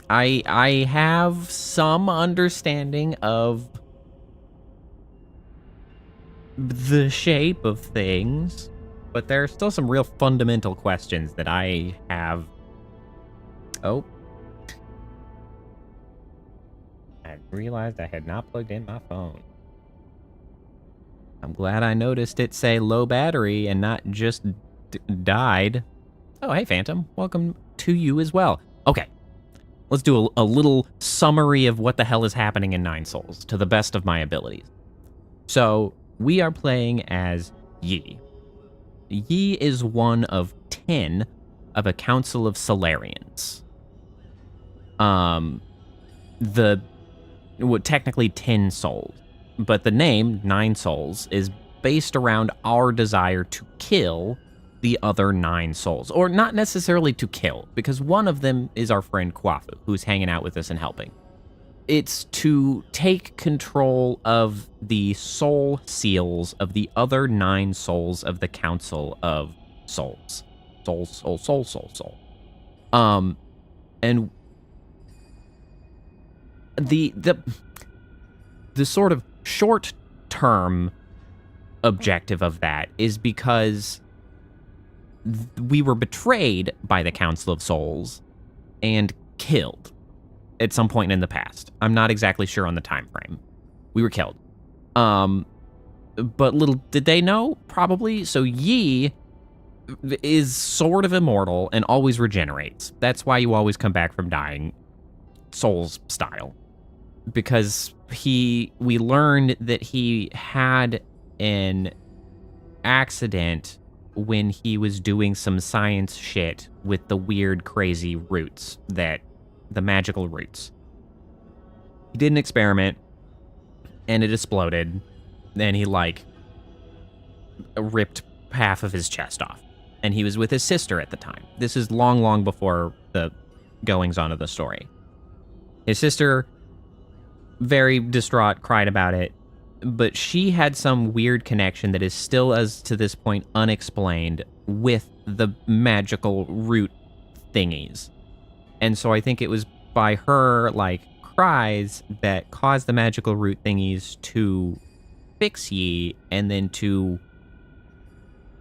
I have some understanding of the shape of things, but there are still some real fundamental questions that I have. Oh. I realized I had not plugged in my phone. I'm glad I noticed it say low battery and not just died. Oh, hey, Phantom. Welcome to you as well. Okay. Let's do a little summary of what the hell is happening in Nine Souls to the best of my abilities. So, we are playing as Yi. Yi is one of 10 of a council of Solarians. Technically 10 souls, but the name, Nine Souls, is based around our desire to kill the other 9 souls. Or not necessarily to kill, because one of them is our friend Kwafu, who's hanging out with us and helping. It's to take control of the soul seals of the other 9 souls of the Council of Souls. Soul. And the sort of short-term objective of that is because we were betrayed by the Council of Souls and killed at some point in the past. I'm not exactly sure on the time frame. We were killed. But little did they know, probably. So Yi is sort of immortal and always regenerates. That's why you always come back from dying, Souls style. Because we learned that he had an accident when he was doing some science shit with the weird, crazy roots, the magical roots. He did an experiment, and it exploded, and he, ripped half of his chest off. And he was with his sister at the time. This is long, long before the goings-on of the story. His sister, very distraught, cried about it, but she had some weird connection that is still, as to this point, unexplained with the magical root thingies. And so I think it was by her, cries that caused the magical root thingies to fix Yi, and then to,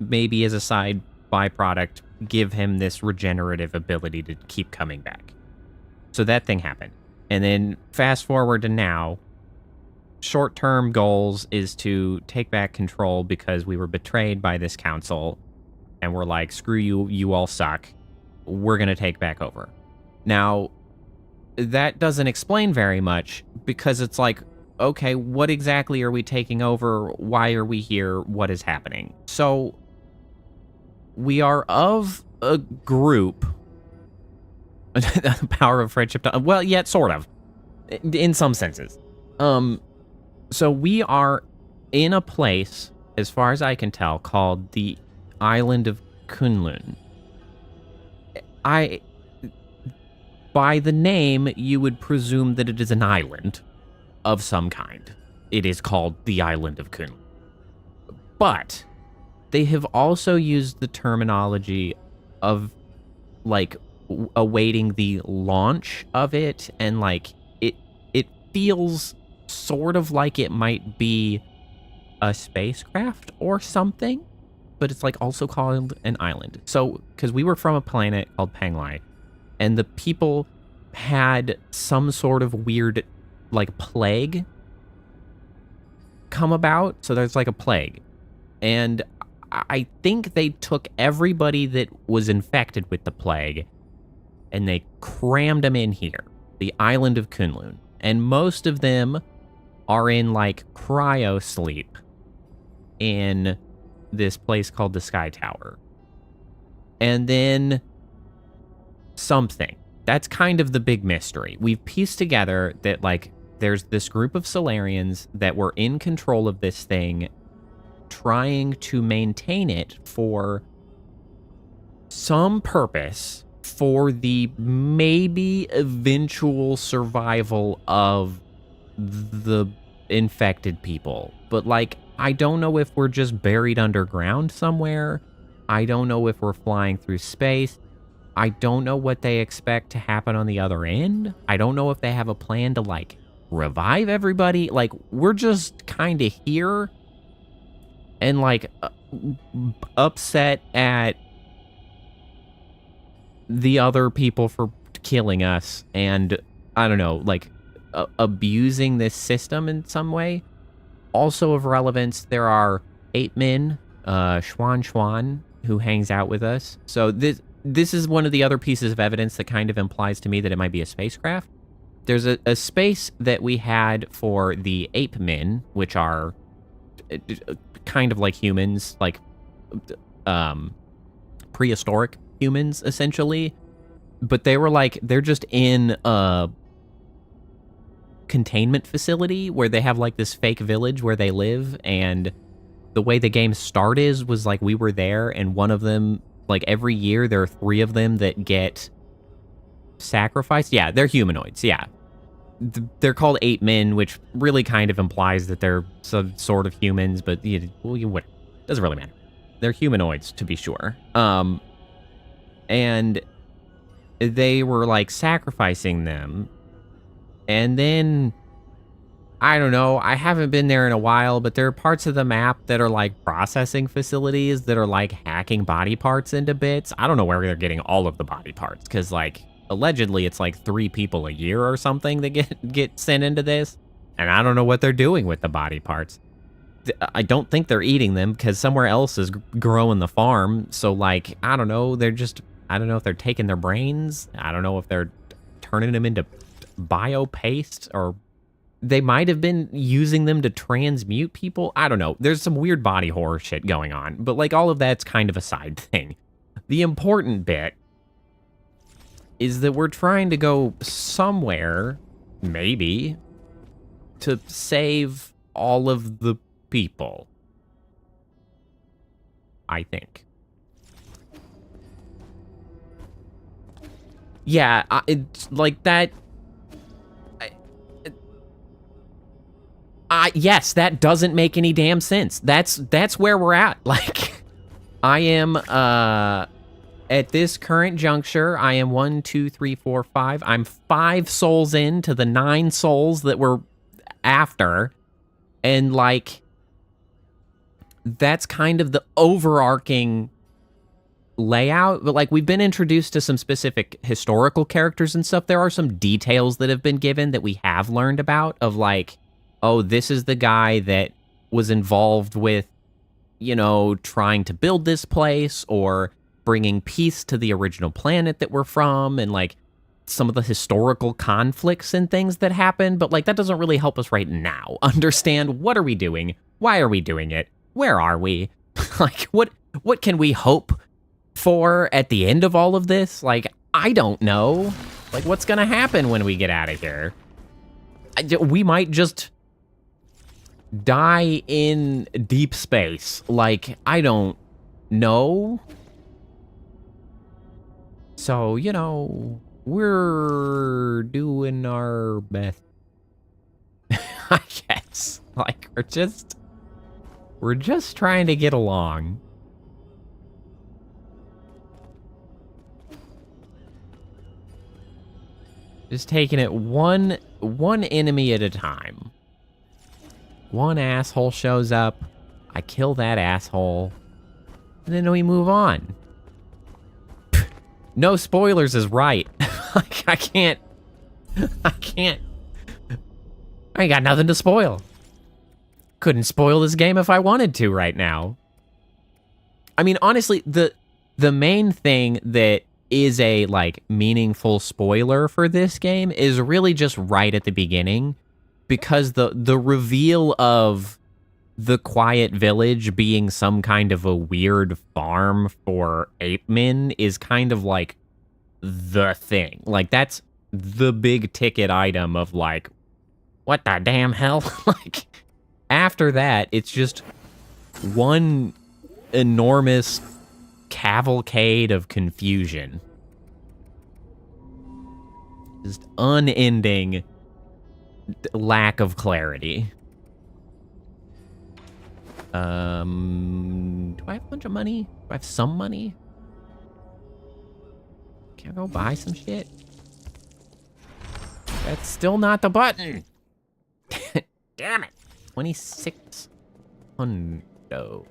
maybe as a side byproduct, give him this regenerative ability to keep coming back. So that thing happened. And then fast forward to now, short-term goals is to take back control because we were betrayed by this council, and we're like, screw you, you all suck. We're going to take back over. Now, that doesn't explain very much, because it's like, okay, what exactly are we taking over? Why are we here? What is happening? So, we are of a group. The power of friendship. Well, yeah, sort of. In some senses. So we are in a place, as far as I can tell, called the Island of Kunlun. By the name, you would presume that it is an island of some kind. It is called the Island of Kunlun. But they have also used the terminology of, awaiting the launch of it, and, it feels sort of like it might be a spacecraft or something, but it's, also called an island. So, because we were from a planet called Penglai, and the people had some sort of weird, plague come about. So there's, a plague. And I think they took everybody that was infected with the plague, and they crammed them in here, the Island of Kunlun. And most of them are in, cryo sleep in this place called the Sky Tower. and then something. That's kind of the big mystery. We've pieced together that, like, there's this group of Solarians that were in control of this thing, trying to maintain it for some purpose for the maybe eventual survival of the infected people. But, like, I don't know if we're just buried underground somewhere. I don't know if we're flying through space. I don't know what they expect to happen on the other end. I don't know if they have a plan to, like, revive everybody. Like, we're just kind of here and, like, upset at the other people for killing us and, I don't know, like, abusing this system in some way. Also of relevance, there are 8 men, Schwan, who hangs out with us. So this is one of the other pieces of evidence that kind of implies to me that it might be a spacecraft. There's a space that we had for the ape men, which are kind of like humans, like prehistoric humans, essentially. But they were like, they're just in a containment facility where they have like this fake village where they live. And the way the game started was like we were there, and one of them, like every year, there are 3 of them that get sacrificed. Yeah, they're humanoids, yeah. They're called 8 men, which really kind of implies that they're some sort of humans, but what doesn't really matter. They're humanoids, to be sure. And they were like sacrificing them, and then I don't know, I haven't been there in a while, but there are parts of the map that are like processing facilities that are like hacking body parts into bits. I don't know where they're getting all of the body parts, because like allegedly it's like 3 people a year or something that get sent into this, and I don't know what they're doing with the body parts. I don't think they're eating them, because somewhere else is growing the farm. So like, I don't know, I don't know if they're taking their brains. I don't know if they're turning them into bio paste, or they might have been using them to transmute people. I don't know. There's some weird body horror shit going on, but like all of that's kind of a side thing. The important bit is that we're trying to go somewhere, maybe, to save all of the people. I think. Yeah, it's like that. Yes, that doesn't make any damn sense. That's where we're at. Like, I am, at this current juncture, I am 1, 2, 3, 4, 5. I'm 5 souls into the 9 souls that we're after. And, like, that's kind of the overarching layout. But, like, we've been introduced to some specific historical characters and stuff. There are some details that have been given that we have learned about of, like, oh, this is the guy that was involved with, you know, trying to build this place or bringing peace to the original planet that we're from, and like some of the historical conflicts and things that happen. But like, that doesn't really help us right now understand what are we doing? Why are we doing it? Where are we? Like, what can we hope for at the end of all of this? Like, I don't know. Like, what's gonna happen when we get out of here? We might just die in deep space. Like, I don't know. So, you know, we're doing our best. I guess. Like, we're just trying to get along. Just taking it one enemy at a time. One asshole shows up, I kill that asshole, and then we move on. No spoilers is right. Like, I ain't got nothing to spoil. Couldn't spoil this game if I wanted to right now. I mean, honestly, the main thing that is a, like, meaningful spoiler for this game is really just right at the beginning. Because the reveal of the quiet village being some kind of a weird farm for ape men is kind of like the thing. Like, that's the big ticket item of like, what the damn hell? Like, after that, it's just one enormous cavalcade of confusion. Just unending lack of clarity. Do I have a bunch of money? Do I have some money? Can I go buy some shit? That's still not the button. Damn it. 26 hundo.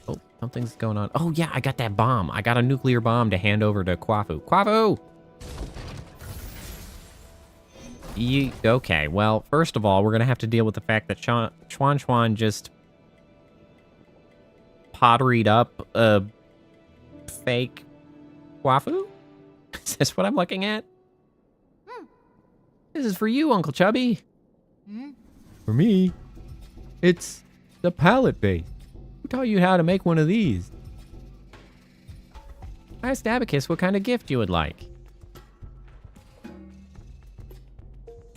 Oh, something's going on. Oh, yeah, I got that bomb. I got a nuclear bomb to hand over to Quafu. Quafu! Okay, well, first of all, we're going to have to deal with the fact that Chuan just potteried up a fake Quafu? Is this what I'm looking at? This is for you, Uncle Chubby. For me, it's the pallet base. Who taught you how to make one of these? I asked Abacus what kind of gift you would like.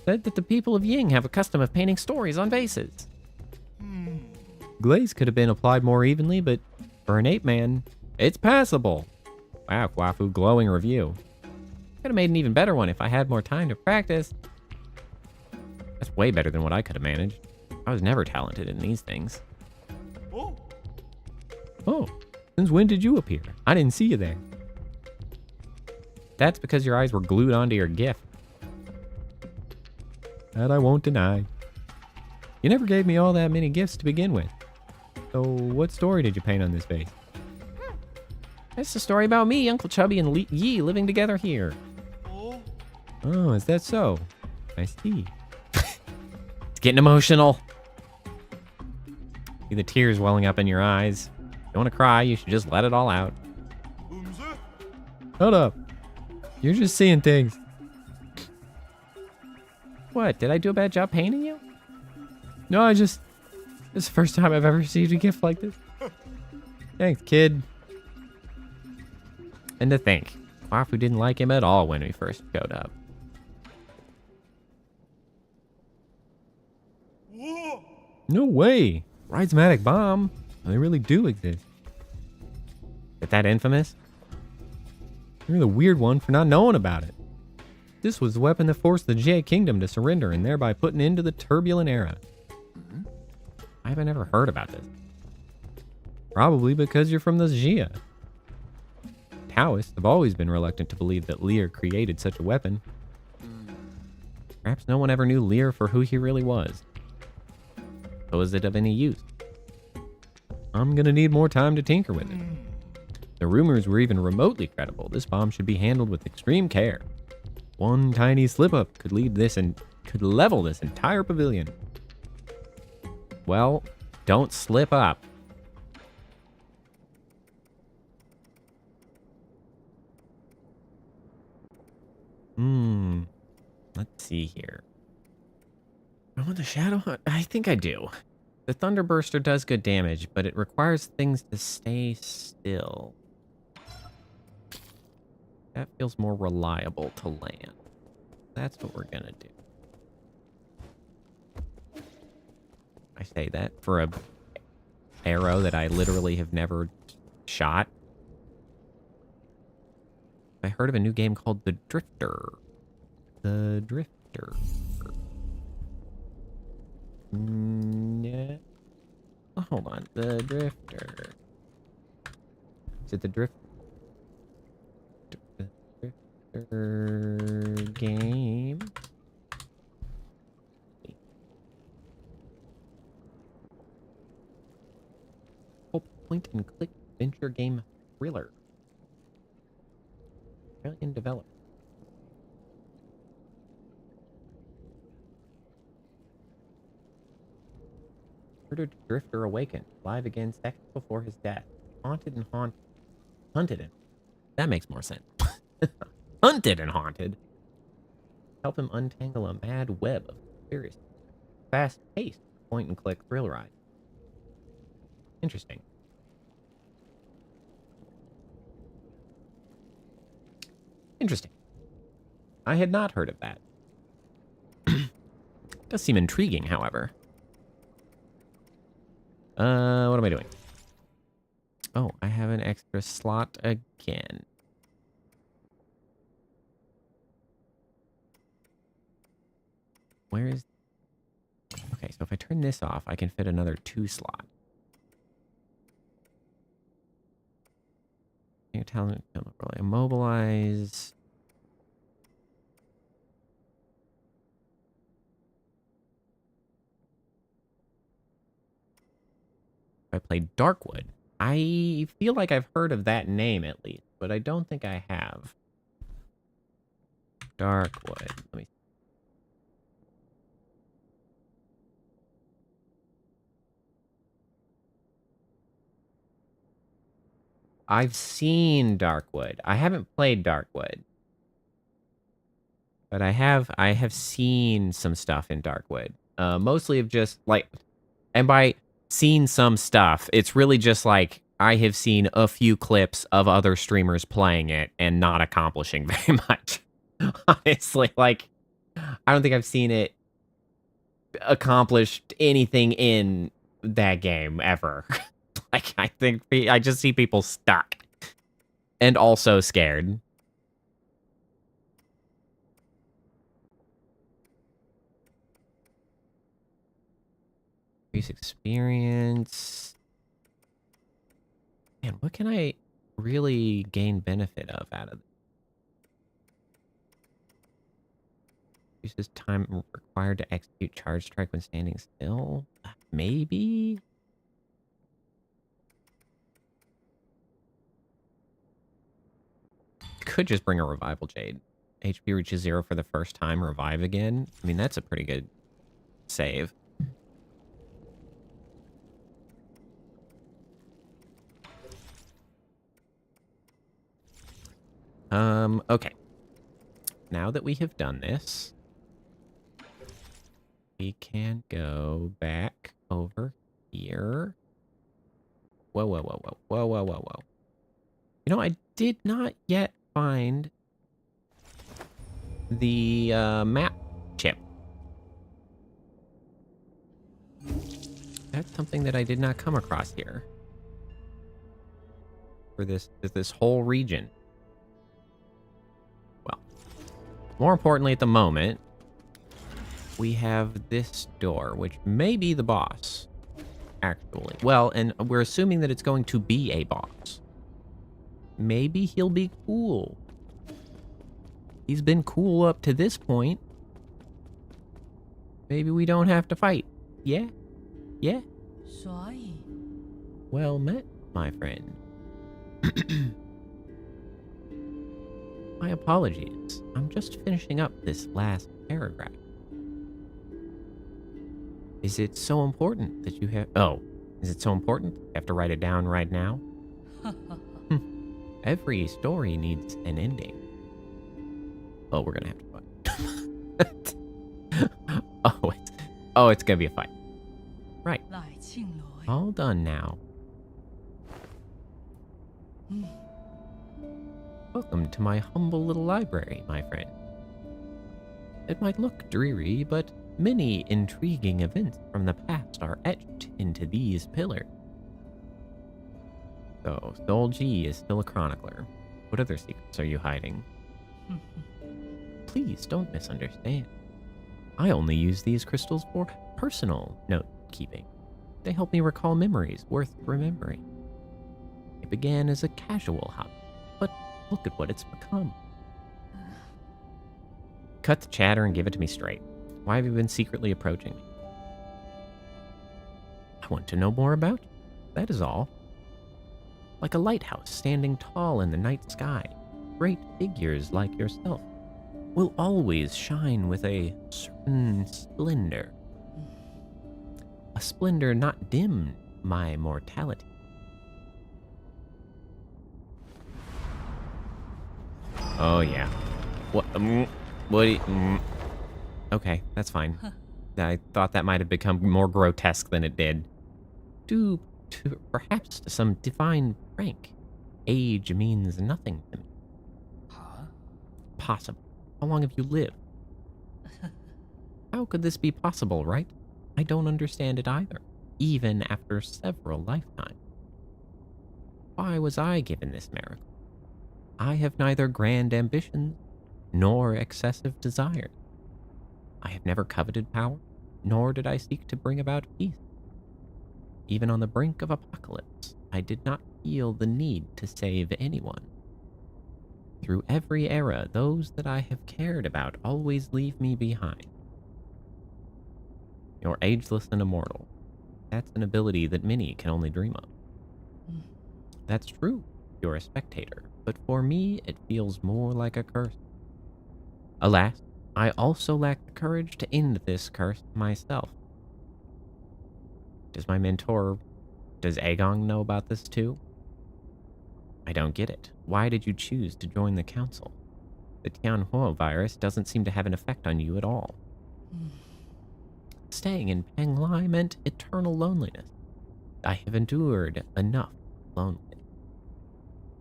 Said that the people of Ying have a custom of painting stories on vases. Glaze could have been applied more evenly, but for an ape man, it's passable. Wow, Quafu, glowing review. Could have made an even better one if I had more time to practice. That's way better than what I could have managed. I was never talented in these things. Oh, since when did you appear? I didn't see you there. That's because your eyes were glued onto your gift. That I won't deny. You never gave me all that many gifts to begin with. So what story did you paint on this vase? It's a story about me, Uncle Chubby, and Yi living together here. Oh, is that so? I see. It's getting emotional. See the tears welling up in your eyes. If you want to cry, you should just let it all out. Hold up. You're just seeing things. What, did I do a bad job painting you? No, this is the first time I've ever received a gift like this. Thanks, kid. And to think, Quafu didn't like him at all when we first showed up. No way. Rhizmatic bomb. They really do exist. Is that infamous? You're the weird one for not knowing about it. This was the weapon that forced the Jie Kingdom to surrender and thereby put an end to the turbulent era. I haven't ever heard about this. Probably because you're from the Jia. Taoists have always been reluctant to believe that Lear created such a weapon. Perhaps no one ever knew Lear for who he really was. So is it of any use? I'm gonna need more time to tinker with it. The rumors were even remotely credible. This bomb should be handled with extreme care. One tiny slip-up could level this entire pavilion. Well, don't slip up. Let's see here. I want the Shadow Hunt. I think I do. The Thunderburster does good damage, but it requires things to stay still. That feels more reliable to land. That's what we're gonna do. I say that for a arrow that I literally have never shot. I heard of a new game called The Drifter. The Drifter. Yeah. Oh, hold on. The Drifter. Is it the Drifter game? Oh, point and click adventure game thriller. Australian developer. Murdered Drifter awakened, alive again seconds before his death. Hunted and hunted him. That makes more sense. Hunted and haunted. Help him untangle a mad web of conspiracy. Fast paced. point-and-click thrill ride. Interesting. Interesting. I had not heard of that. Does seem intriguing, however. What am I doing? Oh, I have an extra slot again. Where is... Okay, so if I turn this off, I can fit another 2 slot. Can you tell me? Immobilize. I played Darkwood. I feel like I've heard of that name at least, but I don't think I have. Darkwood. Let me. I've seen Darkwood. I haven't played Darkwood. But I have seen some stuff in Darkwood. Mostly of just like, and by seen some stuff, it's really just like I have seen a few clips of other streamers playing it and not accomplishing very much. Honestly, like, I don't think I've seen it accomplished anything in that game ever. Like, I think I just see people stuck and also scared. Increase experience. Man, what can I really gain benefit of out of this? Reduces time required to execute charge strike when standing still. Maybe? Could just bring a revival jade. HP reaches 0 for the first time, revive again. I mean, that's a pretty good save. Okay. Now that we have done this, we can go back over here. Whoa, whoa, whoa, whoa, whoa, whoa, whoa, whoa. You know, I did not yet find the map chip. That's something that I did not come across here for this whole region. Well, more importantly at the moment, we have this door, which may be the boss, actually. Well, and we're assuming that it's going to be a boss. Maybe he'll be cool. He's been cool up to this point. Maybe we don't have to fight. Yeah? Yeah? Well met, my friend. My apologies. I'm just finishing up this last paragraph. Is it so important that you have... Oh, is it so important? You have to write it down right now? Every story needs an ending. Oh, we're gonna have to fight. It's gonna be a fight. Right. All done now. Welcome to my humble little library, my friend. It might look dreary, but many intriguing events from the past are etched into these pillars. So, Soul G is still a chronicler. What other secrets are you hiding? Please don't misunderstand. I only use these crystals for personal note-keeping. They help me recall memories worth remembering. It began as a casual hobby, but look at what it's become. Cut the chatter and give it to me straight. Why have you been secretly approaching me? I want to know more about you. That is all. Like a lighthouse standing tall in the night sky, great figures like yourself will always shine with a certain splendor. A splendor not dimmed my mortality. Oh yeah. What? What? Okay, that's fine. I thought that might have become more grotesque than it did. Due to perhaps some divine prank. Age means nothing to me. Huh? Possible. How long have you lived? How could this be possible, right? I don't understand it either, even after several lifetimes. Why was I given this miracle? I have neither grand ambitions nor excessive desires. I have never coveted power, nor did I seek to bring about peace. Even on the brink of apocalypse, I did not feel the need to save anyone. Through every era, those that I have cared about always leave me behind. You're ageless and immortal. That's an ability that many can only dream of. That's true. You're a spectator, but for me, it feels more like a curse. Alas, I also lack the courage to end this curse myself. Does Aegon know about this too? I don't get it. Why did you choose to join the council? The Tianhuo virus doesn't seem to have an effect on you at all. Staying in Penglai meant eternal loneliness. I have endured enough loneliness.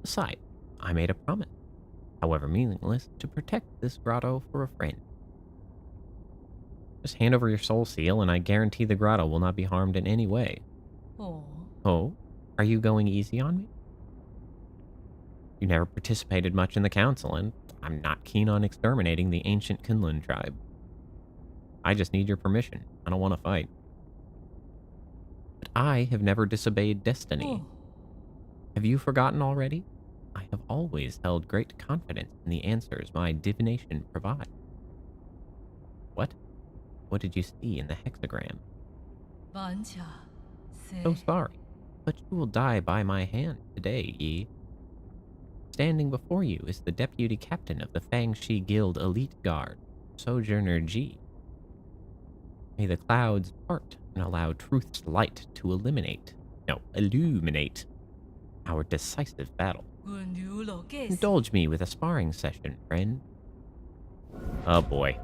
Besides, I made a promise, however meaningless, to protect this grotto for a friend. Just hand over your soul seal, and I guarantee the grotto will not be harmed in any way. Oh? Are you going easy on me? You never participated much in the council, and I'm not keen on exterminating the ancient Kunlun tribe. I just need your permission. I don't want to fight. But I have never disobeyed destiny. Have you forgotten already? I have always held great confidence in the answers my divination provides. What? What did you see in the hexagram? So sorry, but you will die by my hand today, Yi. Standing before you is the deputy captain of the Fangshi Guild Elite Guard, Sojourner Ji. May the clouds part and allow truth's light to illuminate our decisive battle. Indulge me with a sparring session, friend. Oh boy.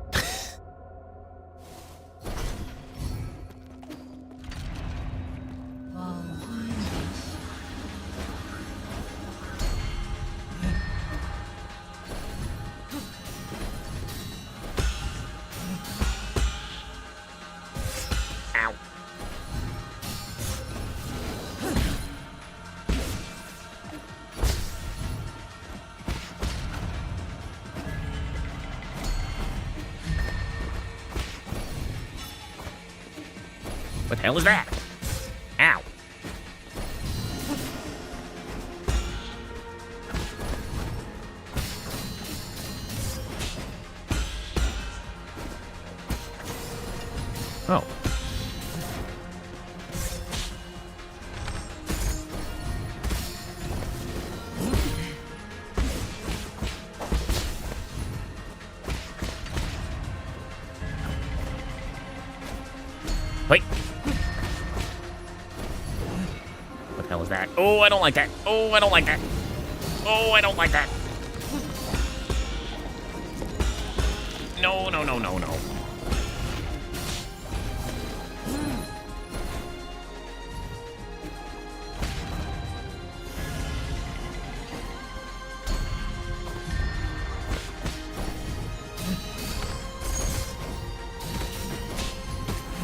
What the hell is that? Ow. Oh. Wait. What the hell is that? Oh, I don't like that. Oh, I don't like that. Oh, I don't like that. No, no, no, no, no.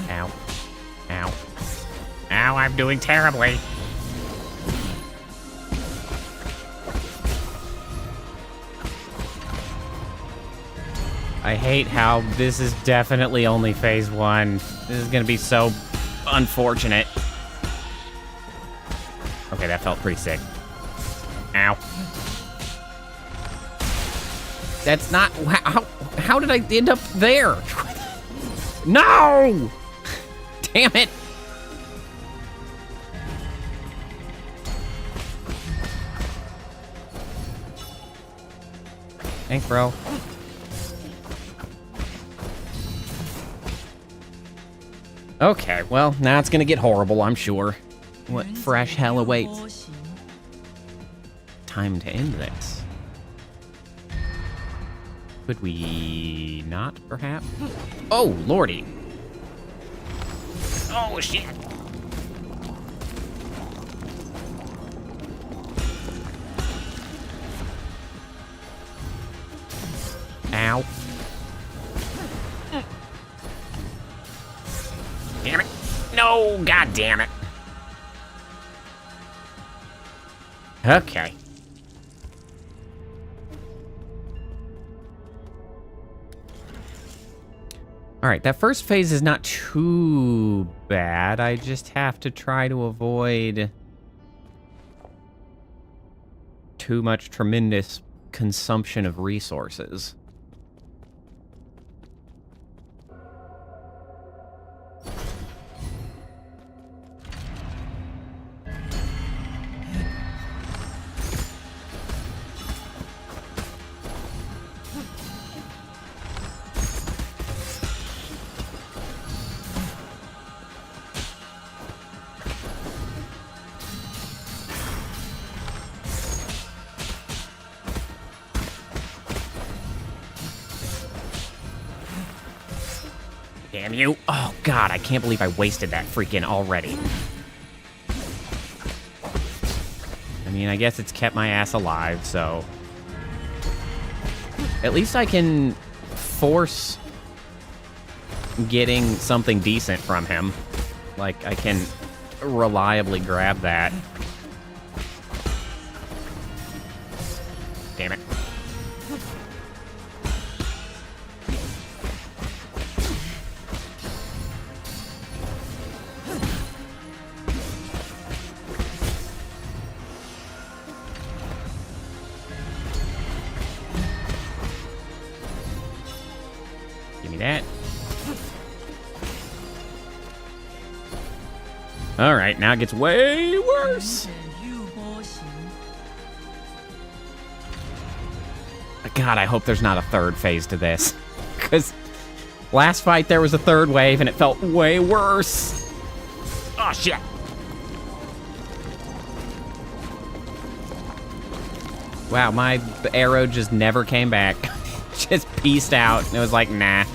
Ow. Ow. Ow, I'm doing terribly. I hate how this is definitely only phase 1. This is gonna be so unfortunate. Okay, that felt pretty sick. Ow. That's not... How did I end up there? No! Damn it! Thanks, bro. Okay, well, now it's gonna get horrible, I'm sure. What fresh hell awaits? Time to end this. Could we not, perhaps? Oh, lordy. Oh, shit. Ow. Damn it. No, god damn it. Okay. Alright, that first phase is not too bad. I just have to try to avoid too much tremendous consumption of resources. Damn you. Oh, God, I can't believe I wasted that freaking already. I mean, I guess it's kept my ass alive, so... At least I can force getting something decent from him. Like, I can reliably grab that. Damn it. That. All right, now it gets way worse. God, I hope there's not a third phase to this. Because last fight there was a third wave and it felt way worse. Oh, shit. Wow, my arrow just never came back. Just pieced out. And it was like, nah.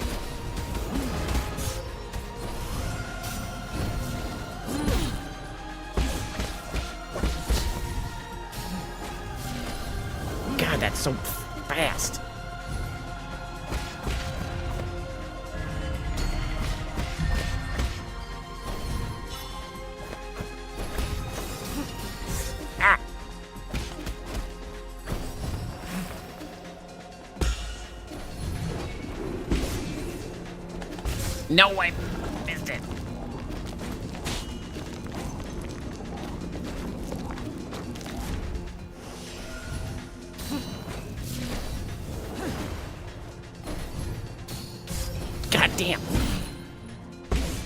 God, that's so fast. Ah. No, I missed it. God damn.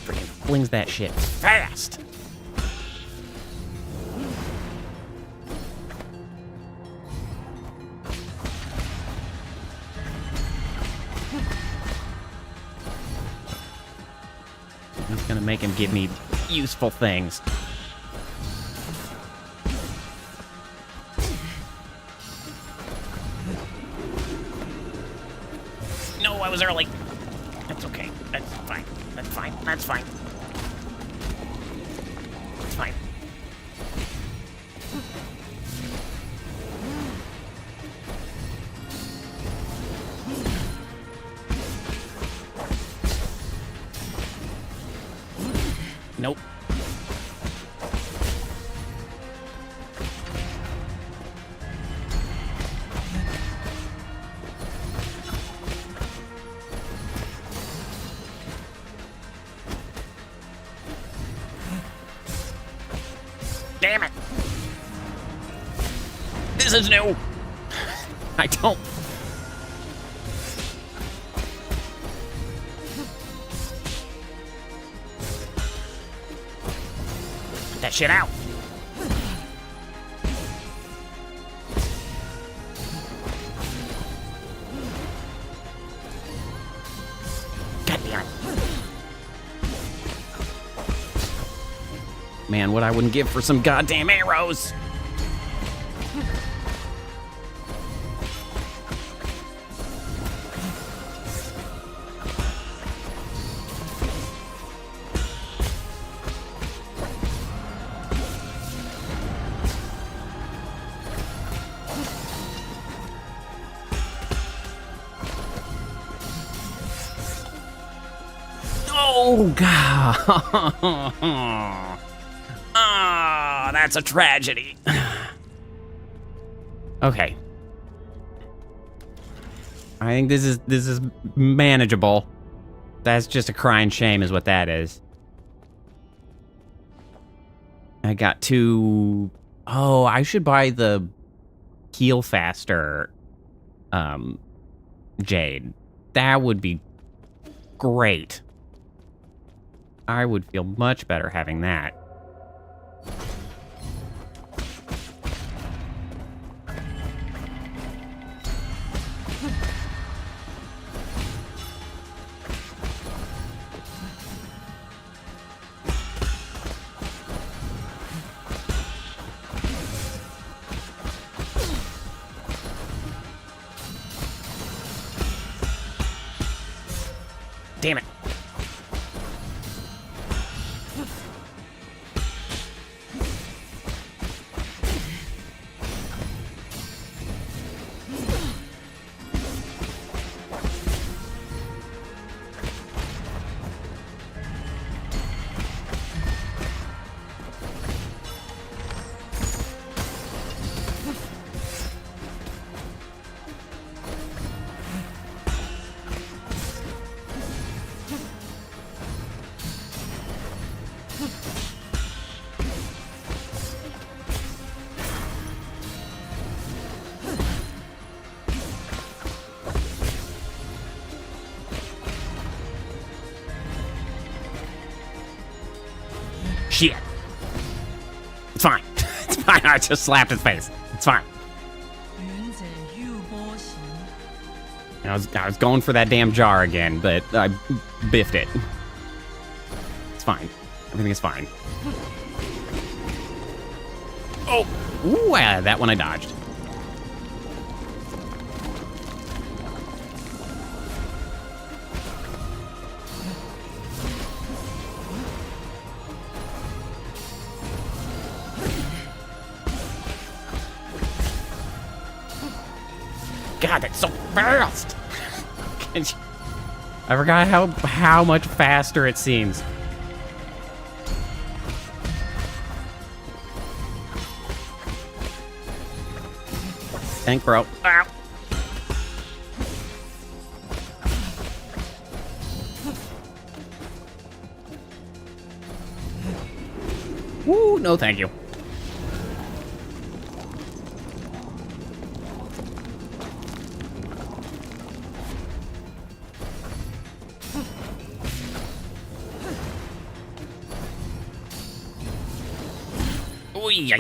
Freaking flings that shit fast. It's gonna make him give me useful things. No, I was early. That's okay. That's fine. That's fine. That's fine. It's fine. Nope. Damn it. This is new. I don't. Put that shit out. God damn it. Man, what I wouldn't give for some goddamn arrows. Oh, God. Oh, that's a tragedy. Okay. I think this is manageable. That's just a crying shame is what that is. I got two... Oh, I should buy the heal faster Jade. That would be great. I would feel much better having that. Damn it. Shit. It's fine. It's fine. I just slapped his face. It's fine. I was going for that damn jar again, but I biffed it. It's fine. Everything is fine. Oh! Ooh, that one I dodged. God, that's so fast! I forgot how much faster it seems. Thank bro. Ow. Woo, no thank you. Oh, yeah,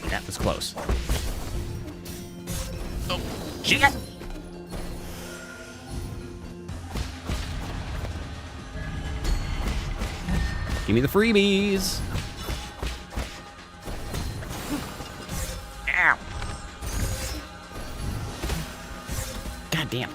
that was close. Oh, shit! Give me the freebies! Ow! God damn.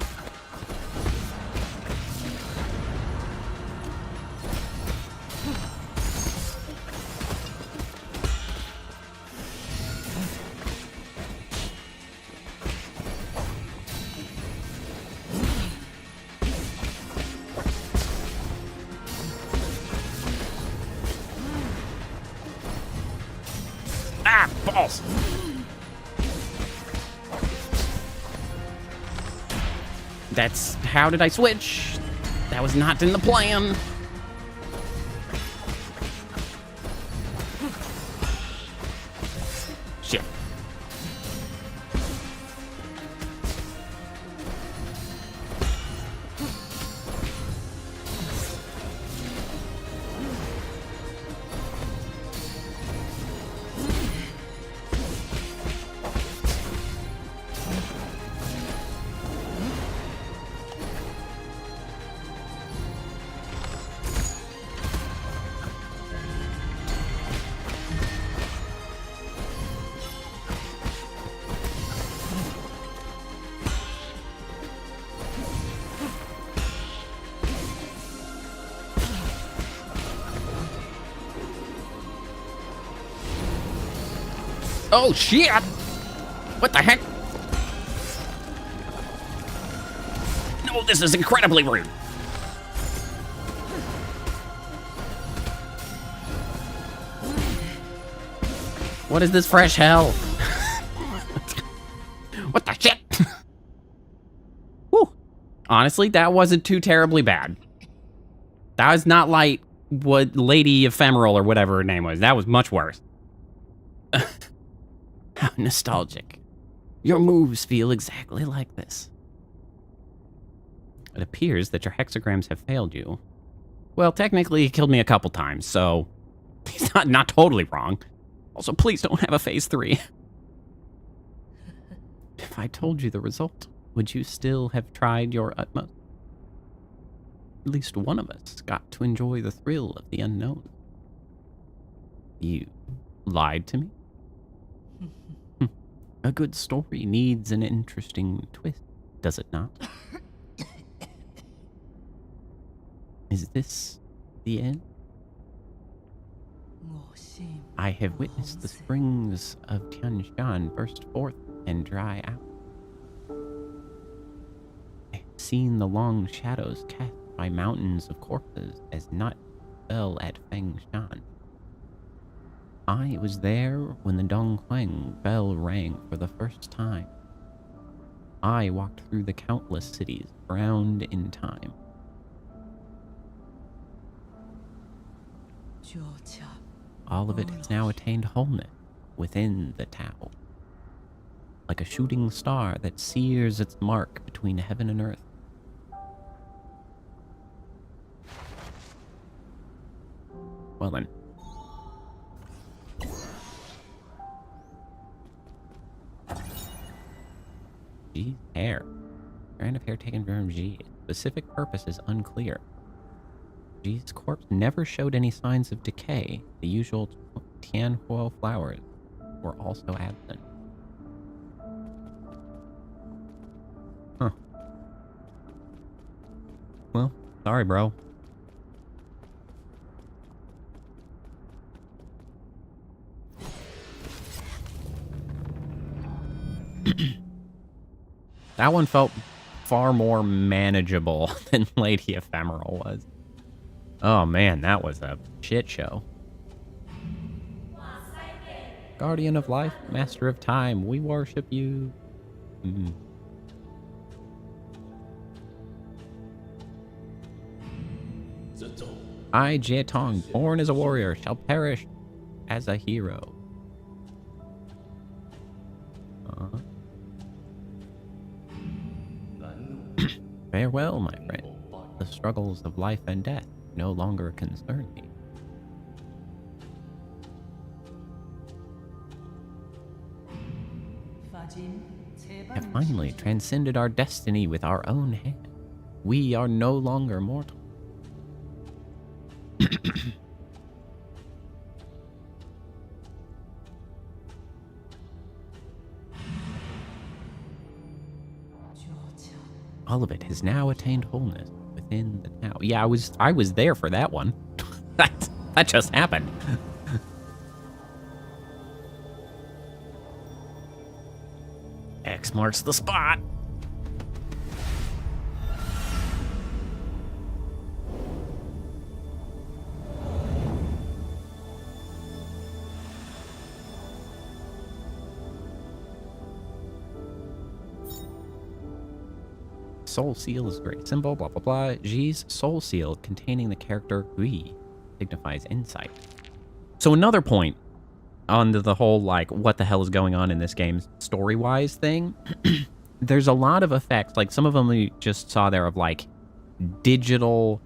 Ah, balls! That's... How did I switch? That was not in the plan. Shit. Oh, shit! What the heck? No, this is incredibly rude. What is this fresh hell? What the shit? Whew. Honestly, that wasn't too terribly bad. That was not like what Lady Ephemeral or whatever her name was. That was much worse. How nostalgic. Your moves feel exactly like this. It appears that your hexagrams have failed you. Well, technically, he killed me a couple times, so he's not totally wrong. Also, please don't have a phase 3. If I told you the result, would you still have tried your utmost? At least one of us got to enjoy the thrill of the unknown. You lied to me? A good story needs an interesting twist, does it not? Is this the end? I have witnessed the springs of Tianshan burst forth and dry out. I have seen the long shadows cast by mountains of corpses as night fell at Fengshan. I was there when the Donghuang bell rang for the first time. I walked through the countless cities drowned in time. All of it has now attained wholeness within the Tao. Like a shooting star that sears its mark between heaven and earth. Well then. G's hair. Strand of hair taken from G. Specific purpose is unclear. G's corpse never showed any signs of decay. The usual Tianhuo flowers were also absent. Huh. Well, sorry, bro. That one felt far more manageable than Lady Ephemeral was. Oh man, that was a shit show. Guardian of life, master of time, we worship you. I, Jietong, born as a warrior, shall perish as a hero. Farewell, my friend. The struggles of life and death no longer concern me. Have finally transcended our destiny with our own hand. We are no longer mortal. All of it has now attained wholeness within the Tao. Yeah, I was there for that one. that just happened. X marks the spot. Soul seal is a great symbol, blah blah blah. G's soul seal containing the character Gui signifies insight. So another point on the whole, like, what the hell is going on in this game story-wise thing, there's a lot of effects, like some of them we just saw there of like digital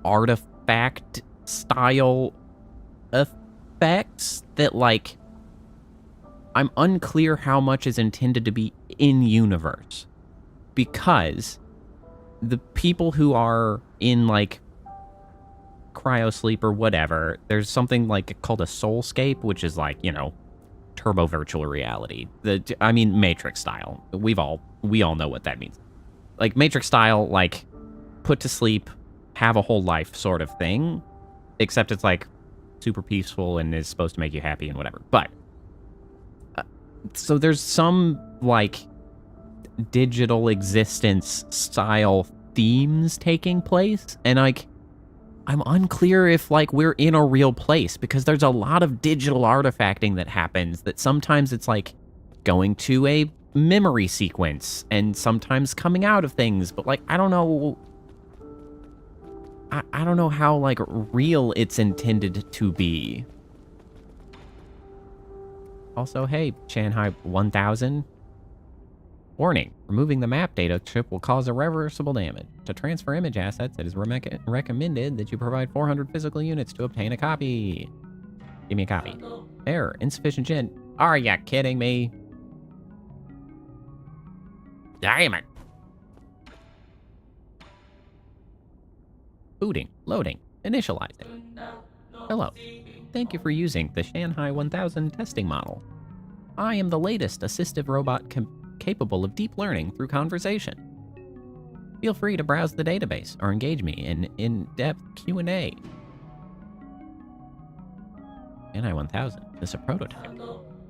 artifact style effects that, like, I'm unclear how much is intended to be in universe, because the people who are in like cryosleep or whatever, there's something like called a soulscape, which is like, you know, turbo virtual reality. I mean, Matrix style. We all know what that means. Like Matrix style, like put to sleep, have a whole life sort of thing, except it's like super peaceful and is supposed to make you happy and whatever. But so there's some like digital existence style themes taking place, and like I'm unclear if, like, we're in a real place, because there's a lot of digital artifacting that happens that sometimes it's, like, going to a memory sequence and sometimes coming out of things, but, like, I don't know... I don't know how, like, real it's intended to be. Also, hey, Shanghai 1000. Warning, removing the map data chip will cause irreversible damage. To transfer image assets, it is recommended that you provide 400 physical units to obtain a copy. Give me a copy. Error, insufficient gen. Are ya kidding me? Damn it. Booting, loading, initializing. Hello. Thank you for using the Shanghai 1000 testing model. I am the latest assistive robot capable of deep learning through conversation. Feel free to browse the database or engage me in in-depth Q&A. Shanghai 1000 is a prototype.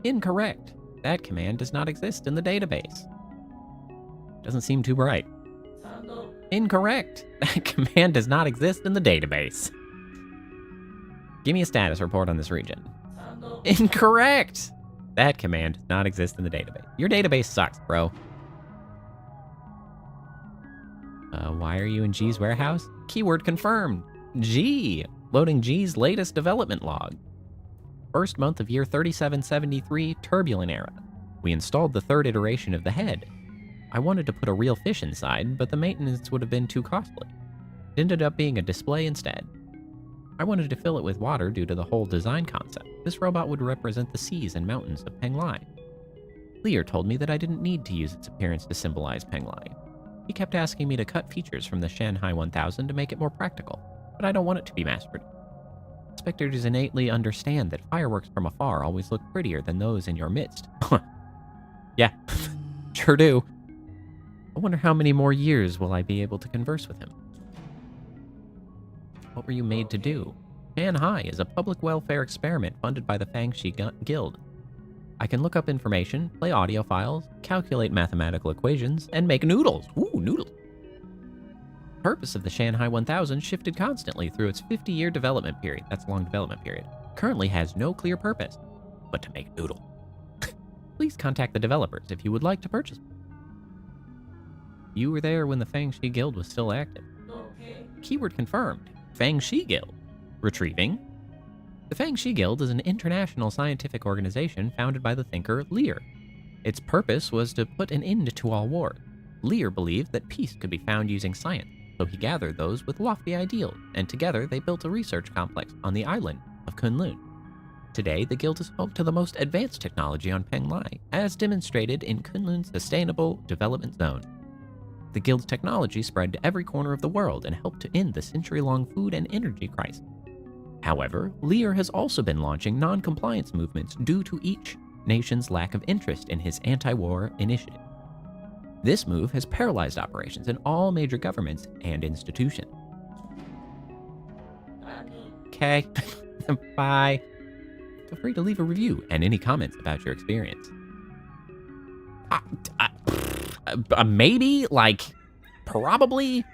Incorrect. That command does not exist in the database. Doesn't seem too bright. Incorrect. That command does not exist in the database. Give me a status report on this region. Incorrect. That command does not exist in the database. Your database sucks, bro. Why are you in G's warehouse? Keyword confirmed. G. Loading G's latest development log. First month of year 3773, turbulent era. We installed the third iteration of the head. I wanted to put a real fish inside, but the maintenance would have been too costly. It ended up being a display instead. I wanted to fill it with water due to the whole design concept. This robot would represent the seas and mountains of Penglai. Lear told me that I didn't need to use its appearance to symbolize Penglai. He kept asking me to cut features from the Shanghai 1000 to make it more practical, but I don't want it to be mass-produced. Spectators innately understand that fireworks from afar always look prettier than those in your midst. Yeah, sure do. I wonder how many more years will I be able to converse with him. What were you made to do? Shanghai is a public welfare experiment funded by the Fangxi Guild. I can look up information, play audio files, calculate mathematical equations, and make noodles. Ooh, noodles. The purpose of the Shanghai 1000 shifted constantly through its 50-year development period. That's a long development period. Currently has no clear purpose, but to make noodle. Please contact the developers if you would like to purchase them. You were there when the Fangxi Guild was still active. Keyword confirmed. Fangxi Guild. Retrieving. The Fangxi Guild is an international scientific organization founded by the thinker Lear. Its purpose was to put an end to all war. Lear believed that peace could be found using science, so he gathered those with lofty ideals, and together they built a research complex on the island of Kunlun. Today, the Guild is home to the most advanced technology on Penglai, as demonstrated in Kunlun's Sustainable Development Zone. The Guild's technology spread to every corner of the world and helped to end the century-long food and energy crisis. However, Lear has also been launching non-compliance movements due to each nation's lack of interest in his anti-war initiative. This move has paralyzed operations in all major governments and institutions. Okay, bye. Feel free to leave a review and any comments about your experience. Maybe, like, probably. I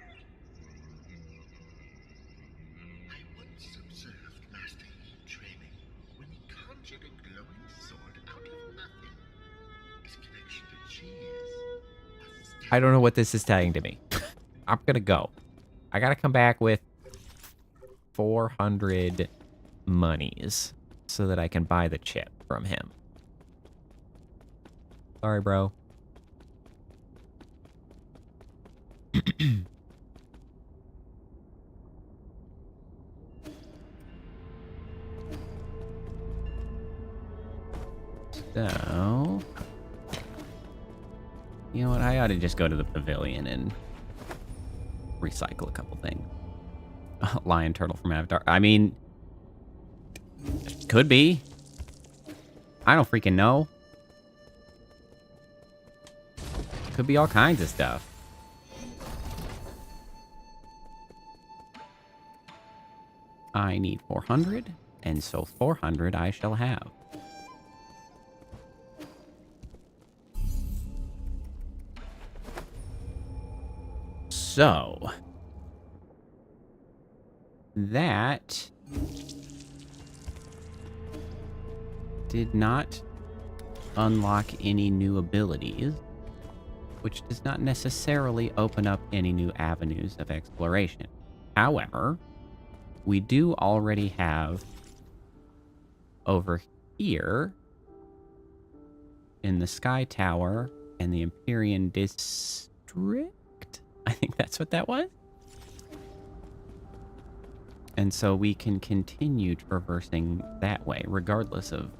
once observed Master Yi training when he conjured a glowing sword out of nothing. His connection to cheese. I don't know what this is telling to me. I'm gonna go. I gotta come back with 400 monies so that I can buy the chip from him. Sorry, bro. So, you know what? I ought to just go to the pavilion and recycle a couple things. Lion turtle from Avatar. I mean, could be. I don't freaking know. Could be all kinds of stuff. I need 400, and so 400 I shall have. So, that did not unlock any new abilities, which does not necessarily open up any new avenues of exploration. However, we do already have over here in the Sky Tower and the Empyrean District. I think that's what that was. And so we can continue traversing that way, regardless of,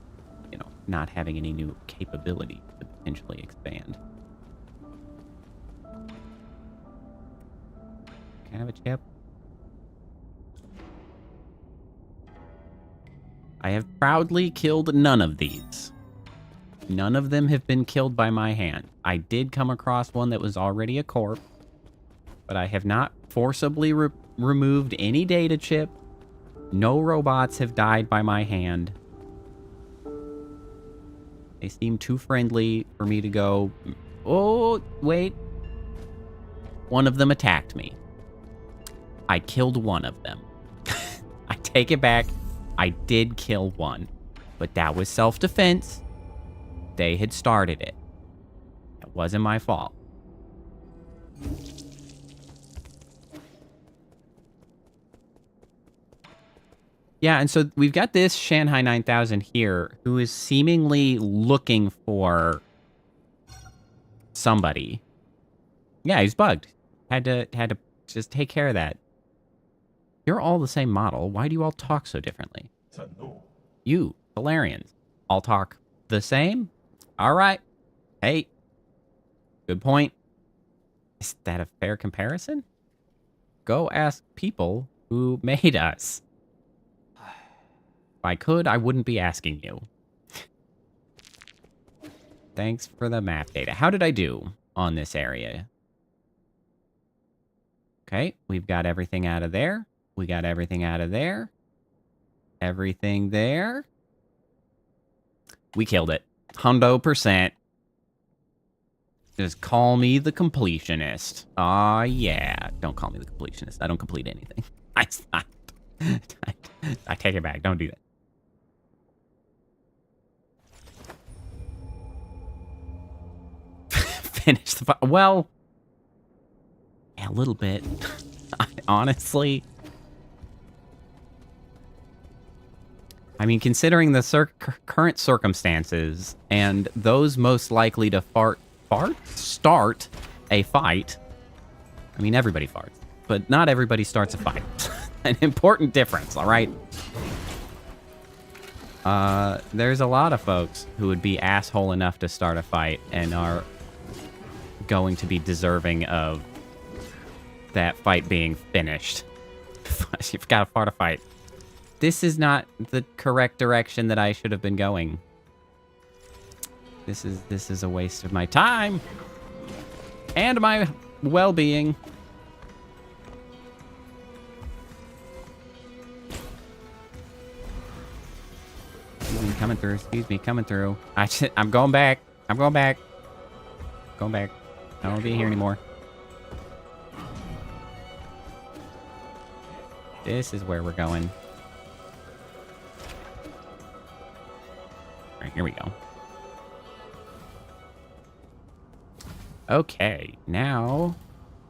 you know, not having any new capability to potentially expand. Can I have a chip? I have proudly killed none of these. None of them have been killed by my hand. I did come across one that was already a corpse, but I have not forcibly removed any data chip. No robots have died by my hand. They seem too friendly for me to go, oh, wait. One of them attacked me. I killed one of them. I take it back. I did kill one, but that was self-defense. They had started it. It wasn't my fault. Yeah, and so we've got this Shanghai 9000 here who is seemingly looking for somebody. Yeah, he's bugged. Had to just take care of that. You're all the same model. Why do you all talk so differently? You, Valerians, all talk the same? All right. Hey, good point. Is that a fair comparison? Go ask people who made us. If I could, I wouldn't be asking you. Thanks for the map data. How did I do on this area? Okay, we've got everything out of there. We got everything out of there. Everything there. We killed it. 100%. Just call me the completionist. Aw, yeah. Don't call me the completionist. I don't complete anything. I take it back. Don't do that. Finish the fight. Well, yeah, a little bit. Honestly. I mean, considering the current circumstances and those most likely to start a fight. I mean, everybody farts, but not everybody starts a fight. An important difference, all right? There's a lot of folks who would be asshole enough to start a fight and are going to be deserving of that fight being finished. You've got to fart a fight. This is not the correct direction that I should have been going. This is a waste of my time and my well-being. Excuse me, coming through. Excuse me, coming through. I'm going back. I'm going back. Going back. I don't want to be here anymore. This is where we're going. All right, here we go. Okay, now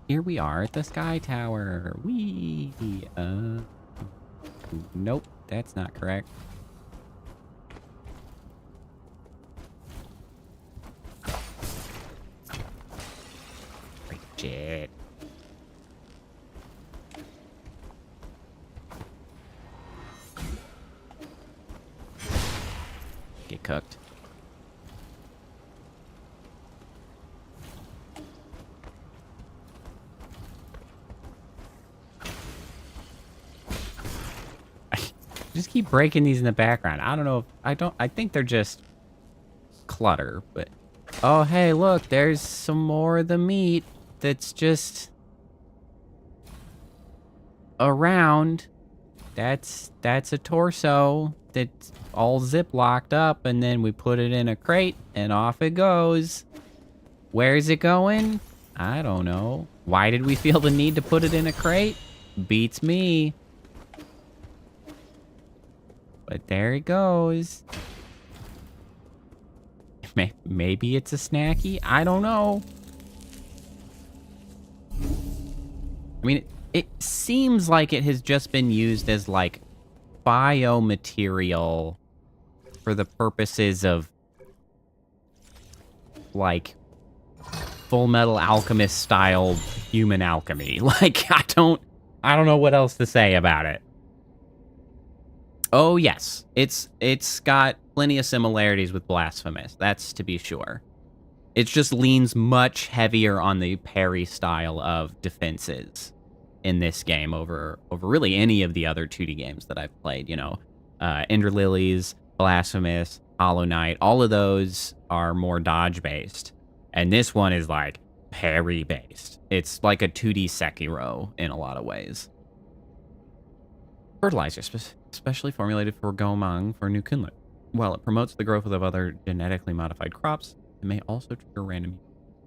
here we are at the Sky Tower. Whee! Nope, that's not correct. Shit. Get cooked. Just keep breaking these in the background. I don't know if I think they're just clutter, but oh hey, look, there's some more of the meat that's just around. That's a torso that's all zip locked up, and then we put it in a crate and off it goes. Where's it going? I don't know. Why did we feel the need to put it in a crate? Beats me. But there it goes. Maybe it's a snacky. I don't know. I mean, it seems like it has just been used as, like, biomaterial for the purposes of, like, Full Metal Alchemist style human alchemy. Like, I don't know what else to say about it. Oh, yes. It's got plenty of similarities with Blasphemous. That's to be sure. It just leans much heavier on the parry style of defenses in this game over really any of the other 2D games that I've played. You know, Ender Lilies, Blasphemous, Hollow Knight, all of those are more dodge-based. And this one is, like, parry-based. It's like a 2D Sekiro in a lot of ways. Fertilizer, especially formulated for Gomang for New Kunlun. While it promotes the growth of other genetically modified crops, it may also trigger random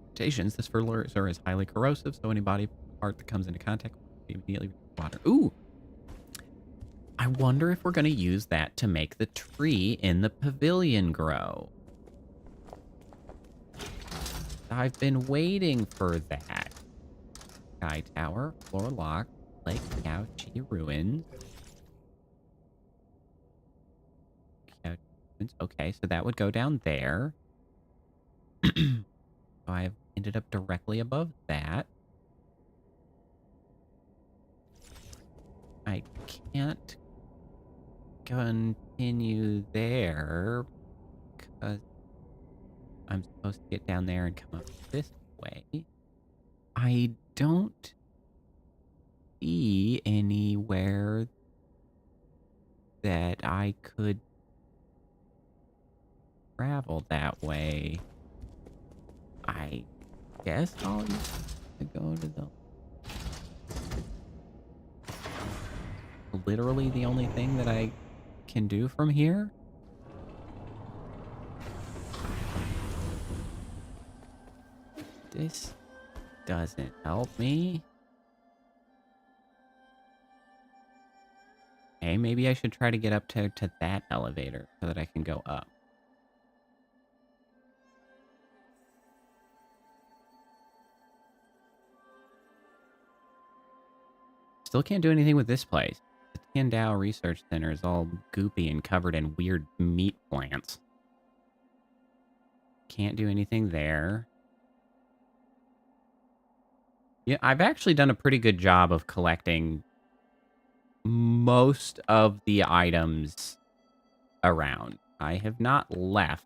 mutations. This fertilizer is highly corrosive, so any body part that comes into contact will be immediately water. Ooh! I wonder if we're going to use that to make the tree in the pavilion grow. I've been waiting for that. Sky Tower, Floor Lock, Lake Couchy Ruins. Okay, so that would go down there. So I've ended up directly above that. I can't continue there because I'm supposed to get down there and come up this way. I don't see anywhere that I could travel that way. I guess I'll go to the... Literally the only thing that I can do from here? This doesn't help me. Hey, maybe I should try to get up to that elevator so that I can go up. Still can't do anything with this place. The Tiandao Research Center is all goopy and covered in weird meat plants. Can't do anything there. Yeah, I've actually done a pretty good job of collecting most of the items around. I have not left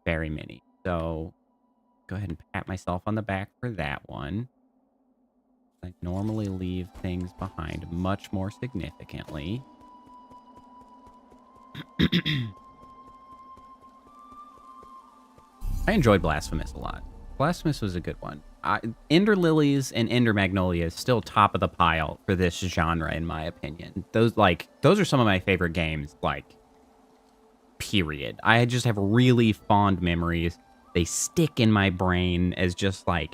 very many. So, go ahead and pat myself on the back for that one. I normally leave things behind much more significantly. I enjoyed Blasphemous a lot. Blasphemous was a good one. Ender Lilies and Ender Magnolia is still top of the pile for this genre, in my opinion. Those are some of my favorite games, like, period. I just have really fond memories. They stick in my brain as just, like,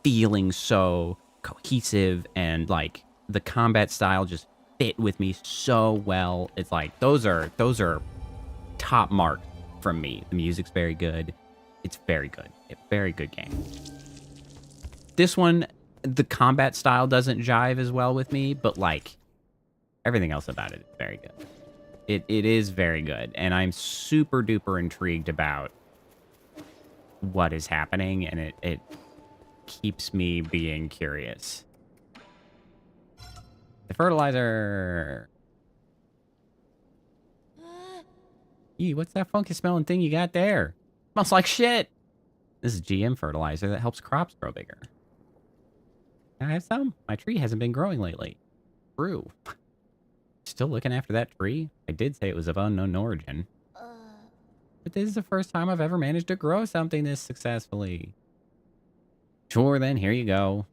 feeling so cohesive, and like the combat style just fit with me so well. It's like those are top marks from me. The music's very good. It's very good. A very good game. This one, the combat style doesn't jive as well with me, but like everything else about it is very good. It is very good, and I'm super duper intrigued about what is happening, and it keeps me being curious. The fertilizer. Eee, what's that funky smelling thing you got there? Smells like shit. This is GM fertilizer that helps crops grow bigger. Can I have some? My tree hasn't been growing lately. True. Still looking after that tree? I did say it was of unknown origin. But this is the first time I've ever managed to grow something this successfully. Sure, then, here you go.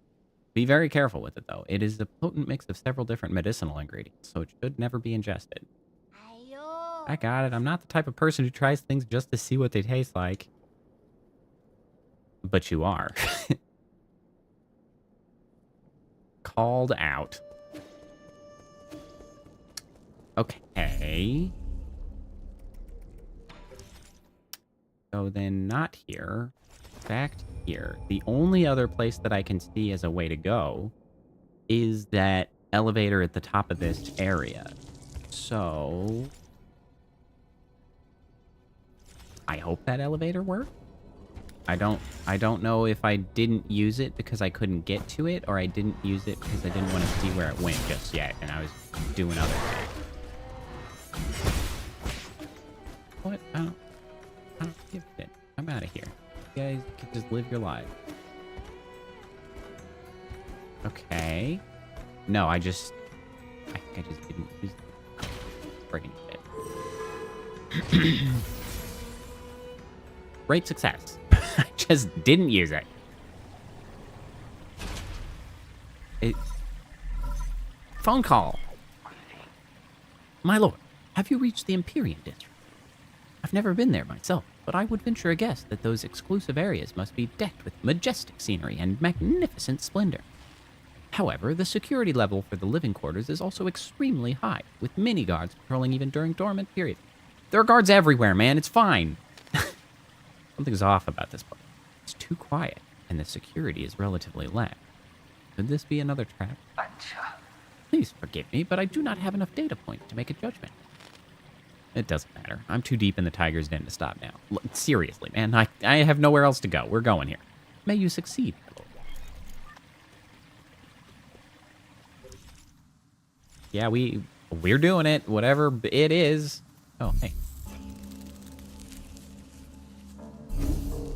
Be very careful with it, though. It is a potent mix of several different medicinal ingredients, so it should never be ingested. I got it. I'm not the type of person who tries things just to see what they taste like. But you are. Called out. Okay. So then not here. Back to here. The only other place that I can see as a way to go is that elevator at the top of this area. So I hope that elevator worked. I don't know if I didn't use it because I couldn't get to it, or I didn't use it because I didn't want to see where it went just yet, and I was doing other things. What? I don't give a shit. I'm out of here. You guys can just live your life. Okay. No, I think I just didn't use it. Friggin' shit. Great success. I just didn't use it. Phone call. My lord, have you reached the Empyrean district? I've never been there myself, but I would venture a guess that those exclusive areas must be decked with majestic scenery and magnificent splendor. However, the security level for the living quarters is also extremely high, with many guards patrolling even during dormant periods. There are guards everywhere, man. It's fine. Something's off about this place. It's too quiet, and the security is relatively lax. Could this be another trap? Please forgive me, but I do not have enough data points to make a judgment. It doesn't matter. I'm too deep in the tiger's den to stop now. Seriously, man, I have nowhere else to go. We're going here. May you succeed, my lord. Yeah, we're doing it, whatever it is. Oh, hey.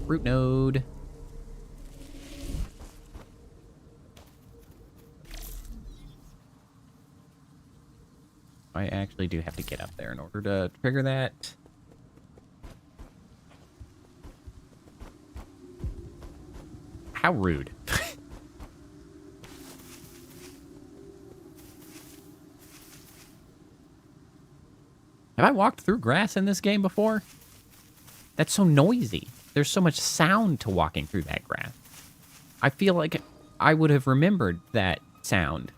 Root node. I actually do have to get up there in order to trigger that. How rude. Have I walked through grass in this game before? That's so noisy. There's so much sound to walking through that grass. I feel like I would have remembered that sound.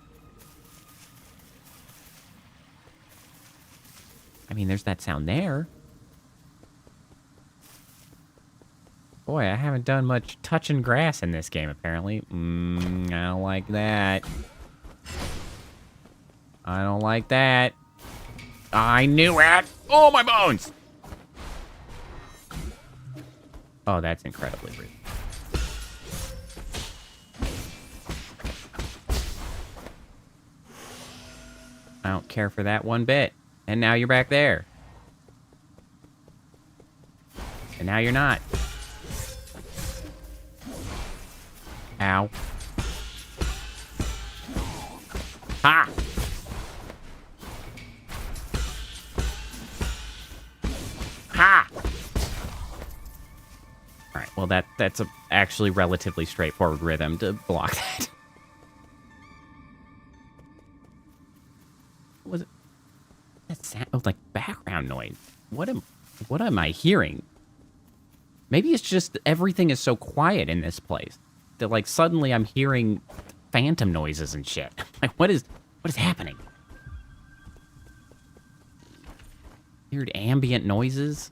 I mean, there's that sound there. Boy, I haven't done much touching grass in this game, apparently. I don't like that. I don't like that. I knew it! Oh, my bones! Oh, that's incredibly rude. I don't care for that one bit. And now you're back there. And now you're not. Ow. Ha! Ha! Alright, well that's a actually relatively straightforward rhythm to block that. What was it? That sound, oh, like background noise. What am I hearing? Maybe it's just everything is so quiet in this place that like suddenly I'm hearing phantom noises and shit. Like what is happening? Weird ambient noises.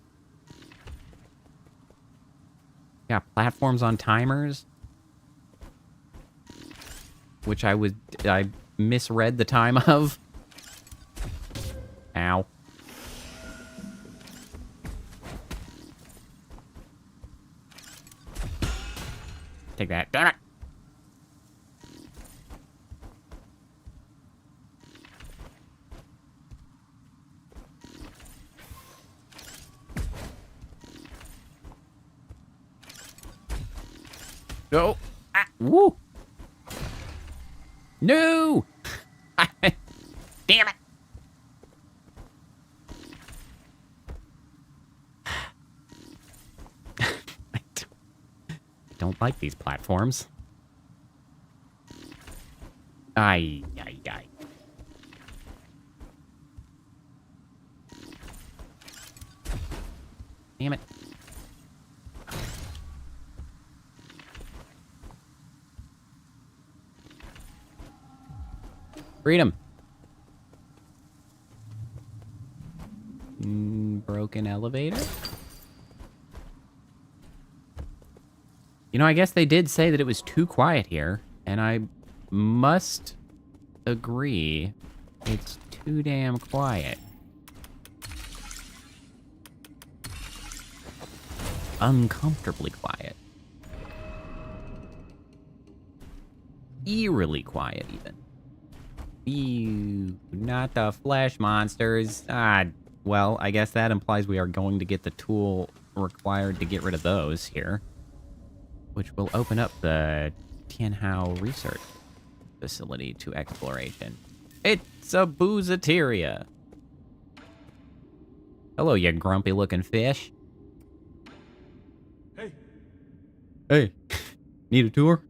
Got platforms on timers, which I misread the time of. Ow. Take that. Damn it. No. Ah. Woo. No. Damn it. Don't like these platforms. Ay. Damn it. Freedom. broken elevator. You know, I guess they did say that it was too quiet here, and I must agree, it's too damn quiet. Uncomfortably quiet. Eerily quiet, even. Ew, not the flesh monsters. Well, I guess that implies we are going to get the tool required to get rid of those here, which will open up the Tianhao research facility to exploration. It's a boozateria. Hello, you grumpy-looking fish. Hey, need a tour?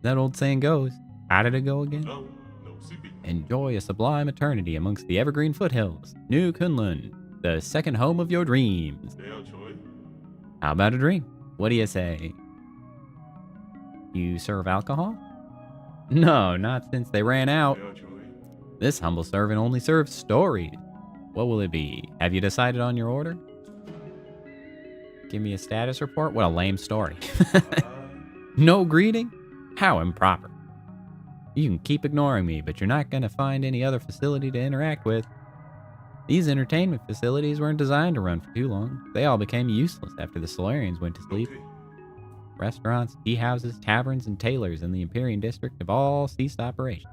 That old saying goes. How did it go again? Enjoy a sublime eternity amongst the evergreen foothills. New Kunlun, the second home of your dreams. How about a drink? What do you say? You serve alcohol? No, not since they ran out. This humble servant only serves stories. What will it be? Have you decided on your order? Give me a status report? What a lame story. No greeting? How improper. You can keep ignoring me, but you're not going to find any other facility to interact with. These entertainment facilities weren't designed to run for too long. They all became useless after the Solarians went to sleep. Restaurants, tea houses, taverns, and tailors in the Empyrean District have all ceased operation.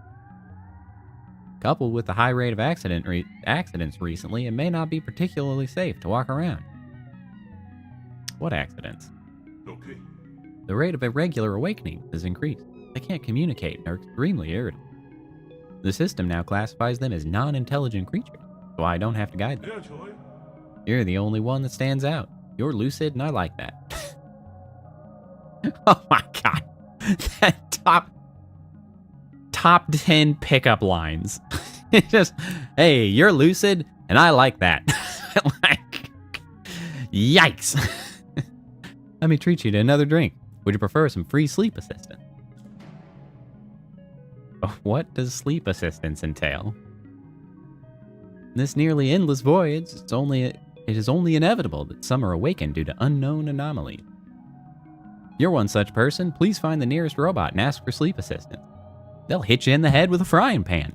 Coupled with the high rate of accidents recently, it may not be particularly safe to walk around. What accidents? The rate of irregular awakening has increased. They can't communicate and are extremely irritable. The system now classifies them as non-intelligent creatures, so I don't have to guide them. You're the only one that stands out. You're lucid, and I like that. Oh my god. That top 10 pickup lines. It's just, hey, you're lucid, and I like that. Like, yikes. Let me treat you to another drink. Would you prefer some free sleep assistance? What does sleep assistance entail? This nearly endless voyage, it is only inevitable that some are awakened due to unknown anomalies. If you're one such person, please find the nearest robot and ask for sleep assistance. They'll hit you in the head with a frying pan.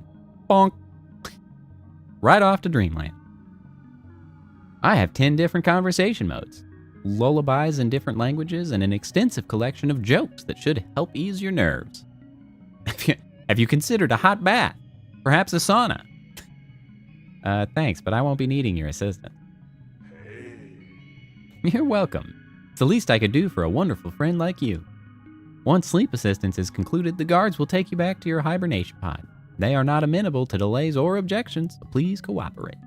Bonk. Right off to dreamland. I have 10 different conversation modes, lullabies in different languages, and an extensive collection of jokes that should help ease your nerves. Have you considered a hot bath? Perhaps a sauna? Thanks, but I won't be needing your assistance. You're welcome. It's the least I could do for a wonderful friend like you. Once sleep assistance is concluded, the guards will take you back to your hibernation pod. They are not amenable to delays or objections, so please cooperate.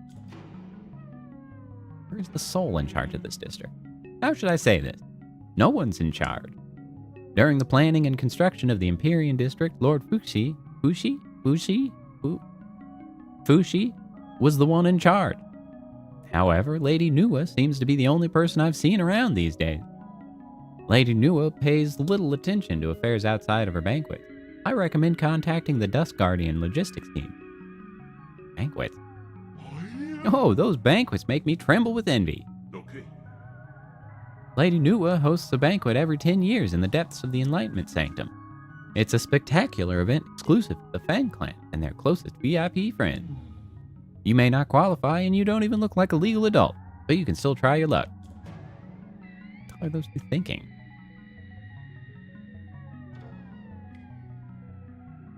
Where's the soul in charge of this district? How should I say this? No one's in charge. During the planning and construction of the Empyrean District, Lord Fushi was the one in charge. However, Lady Nua seems to be the only person I've seen around these days. Lady Nua pays little attention to affairs outside of her banquet. I recommend contacting the Dusk Guardian logistics team. Banquets? Oh, those banquets make me tremble with envy. Lady Nua hosts a banquet every 10 years in the depths of the Enlightenment Sanctum. It's a spectacular event exclusive to the Fang clan and their closest VIP friend. You may not qualify and you don't even look like a legal adult, but you can still try your luck. What are those two thinking?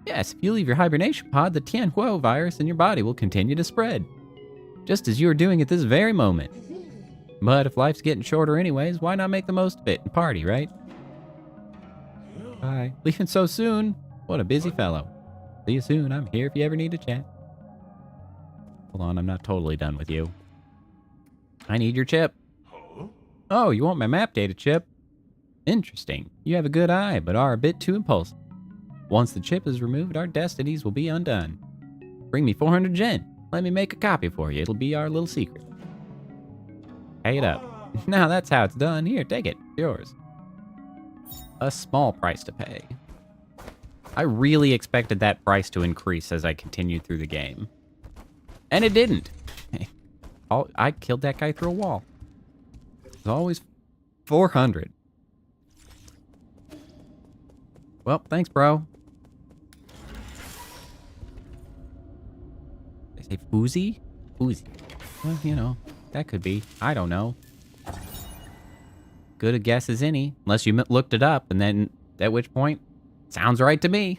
Yes, if you leave your hibernation pod, the Tianhuo virus in your body will continue to spread. Just as you are doing at this very moment. But if life's getting shorter anyways, why not make the most of it and party, right? Bye. Leaving so soon? What a busy fellow. See you soon. I'm here if you ever need to chat. Hold on, I'm not totally done with you. I need your chip. Oh, you want my map data chip? Interesting. You have a good eye, but are a bit too impulsive. Once the chip is removed, our destinies will be undone. Bring me 400 gen. Let me make a copy for you. It'll be our little secret. Pay it up. Now that's how it's done. Here, take it. It's yours. A small price to pay. I really expected that price to increase as I continued through the game. And it didn't. I killed that guy through a wall. It's always 400. Well, thanks, bro. They say Foozy? Foozy. Well, you know, that could be. I don't know. Good a guess as any, unless you looked it up, and then at which point, sounds right to me.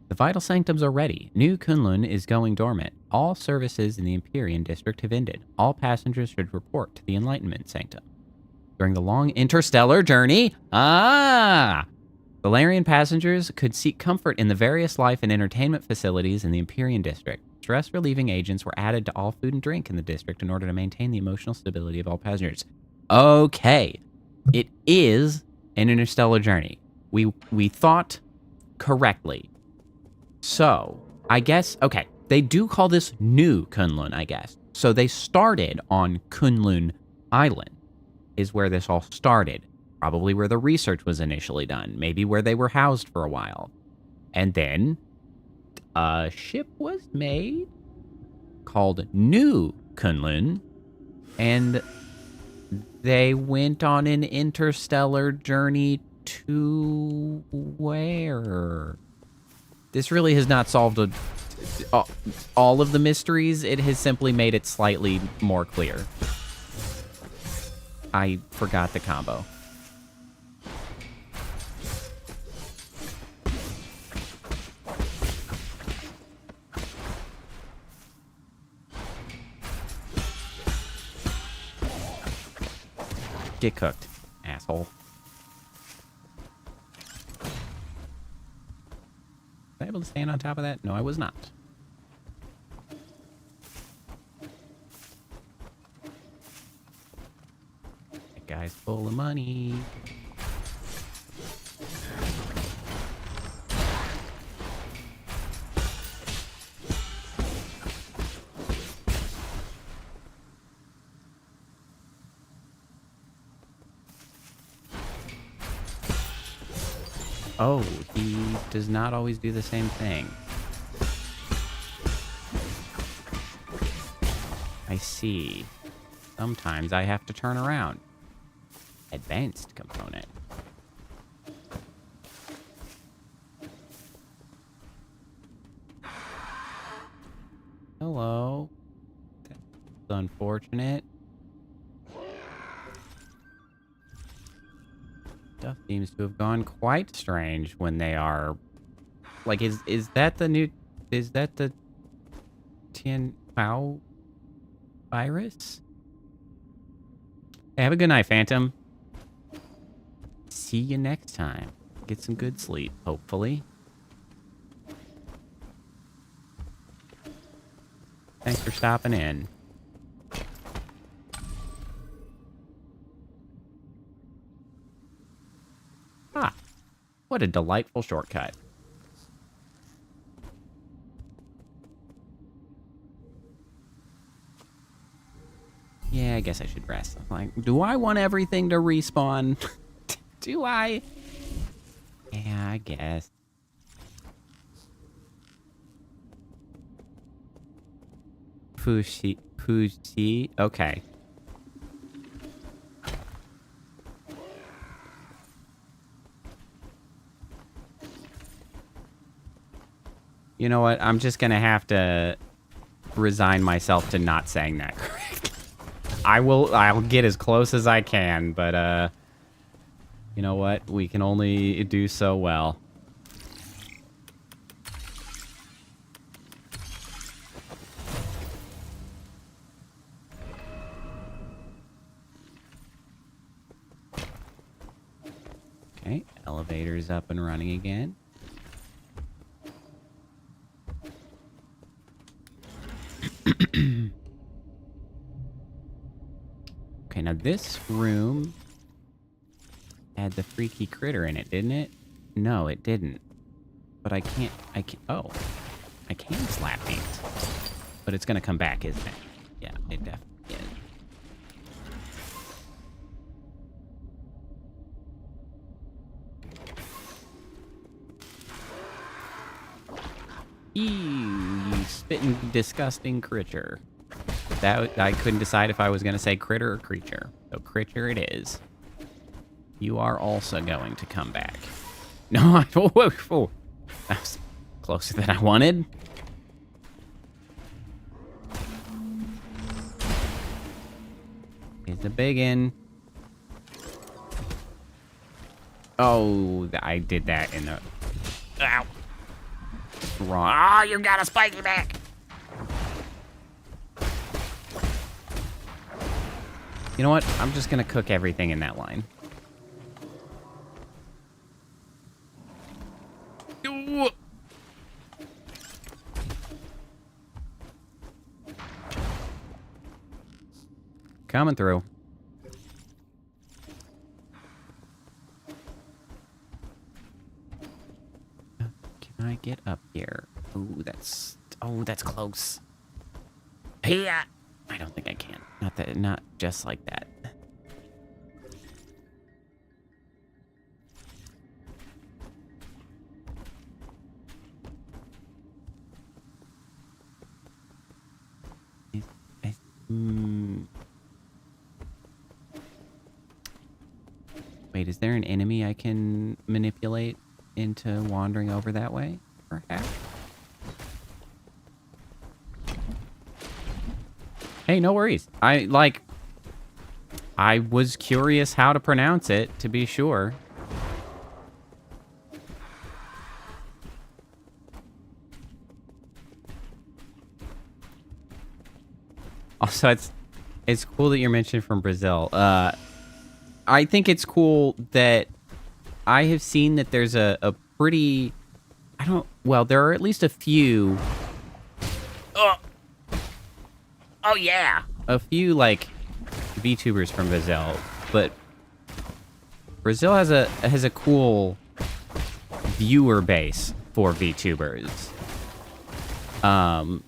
The vital sanctums are ready. New Kunlun is going dormant. All services in the Empyrean district have ended. All passengers should report to the Enlightenment Sanctum. During the long interstellar journey, Valerian passengers could seek comfort in the various life and entertainment facilities in the Empyrean district. Stress-relieving agents were added to all food and drink in the district in order to maintain the emotional stability of all passengers. Okay, it is an interstellar journey. We thought correctly. So, I guess, okay, they do call this New Kunlun, I guess. So they started on Kunlun Island, is where this all started. Probably where the research was initially done. Maybe where they were housed for a while. And then a ship was made called New Kunlun, and they went on an interstellar journey to where? This really has not solved all of the mysteries. It has simply made it slightly more clear. I forgot the combo. Get cooked, asshole. Was I able to stand on top of that? No, I was not. That guy's full of money. Oh, he does not always do the same thing. I see. Sometimes I have to turn around. Advanced component. Hello. That's unfortunate. Stuff seems to have gone quite strange when they are... Like, is that the new... Is that the... Tian Pao virus? Hey, have a good night, Phantom. See you next time. Get some good sleep, hopefully. Thanks for stopping in. Ah, what a delightful shortcut. Yeah, I guess I should rest. Like, do I want everything to respawn? Do I? Yeah, I guess. Fushi, okay. You know what? I'm just gonna have to resign myself to not saying that correctly. I'll get as close as I can, but you know what? We can only do so well. Okay, elevator's up and running again. Okay, now this room had the freaky critter in it, didn't it? No, it didn't. But I can't, oh. I can slap these. But it's gonna come back, isn't it? Yeah, it definitely is. Ew, you spitting disgusting creature. I couldn't decide if I was going to say critter or creature. So creature it is. You are also going to come back. No, whoa. That was closer than I wanted. It's a biggin. Oh, I did that in the... Ow. Wrong. Oh, you got a spiky back. You know what? I'm just going to cook everything in that line. Coming through. Can I get up here? Ooh, that's close. Yeah. I don't think I can. Not just like that. Wait, is there an enemy I can manipulate into wandering over that way? Perhaps? Hey, no worries. I was curious how to pronounce it, to be sure. Also, it's cool that you're mentioned from Brazil. I think it's cool that I have seen that there's a pretty... Well, there are at least a few... Oh, yeah! A few, like, VTubers from Brazil, but Brazil has a cool viewer base for VTubers. I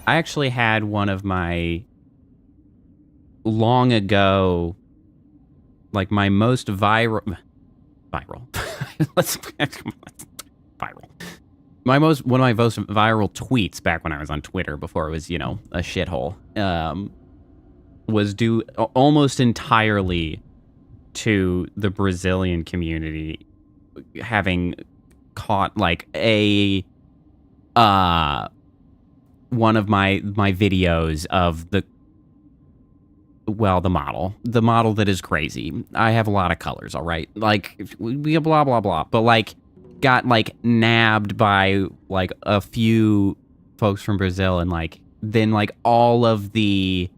actually had one of my long ago, like my most viral. Let's viral. One of my most viral tweets back when I was on Twitter before it was, you know, a shithole, was due almost entirely to the Brazilian community having caught like one of my videos of the model that is crazy. I have a lot of colors, all right? Like, we blah, blah, blah. But, like, got, like, nabbed by, like, a few folks from Brazil. And, like, then, like, all of the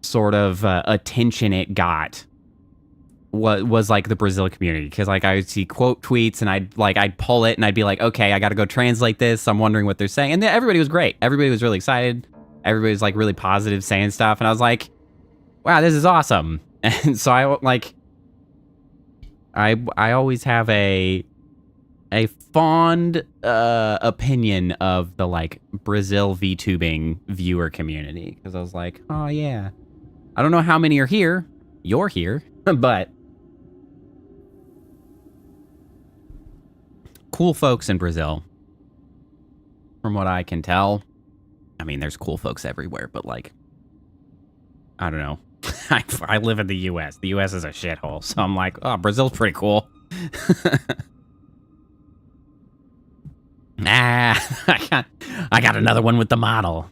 sort of attention it got was like, the Brazil community. Because, like, I would see quote tweets, and I'd pull it, and I'd be like, okay, I got to go translate this. I'm wondering what they're saying. And everybody was great. Everybody was really excited. Everybody was, like, really positive, saying stuff. And I was like, wow, this is awesome. And so I always have a fond opinion of the, like, Brazil VTubing viewer community. Because I was like, oh, yeah. I don't know how many are here. You're here. But cool folks in Brazil, from what I can tell. I mean, there's cool folks everywhere, but, like, I don't know. I live in the U.S. The U.S. is a shithole, so I'm like, oh, Brazil's pretty cool. I got another one with the model.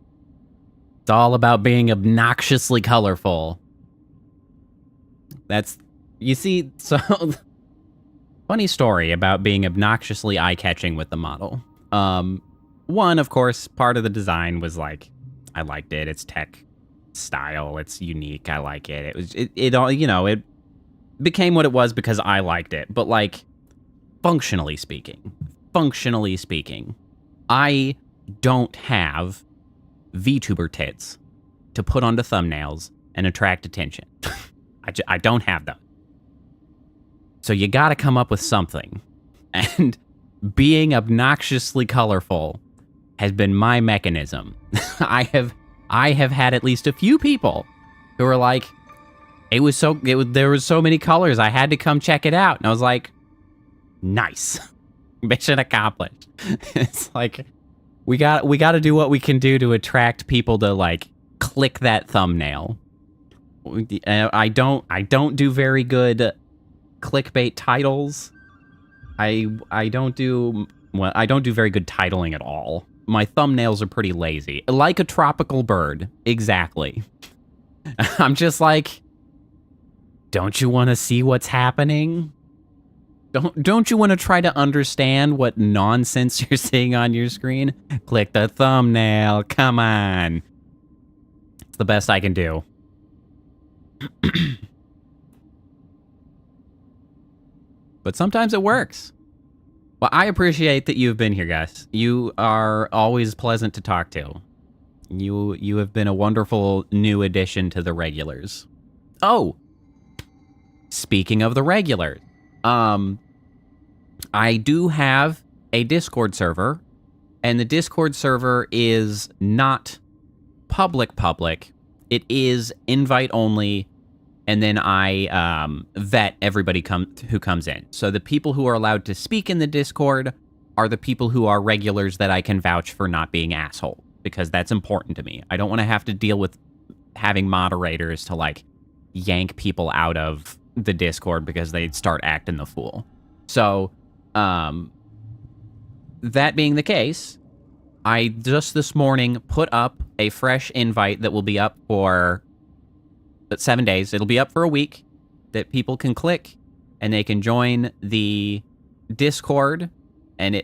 It's all about being obnoxiously colorful. You see, so, funny story about being obnoxiously eye-catching with the model. One, of course, part of the design was like, I liked it. It's tech style. It's unique. I like it. It all, you know, it became what it was because I liked it. But, like, functionally speaking, I don't have VTuber tits to put onto thumbnails and attract attention. I don't have them. So you gotta come up with something. And being obnoxiously colorful has been my mechanism. I have had at least a few people who were like, there was so many colors, I had to come check it out. And I was like, nice. Mission accomplished. It's like, we got to do what we can do to attract people to, like, click that thumbnail. I don't do very good clickbait titles. I don't do very good titling at all. My thumbnails are pretty lazy. Like a tropical bird. Exactly. I'm just like, don't you want to see what's happening? Don't you want to try to understand what nonsense you're seeing on your screen? Click the thumbnail. Come on. It's the best I can do. But sometimes it works. Well, I appreciate that you've been here, guys. You are always pleasant to talk to. You have been a wonderful new addition to the regulars. Oh, speaking of the regulars, I do have a Discord server, and the Discord server is not public. It is invite only. And then I vet everybody who comes in. So the people who are allowed to speak in the Discord are the people who are regulars that I can vouch for not being asshole, because that's important to me. I don't want to have to deal with having moderators to, like, yank people out of the Discord because they start acting the fool. So, that being the case, I just this morning put up a fresh invite that will be up for 7 days. It'll be up for a week that people can click and they can join the Discord, and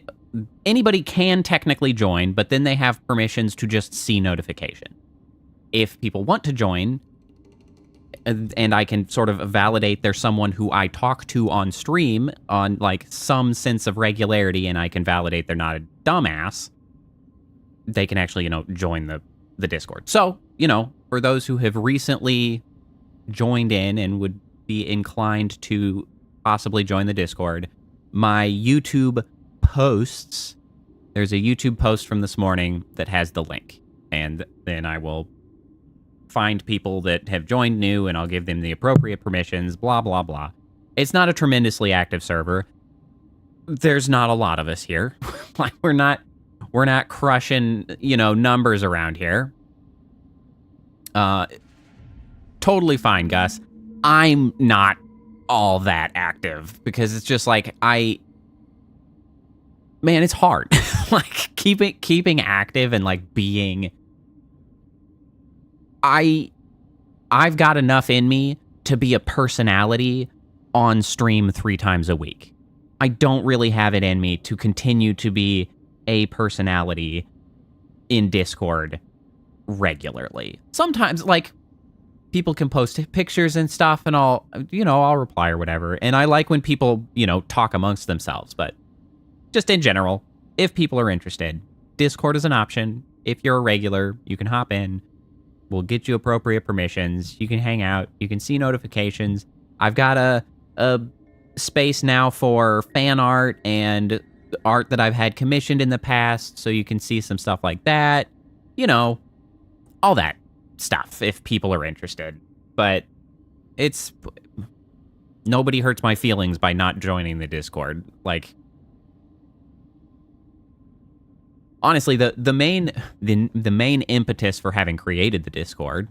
anybody can technically join, but then they have permissions to just see notification. If people want to join, and I can sort of validate they're someone who I talk to on stream on, like, some sense of regularity, and I can validate they're not a dumbass, they can actually, join the Discord. So, for those who have recently joined in and would be inclined to possibly join the Discord, my YouTube posts, there's a YouTube post from this morning that has the link, and then I will find people that have joined new and I'll give them the appropriate permissions, blah, blah, blah. It's not a tremendously active server. There's not a lot of us here. Like, we're not crushing, numbers around here. Totally fine, Gus. I'm not all that active because it's just like man, it's hard. Like, keeping active and, like, being. I've got enough in me to be a personality on stream 3 times a week. I don't really have it in me to continue to be a personality in Discord regularly. Sometimes, like, people can post pictures and stuff, and I'll reply or whatever. And I like when people, talk amongst themselves. But just in general, if people are interested, Discord is an option. If you're a regular, you can hop in. We'll get you appropriate permissions. You can hang out. You can see notifications. I've got a space now for fan art and art that I've had commissioned in the past, so you can see some stuff like that. All that stuff if people are interested. But it's nobody hurts my feelings by not joining the Discord. Like, honestly, the main impetus for having created the Discord,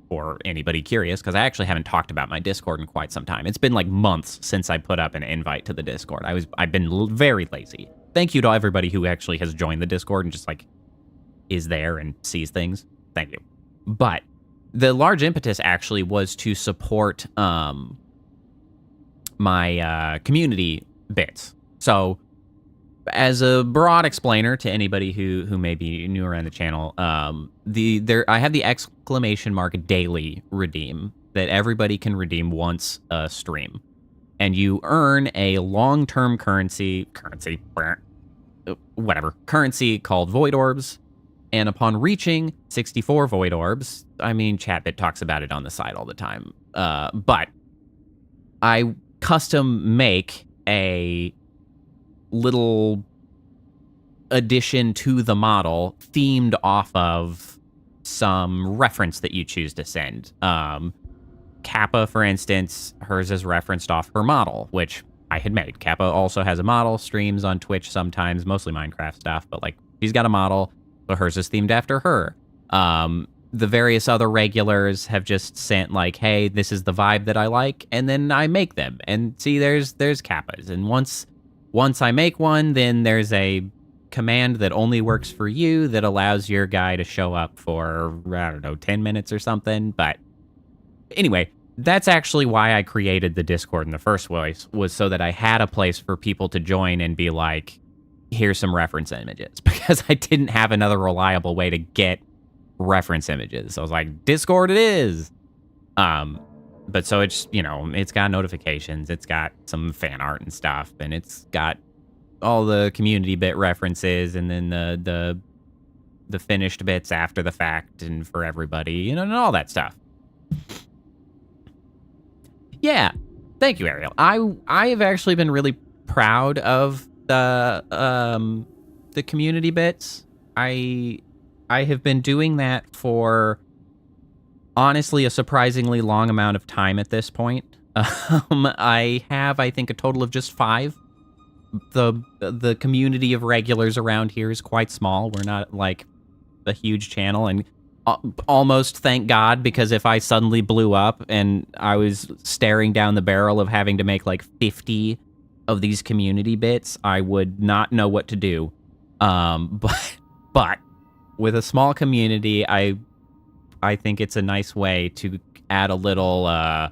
for anybody curious, because I actually haven't talked about my Discord in quite some time. It's been like months since I put up an invite to the Discord. I've been very lazy. Thank you to everybody who actually has joined the Discord and just, like, is there and sees things. Thank you. But the large impetus actually was to support my community bits. So, as a broad explainer to anybody who may be new around the channel, I have the exclamation mark daily redeem that everybody can redeem once a stream, and you earn a long-term currency called Void Orbs. And upon reaching 64 Void Orbs, Chatbit talks about it on the side all the time, but I custom make a little addition to the model themed off of some reference that you choose to send. Kappa, for instance, hers is referenced off her model, which I had made. Kappa also has a model, streams on Twitch sometimes, mostly Minecraft stuff, but, like, she's got a model, so hers is themed after her. the various other regulars have just sent like, hey, this is the vibe that I like, and then I make them. And see, there's kappas. And once I make one, then there's a command that only works for you that allows your guy to show up for, I don't know, 10 minutes or something. But anyway, that's actually why I created the Discord in the first place, was so that I had a place for people to join and be like, here's some reference images, because I didn't have another reliable way to get reference images. So I was like, Discord it is. But so it's, you know, it's got notifications, it's got some fan art and stuff, and it's got all the community bit references, and then the finished bits after the fact and for everybody, you know, and all that stuff. Yeah, thank you, Ariel. I have actually been really proud of the community bits. I have been doing that for honestly a surprisingly long amount of time at this point. I have, I think, a total of just 5. The community of regulars around here is quite small. We're not like a huge channel, and almost thank God, because if I suddenly blew up and I was staring down the barrel of having to make like 50 of these community bits, I would not know what to do. But with a small community, I think it's a nice way to add a little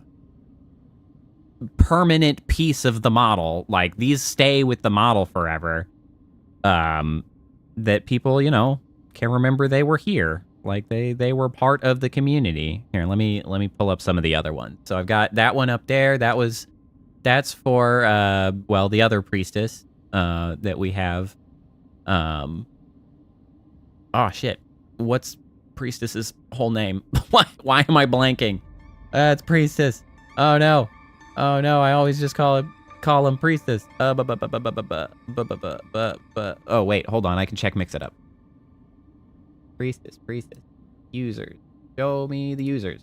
permanent piece of the model. Like, these stay with the model forever. That people, you know, can remember they were here. Like, they were part of the community. Here, let me pull up some of the other ones. So I've got that one up there. That's for well, the other priestess that we have. Oh shit. What's priestess's whole name? Why am I blanking? It's priestess. Oh no. I always just call him priestess. Oh wait, hold on. I can check mix it up. Priestess. Users. Show me the users.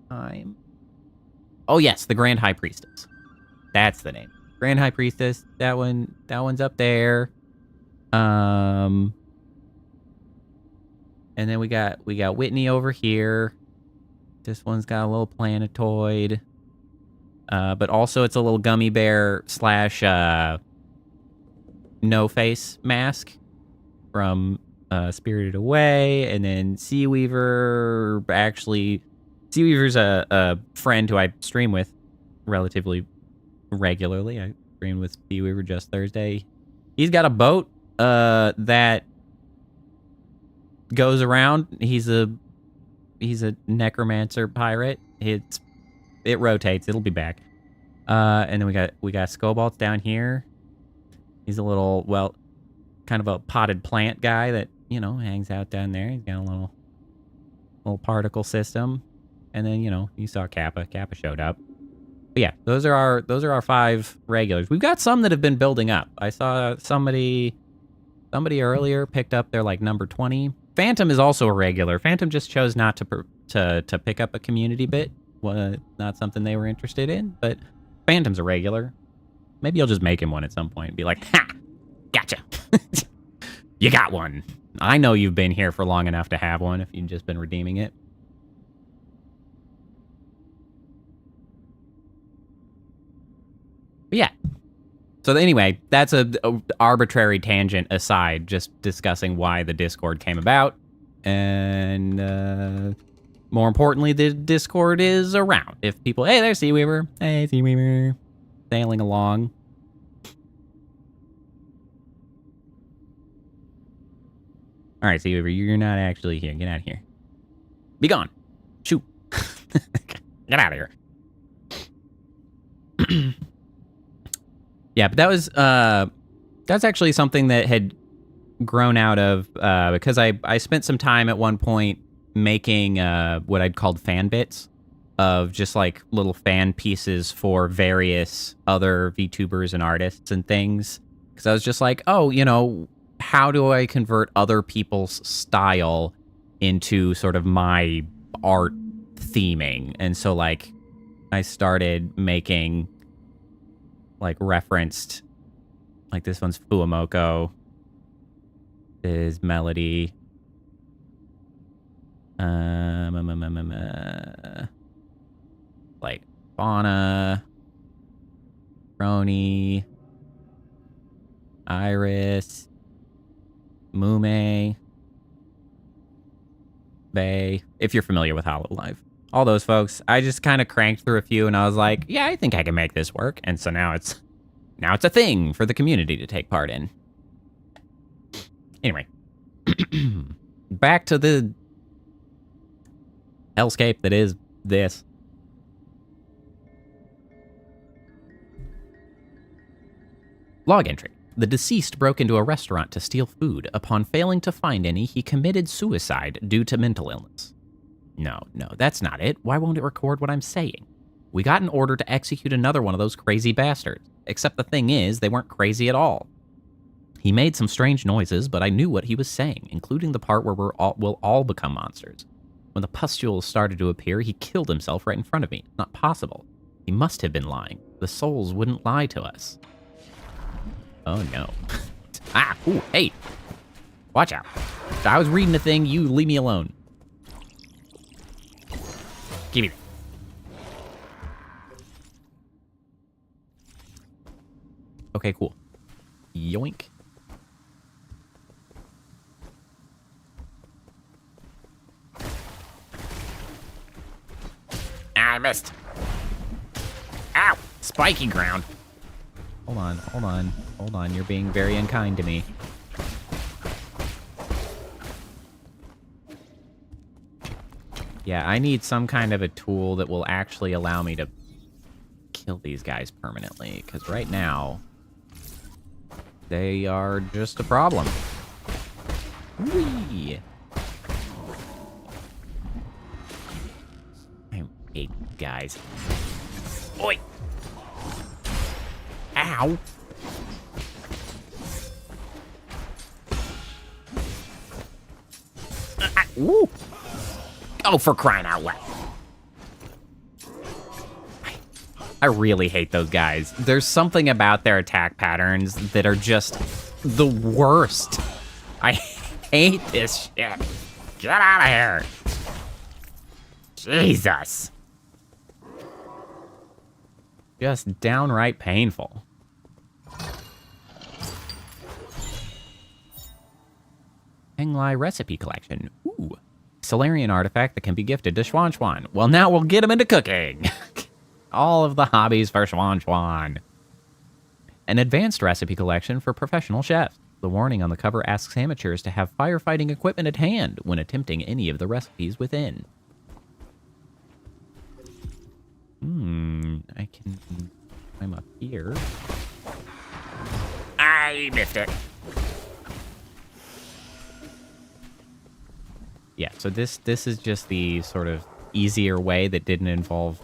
Time. Oh yes, the Grand High Priestess. That's the name. Grand High Priestess. That one's up there. And then we got Whitney over here. This one's got a little planetoid. But also it's a little gummy bear / no face mask from Spirited Away. And then Seaweaver, Seaweaver's a friend who I stream with relatively regularly. I streamed with Seaweaver just Thursday. He's got a boat that goes around. He's a necromancer pirate. It rotates. It'll be back. And then we got Scobalt's down here. He's a little, well, kind of a potted plant guy that, you know, hangs out down there. He's got a little particle system. And then, you know, you saw Kappa. Kappa showed up. But yeah, those are our 5 regulars. We've got some that have been building up. I saw somebody earlier picked up their like number 20. Phantom is also a regular. Phantom just chose not to pick up a community bit. Not something they were interested in, but Phantom's a regular. Maybe I'll just make him one at some point and be like, ha, gotcha. You got one. I know you've been here for long enough to have one if you've just been redeeming it. But yeah. So anyway, that's a arbitrary tangent aside, just discussing why the Discord came about. And more importantly, the Discord is around. If people, hey, there's Seaweaver. Hey, Seaweaver. Sailing along. All right, Seaweaver, you're not actually here. Get out of here. Be gone. Shoot. Get out of here. Yeah, but that's actually something that had grown out of because I spent some time at one point making what I'd called fan bits of just like little fan pieces for various other VTubers and artists and things. Because I was just like, oh, you know, how do I convert other people's style into sort of my art theming? And so like I started making like referenced Like this one's Fuamoko. This is Melody. Like Fauna. Roni. Iris. Mume. Bay. If you're familiar with Hololive. All those folks. I just kind of cranked through a few and I was like, yeah, I think I can make this work. And so now it's a thing for the community to take part in. Anyway. Back to the hellscape that is this. Log entry. The deceased broke into a restaurant to steal food. Upon failing to find any, he committed suicide due to mental illness. No, that's not it. Why won't it record what I'm saying? We got an order to execute another one of those crazy bastards. Except the thing is, they weren't crazy at all. He made some strange noises, but I knew what he was saying, including the part where we'll all become monsters. When the pustules started to appear, he killed himself right in front of me. Not possible. He must have been lying. The souls wouldn't lie to us. Oh no. Ooh, hey. Watch out. I was reading a thing, you leave me alone. Give me that. Okay, cool. Yoink. I missed. Ow! Spiky ground. Hold on. You're being very unkind to me. Yeah, I need some kind of a tool that will actually allow me to kill these guys permanently, because right now, they are just a problem. Whee! I hate guys. Oi! Ow! Woo! Oh, for crying out loud. I really hate those guys. There's something about their attack patterns that are just the worst. I hate this shit. Get out of here. Jesus. Just downright painful. Penglai recipe collection. Ooh. Solarian artifact that can be gifted to Schwan Schwan. Well, now we'll get him into cooking. All of the hobbies for Schwan Schwan. An advanced recipe collection for professional chefs. The warning on the cover asks amateurs to have firefighting equipment at hand when attempting any of the recipes within. I can climb up here. I missed it. Yeah, so this is just the sort of easier way that didn't involve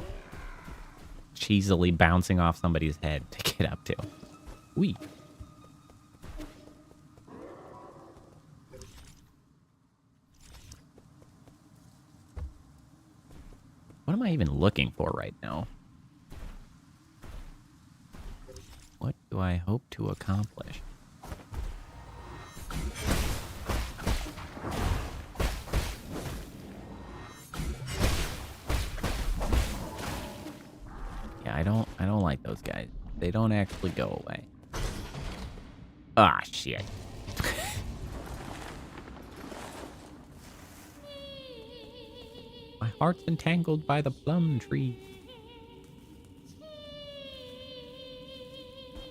cheesily bouncing off somebody's head to get up to. Whee. What am I even looking for right now? What do I hope to accomplish? Yeah, I don't like those guys. They don't actually go away. Ah, shit. My heart's entangled by the plum tree.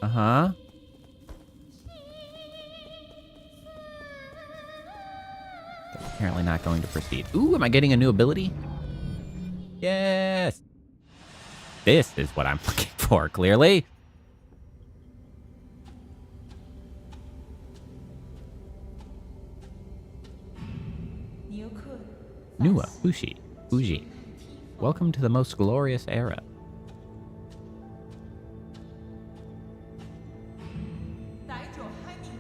Uh-huh. They're apparently not going to proceed. Ooh, am I getting a new ability? Yes! This is what I'm looking for, clearly. Nua, Fuji. Welcome to the most glorious era.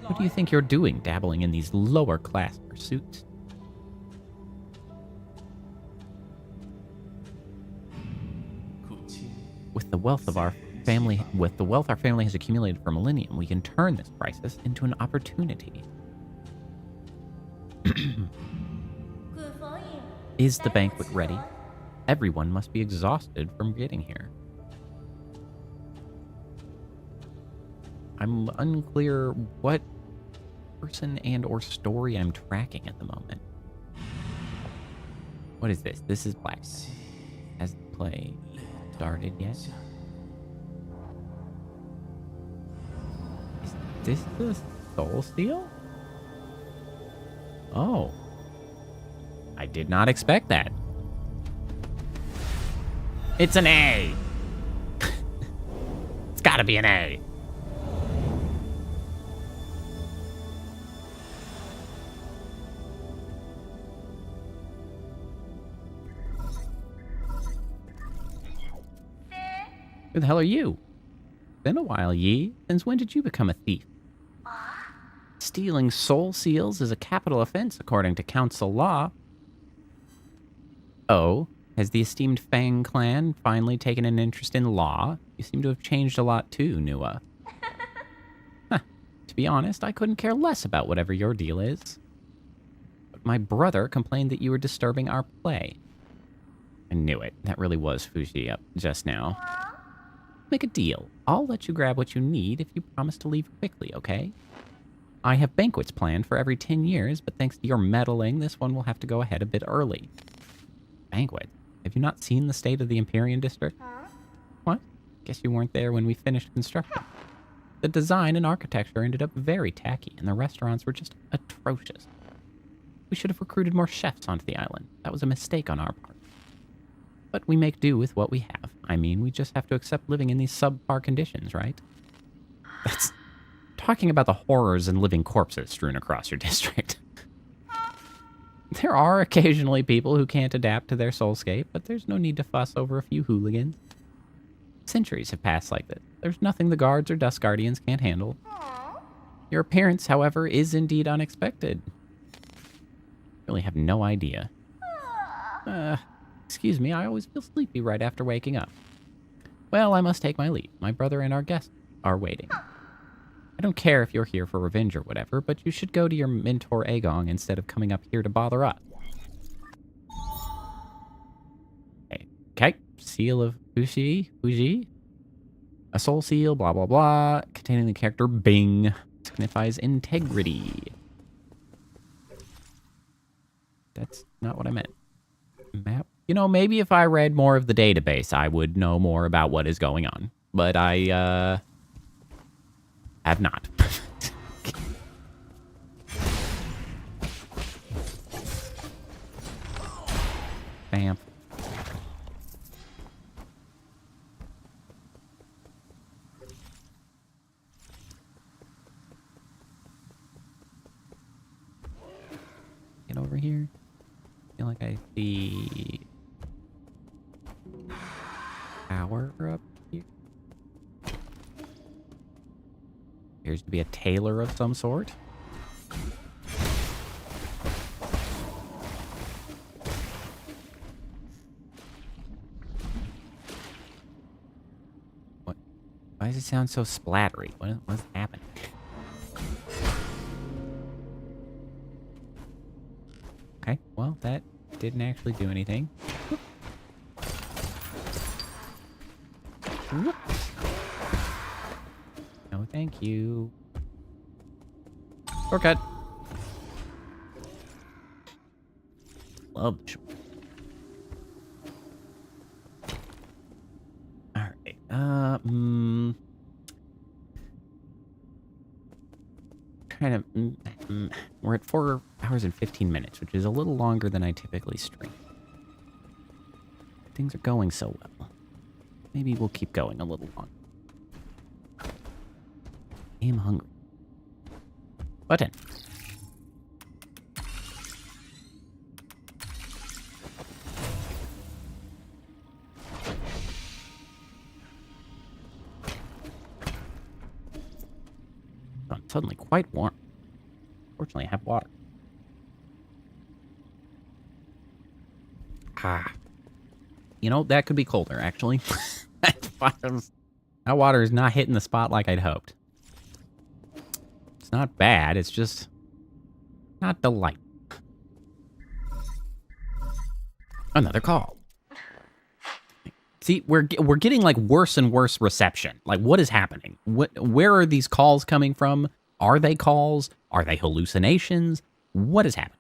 What do you think you're doing, dabbling in these lower class pursuits? With the wealth of our with the wealth our family has accumulated for millennium, we can turn this crisis into an opportunity. Is the banquet ready? Everyone must be exhausted from getting here. I'm unclear what person and or story I'm tracking at the moment. What is this? This is black. Has the play started yet? Is this the Soul Steal? Oh. I did not expect that. It's an A. It's gotta be an A. Who the hell are you? Been a while, Yi. Since when did you become a thief? Stealing soul seals is a capital offense according to council law. Oh, has the esteemed Fang clan finally taken an interest in law? You seem to have changed a lot too, Nua. Huh. To be honest, I couldn't care less about whatever your deal is. But my brother complained that you were disturbing our play. I knew it. That really was Fuji up just now. Make a deal. I'll let you grab what you need if you promise to leave quickly, okay? I have banquets planned for every 10 years, but thanks to your meddling, this one will have to go ahead a bit early. Banquet? Have you not seen the state of the Empyrean district? What? Guess you weren't there when we finished construction. The design and architecture ended up very tacky, and the restaurants were just atrocious. We should have recruited more chefs onto the island. That was a mistake on our part. But we make do with what we have. I mean, we just have to accept living in these subpar conditions, right? That's talking about the horrors and living corpses strewn across your district. There are occasionally people who can't adapt to their soulscape, but there's no need to fuss over a few hooligans. Centuries have passed like this. There's nothing the guards or dust guardians can't handle. Your appearance, however, is indeed unexpected. Really have no idea. Excuse me, I always feel sleepy right after waking up. Well, I must take my leave. My brother and our guests are waiting. I don't care if you're here for revenge or whatever, but you should go to your mentor Agong instead of coming up here to bother us. Okay. Seal of Fuji. A soul seal, blah, blah, blah. Containing the character Bing. Signifies integrity. That's not what I meant. Map. You know, maybe if I read more of the database, I would know more about what is going on. But I, have not. Bam. Get over here. I feel like I see power up here. Appears to be a tailor of some sort. What? Why does it sound so splattery? What's happening? Okay, well, that didn't actually do anything. Whoop. No, thank you. Shortcut. Love the shortcut. Alright, kind of, we're at 4 hours and 15 minutes, which is a little longer than I typically stream. Things are going so well. Maybe we'll keep going a little longer. I am hungry. Button. I'm suddenly quite warm. Fortunately, I have water. Ah. You know, that could be colder, actually. That water is not hitting the spot like I'd hoped. It's not bad, it's just not delightful. Another call. See, we're getting like worse and worse reception. Like, what is happening? Where are these calls coming from? Are they calls? Are they hallucinations? What is happening?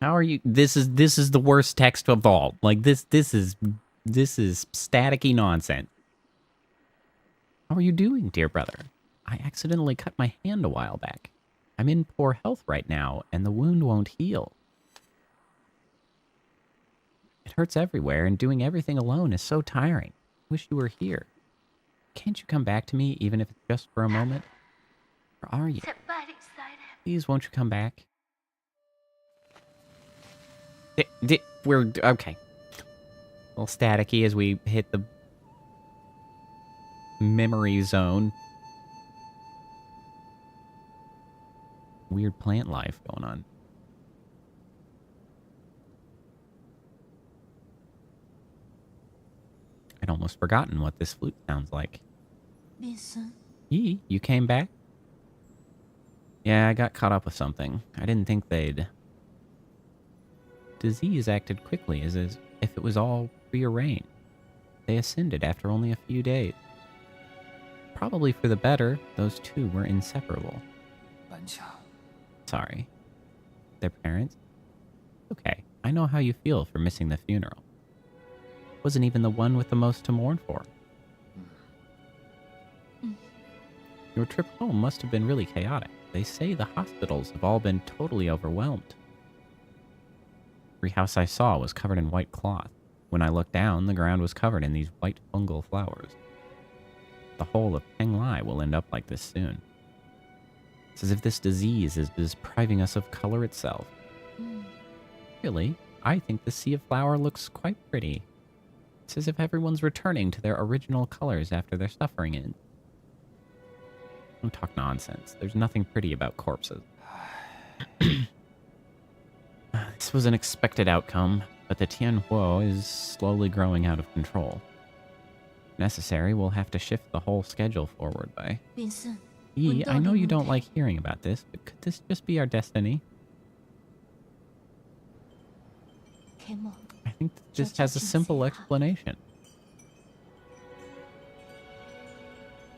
How are you? This is the worst text of all. Like this is staticky nonsense. How are you doing, dear brother? I accidentally cut my hand a while back. I'm in poor health right now, and the wound won't heal. It hurts everywhere, and doing everything alone is so tiring. Wish you were here. Can't you come back to me, even if it's just for a moment? Where are you? Please, won't you come back? We're okay. A little staticky as we hit the memory zone. Weird plant life going on. I'd almost forgotten what this flute sounds like. Yee, you came back? Yeah, I got caught up with something. I didn't think they'd... Disease acted quickly, as if it was all prearranged. They ascended after only a few days. Probably for the better, those two were inseparable. Sorry. Their parents? Okay, I know how you feel for missing the funeral. Wasn't even the one with the most to mourn for. Your trip home must have been really chaotic. They say the hospitals have all been totally overwhelmed. Every house I saw was covered in white cloth. When I looked down, the ground was covered in these white fungal flowers. The whole of Penglai will end up like this soon. It's as if this disease is depriving us of color itself. Really, I think the sea of flower looks quite pretty. It's as if everyone's returning to their original colors after their suffering ends. Don't talk nonsense. There's nothing pretty about corpses. This was an expected outcome, but the Tianhuo is slowly growing out of control. If necessary, we'll have to shift the whole schedule forward by... Yi, I know you don't like hearing about this, but could this just be our destiny? I think this has a simple explanation.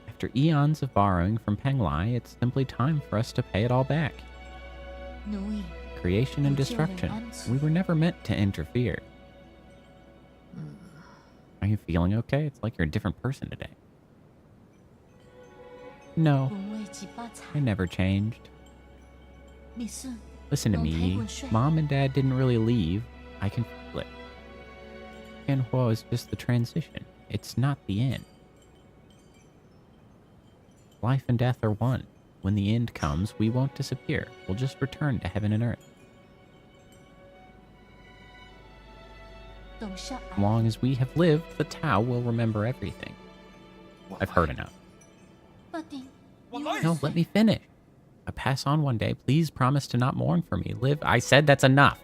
After eons of borrowing from Penglai, it's simply time for us to pay it all back. Creation and destruction. We were never meant to interfere. Are you feeling okay? It's like you're a different person today. No, I never changed. Listen to me. Mom and Dad didn't really leave. I can feel it. Tianhuo is just the transition. It's not the end. Life and death are one. When the end comes, we won't disappear. We'll just return to heaven and earth. As long as we have lived, the Tao will remember everything. I've heard enough. No, let me finish. I pass on one day. Please promise to not mourn for me. Live. I said that's enough.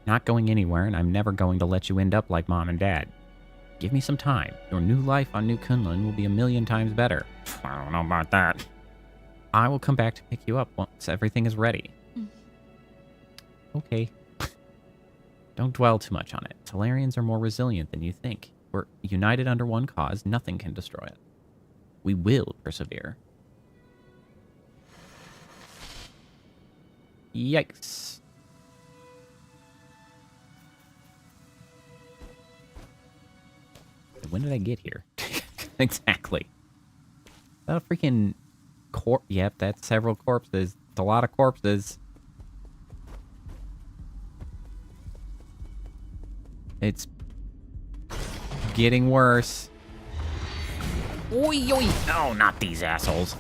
Not going anywhere, and I'm never going to let you end up like Mom and Dad. Give me some time. Your new life on New Kunlun will be 1,000,000 times better. I don't know about that. I will come back to pick you up once everything is ready. Okay. Don't dwell too much on it. Solarians are more resilient than you think. We're united under one cause. Nothing can destroy it. We will persevere. Yikes. When did I get here? Exactly. Is that a freaking corpse? Yep, that's several corpses. It's a lot of corpses. It's getting worse. Oi, oi. Oh, not these assholes.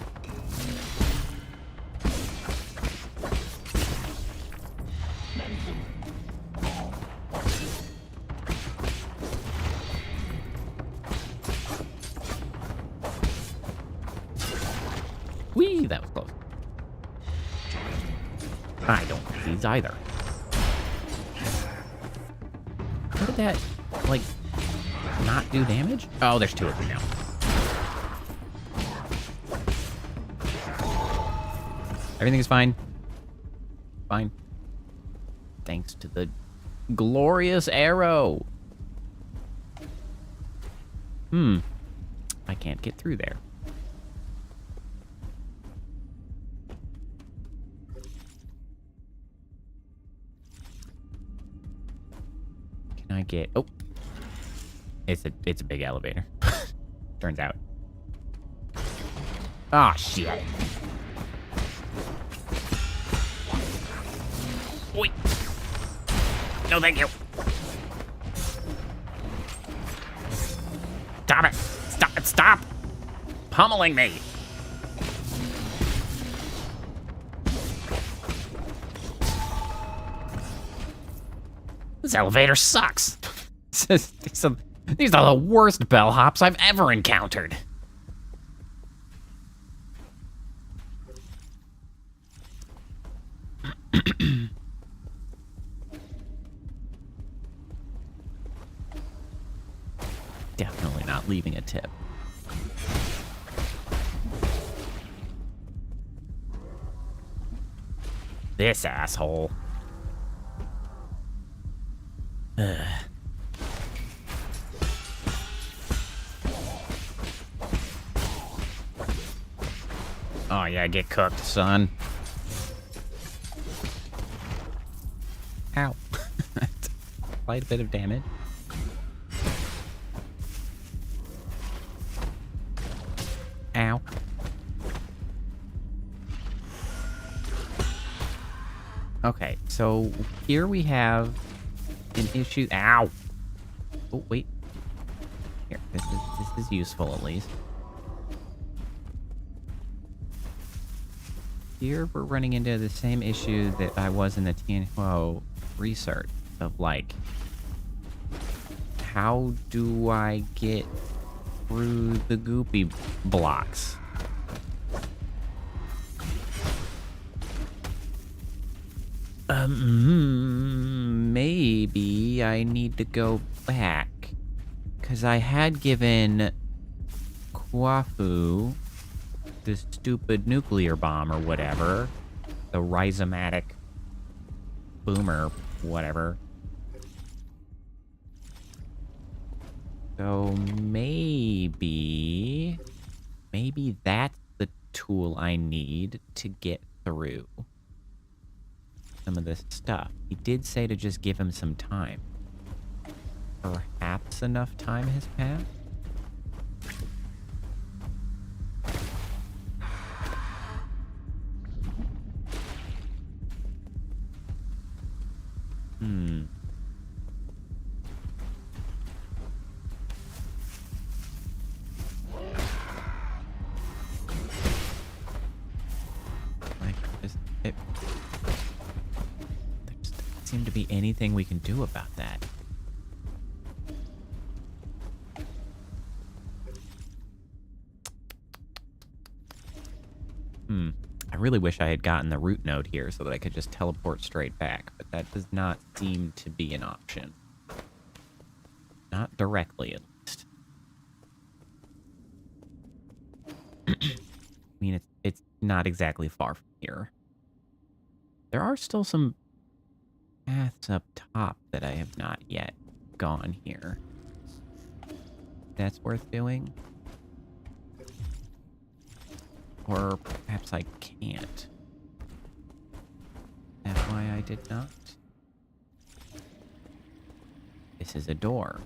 Whee, that was close. I don't like these either. How did that, like, not do damage? Oh, there's two of them now. Everything is fine. Fine. Thanks to the glorious arrow. I can't get through there. Can I get... Oh. It's a big elevator. Turns out. Oh, shit. Wait. No, thank you. Stop it. Stop it. Stop pummeling me. This elevator sucks. These are the worst bellhops I've ever encountered. Definitely not leaving a tip. This asshole. Ugh. Oh yeah, get cooked, son. Ow. Quite a bit of damage. Ow. Okay, so here we have an issue. Ow. Oh, wait. Here, this is useful at least. Here we're running into the same issue that I was in the Tianhuo research of like, how do I get through the goopy blocks? Maybe I need to go back. Because I had given Kwafu the stupid nuclear bomb or whatever. The rhizomatic boomer, whatever. So maybe that's the tool I need to get through some of this stuff. He did say to just give him some time. Perhaps enough time has passed? Like, there doesn't seem to be anything we can do about that. I really wish I had gotten the root node here so that I could just teleport straight back, but that does not seem to be an option. Not directly, at least. I mean, it's not exactly far from here. There are still some paths up top that I have not yet gone here. That's worth doing. Or perhaps I can't. That's why I did not. This is a door.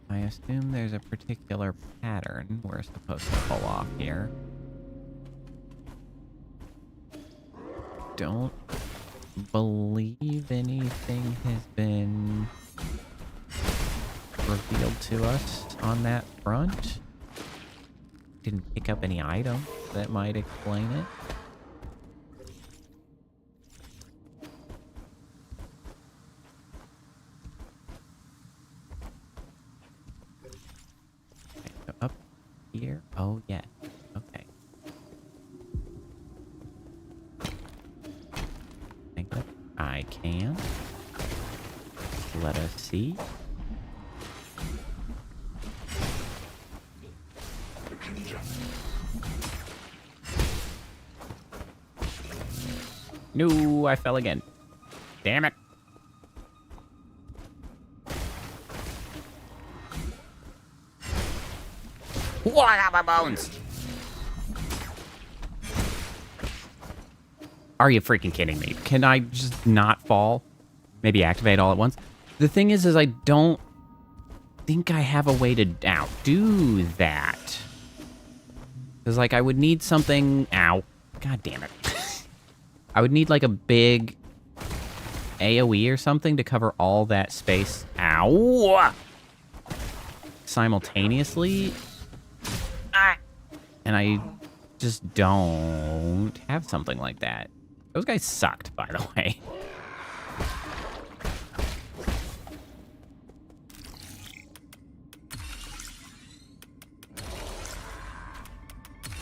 I assume there's a particular pattern we're supposed to pull off here. Don't believe anything has been revealed to us on that front. Didn't pick up any item that might explain it. Okay, so up here. Oh, yeah. Okay. can. Let us see. No, I fell again. Damn it. Whoa, I got my bones. Are you freaking kidding me? Can I just not fall? Maybe activate all at once? The thing is I don't think I have a way to outdo that. Because, like, I would need something... Ow. God damn it. I would need, like, a big AoE or something to cover all that space. Ow! Simultaneously. Ah! And I just don't have something like that. Those guys sucked, by the way.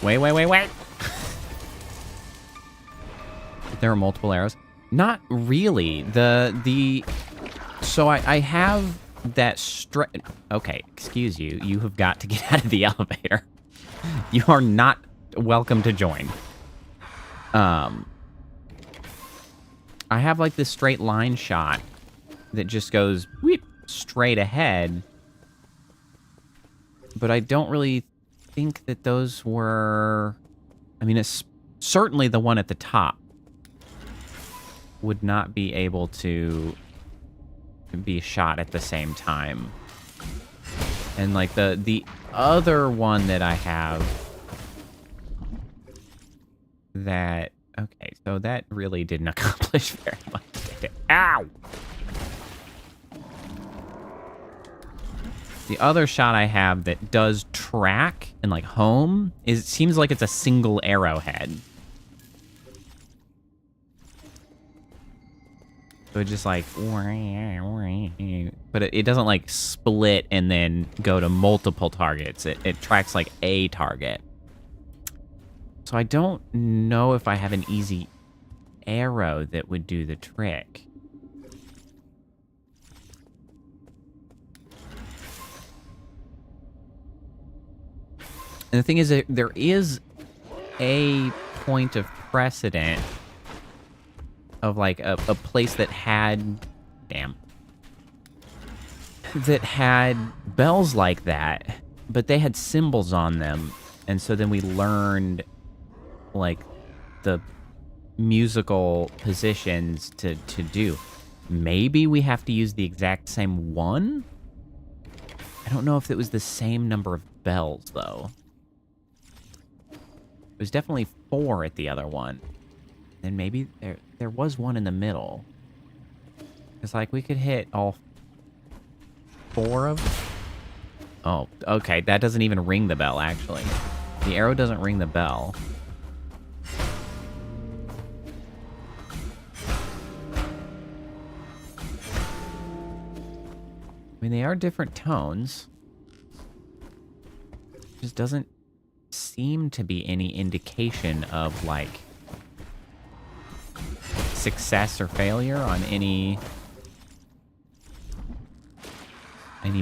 Wait. There are multiple arrows. Not really. So I have that okay, excuse you. You have got to get out of the elevator. You are not welcome to join. I have like this straight line shot that just goes whoop, straight ahead. But I don't really think that those were... I mean, it's certainly the one at the top would not be able to be shot at the same time. And like the other one that I have that... Okay, so that really didn't accomplish very much, did it? Ow! The other shot I have that does track and like home is seems like it's a single arrowhead. So it just like, but it doesn't like split and then go to multiple targets. It tracks like a target. So I don't know if I have an easy arrow that would do the trick. And the thing is that there is a point of precedent of like a place that had, that had bells like that, but they had symbols on them. And so then we learned like the musical positions to do. Maybe we have to use the exact same one? I don't know if it was the same number of bells though. It was definitely 4 at the other one. And maybe there was one in the middle. It's like we could hit all 4 of them. Oh, okay. That doesn't even ring the bell, actually. The arrow doesn't ring the bell. I mean, they are different tones. Just doesn't seem to be any indication of, like, success or failure on any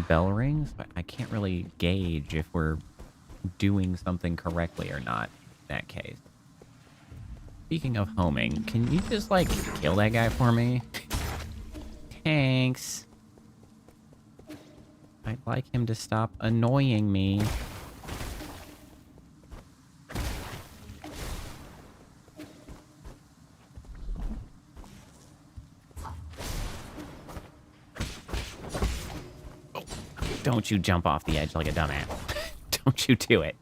bell rings, but I can't really gauge if we're doing something correctly or not in that case. Speaking of homing, can you just like kill that guy for me? Thanks. I'd like him to stop annoying me. Don't you jump off the edge like a dumbass. Don't you do it.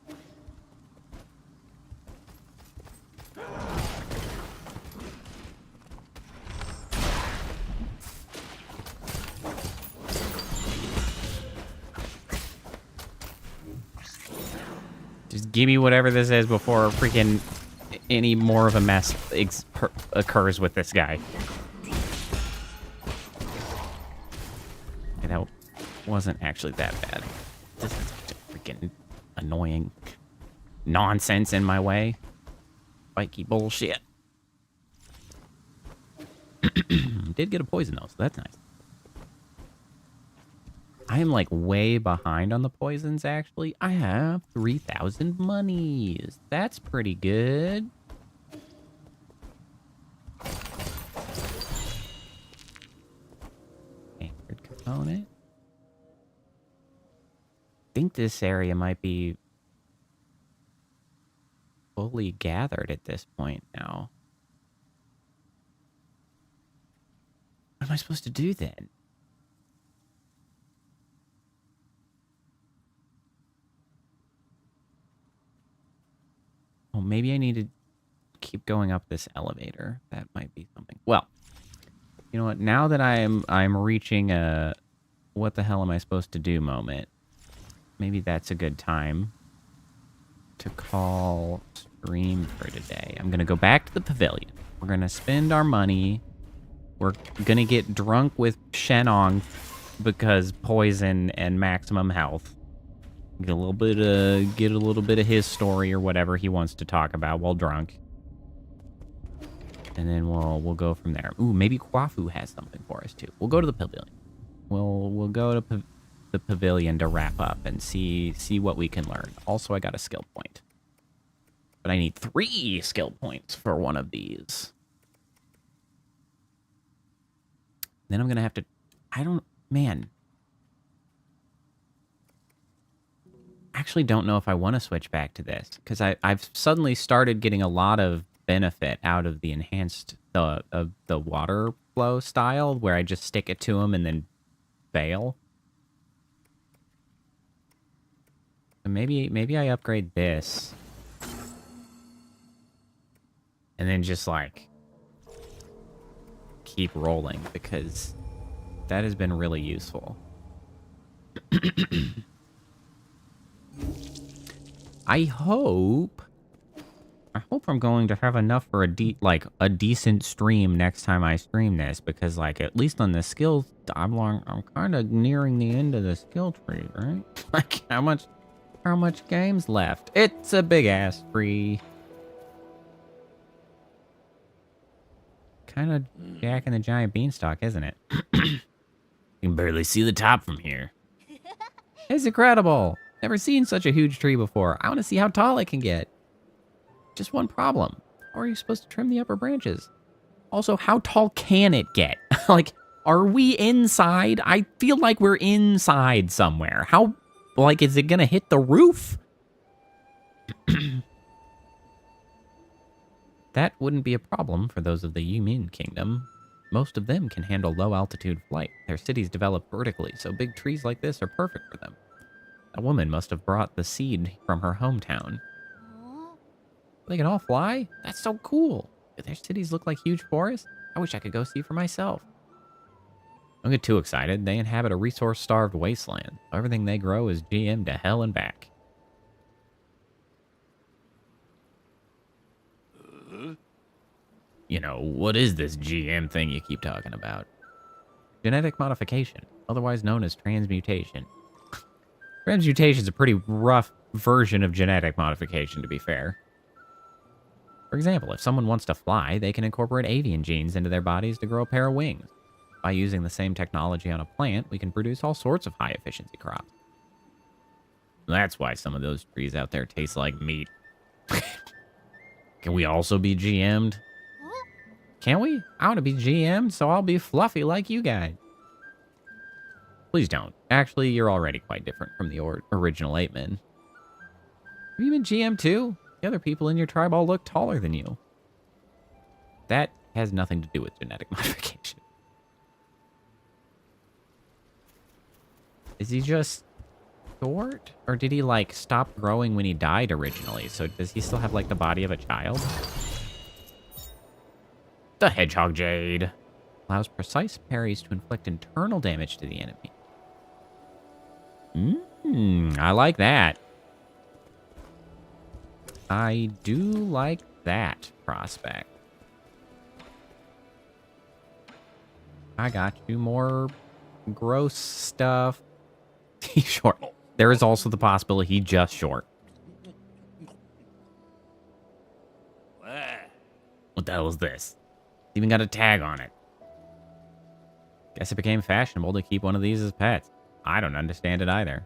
Just give me whatever this is before freaking any more of a mess occurs with this guy. Okay, that wasn't actually that bad. This is freaking annoying nonsense in my way. Spiky bullshit. Did get a poison though, so that's nice. I am like way behind on the poisons actually. I have 3,000 monies. That's pretty good. Standard component. I think this area might be fully gathered at this point now. What am I supposed to do then? Oh, maybe I need to keep going up this elevator. That might be something. Well, you know what? Now that I'm reaching a what the hell am I supposed to do moment, maybe that's a good time to call stream for today. I'm going to go back to the pavilion. We're going to spend our money. We're going to get drunk with Shenong because poison and maximum health. Get a little bit of his story or whatever he wants to talk about while drunk. And then we'll go from there. Ooh, maybe Kwafu has something for us too. We'll go to the pavilion. We'll go to the pavilion to wrap up and see what we can learn. Also, I got a skill point. But I need 3 skill points for one of these. Then I'm going to have to... Man. I actually don't know if I want to switch back to this. Because I've suddenly started getting a lot of benefit out of the enhanced... the water flow style, where I just stick it to him and then bail. So maybe I upgrade this. And then just, like... keep rolling, because that has been really useful. I hope I'm going to have enough for a decent stream next time I stream this, because like at least on the skills, I'm kind of nearing the end of the skill tree, right? Like how much game's left? It's a big ass tree. Kind of Jack and the Giant Beanstalk, isn't it? You can barely see the top from here. It's incredible. Never seen such a huge tree before. I want to see how tall it can get. Just one problem. How are you supposed to trim the upper branches? Also, how tall can it get? Like, are we inside? I feel like we're inside somewhere. How, like, is it going to hit the roof? That wouldn't be a problem for those of the Yumin Kingdom. Most of them can handle low-altitude flight. Their cities develop vertically, so big trees like this are perfect for them. A woman must have brought the seed from her hometown. They can all fly? That's so cool. Do their cities look like huge forests? I wish I could go see for myself. Don't get too excited. They inhabit a resource-starved wasteland. Everything they grow is GM to hell and back. You know, what is this GM thing you keep talking about? Genetic modification, otherwise known as transmutation. Transmutation is a pretty rough version of genetic modification, to be fair. For example, if someone wants to fly, they can incorporate avian genes into their bodies to grow a pair of wings. By using the same technology on a plant, we can produce all sorts of high-efficiency crops. That's why some of those trees out there taste like meat. Can we also be GM'd? Can we? I want to be GM'd, so I'll be fluffy like you guys. Please don't. Actually, you're already quite different from the original 8-men. Have you been GM too? The other people in your tribe all look taller than you. That has nothing to do with genetic modification. Is he just short? Or did he, like, stop growing when he died originally? So does he still have, like, the body of a child? The Hedgehog Jade allows precise parries to inflict internal damage to the enemy. I like that. I do like that prospect. I got you more gross stuff. He's short. There is also the possibility he's just short. What the hell is this? It's even got a tag on it. Guess it became fashionable to keep one of these as pets. I don't understand it either.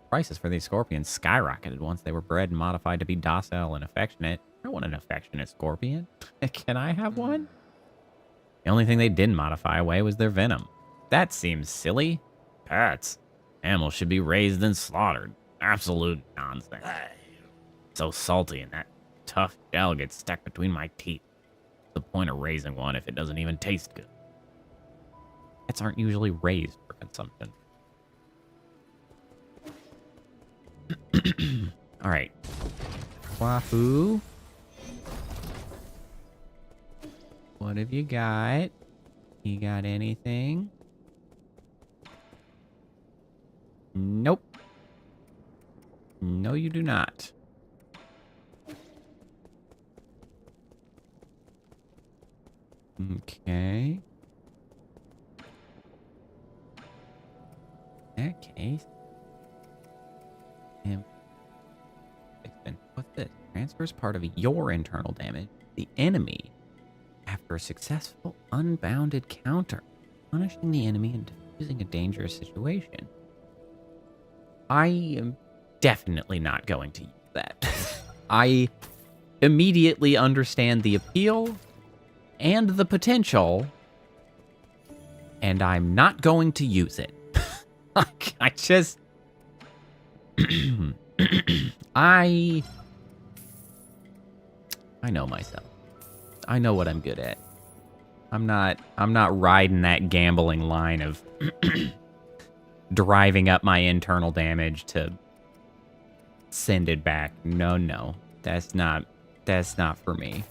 Prices for these scorpions skyrocketed once they were bred and modified to be docile and affectionate. I want an affectionate scorpion. Can I have one? The only thing they didn't modify away was their venom. That seems silly. Pets. Animals should be raised and slaughtered. Absolute nonsense. So salty and that tough shell gets stuck between my teeth. What's the point of raising one if it doesn't even taste good? Pets aren't usually raised for consumption. All right. Wahoo. What have you got? You got anything? Nope. No, you do not. Okay. In that case. What's this? Transfers part of your internal damage to the enemy after a successful unbounded counter, punishing the enemy and diffusing a dangerous situation. I am definitely not going to use that. I immediately understand the appeal and the potential, and I'm not going to use it. I just... I know myself. I know what I'm good at. I'm not riding that gambling line of driving up my internal damage to send it back. No. That's not for me.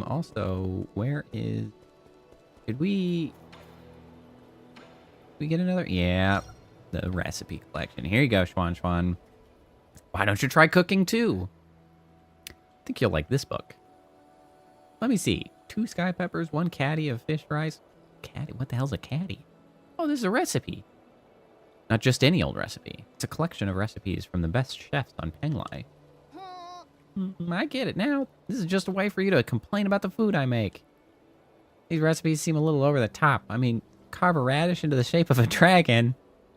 Also, where is... Did we get another? Yeah, the recipe collection. Here you go, Schwan. Why don't you try cooking too? I think you'll like this book. Let me see. 2 sky peppers, 1 caddy of fish rice. Caddy? What the hell's a caddy? Oh, this is a recipe. Not just any old recipe. It's a collection of recipes from the best chefs on Penglai. I get it now. This is just a way for you to complain about the food I make. These recipes seem a little over the top. I mean, carve a radish into the shape of a dragon.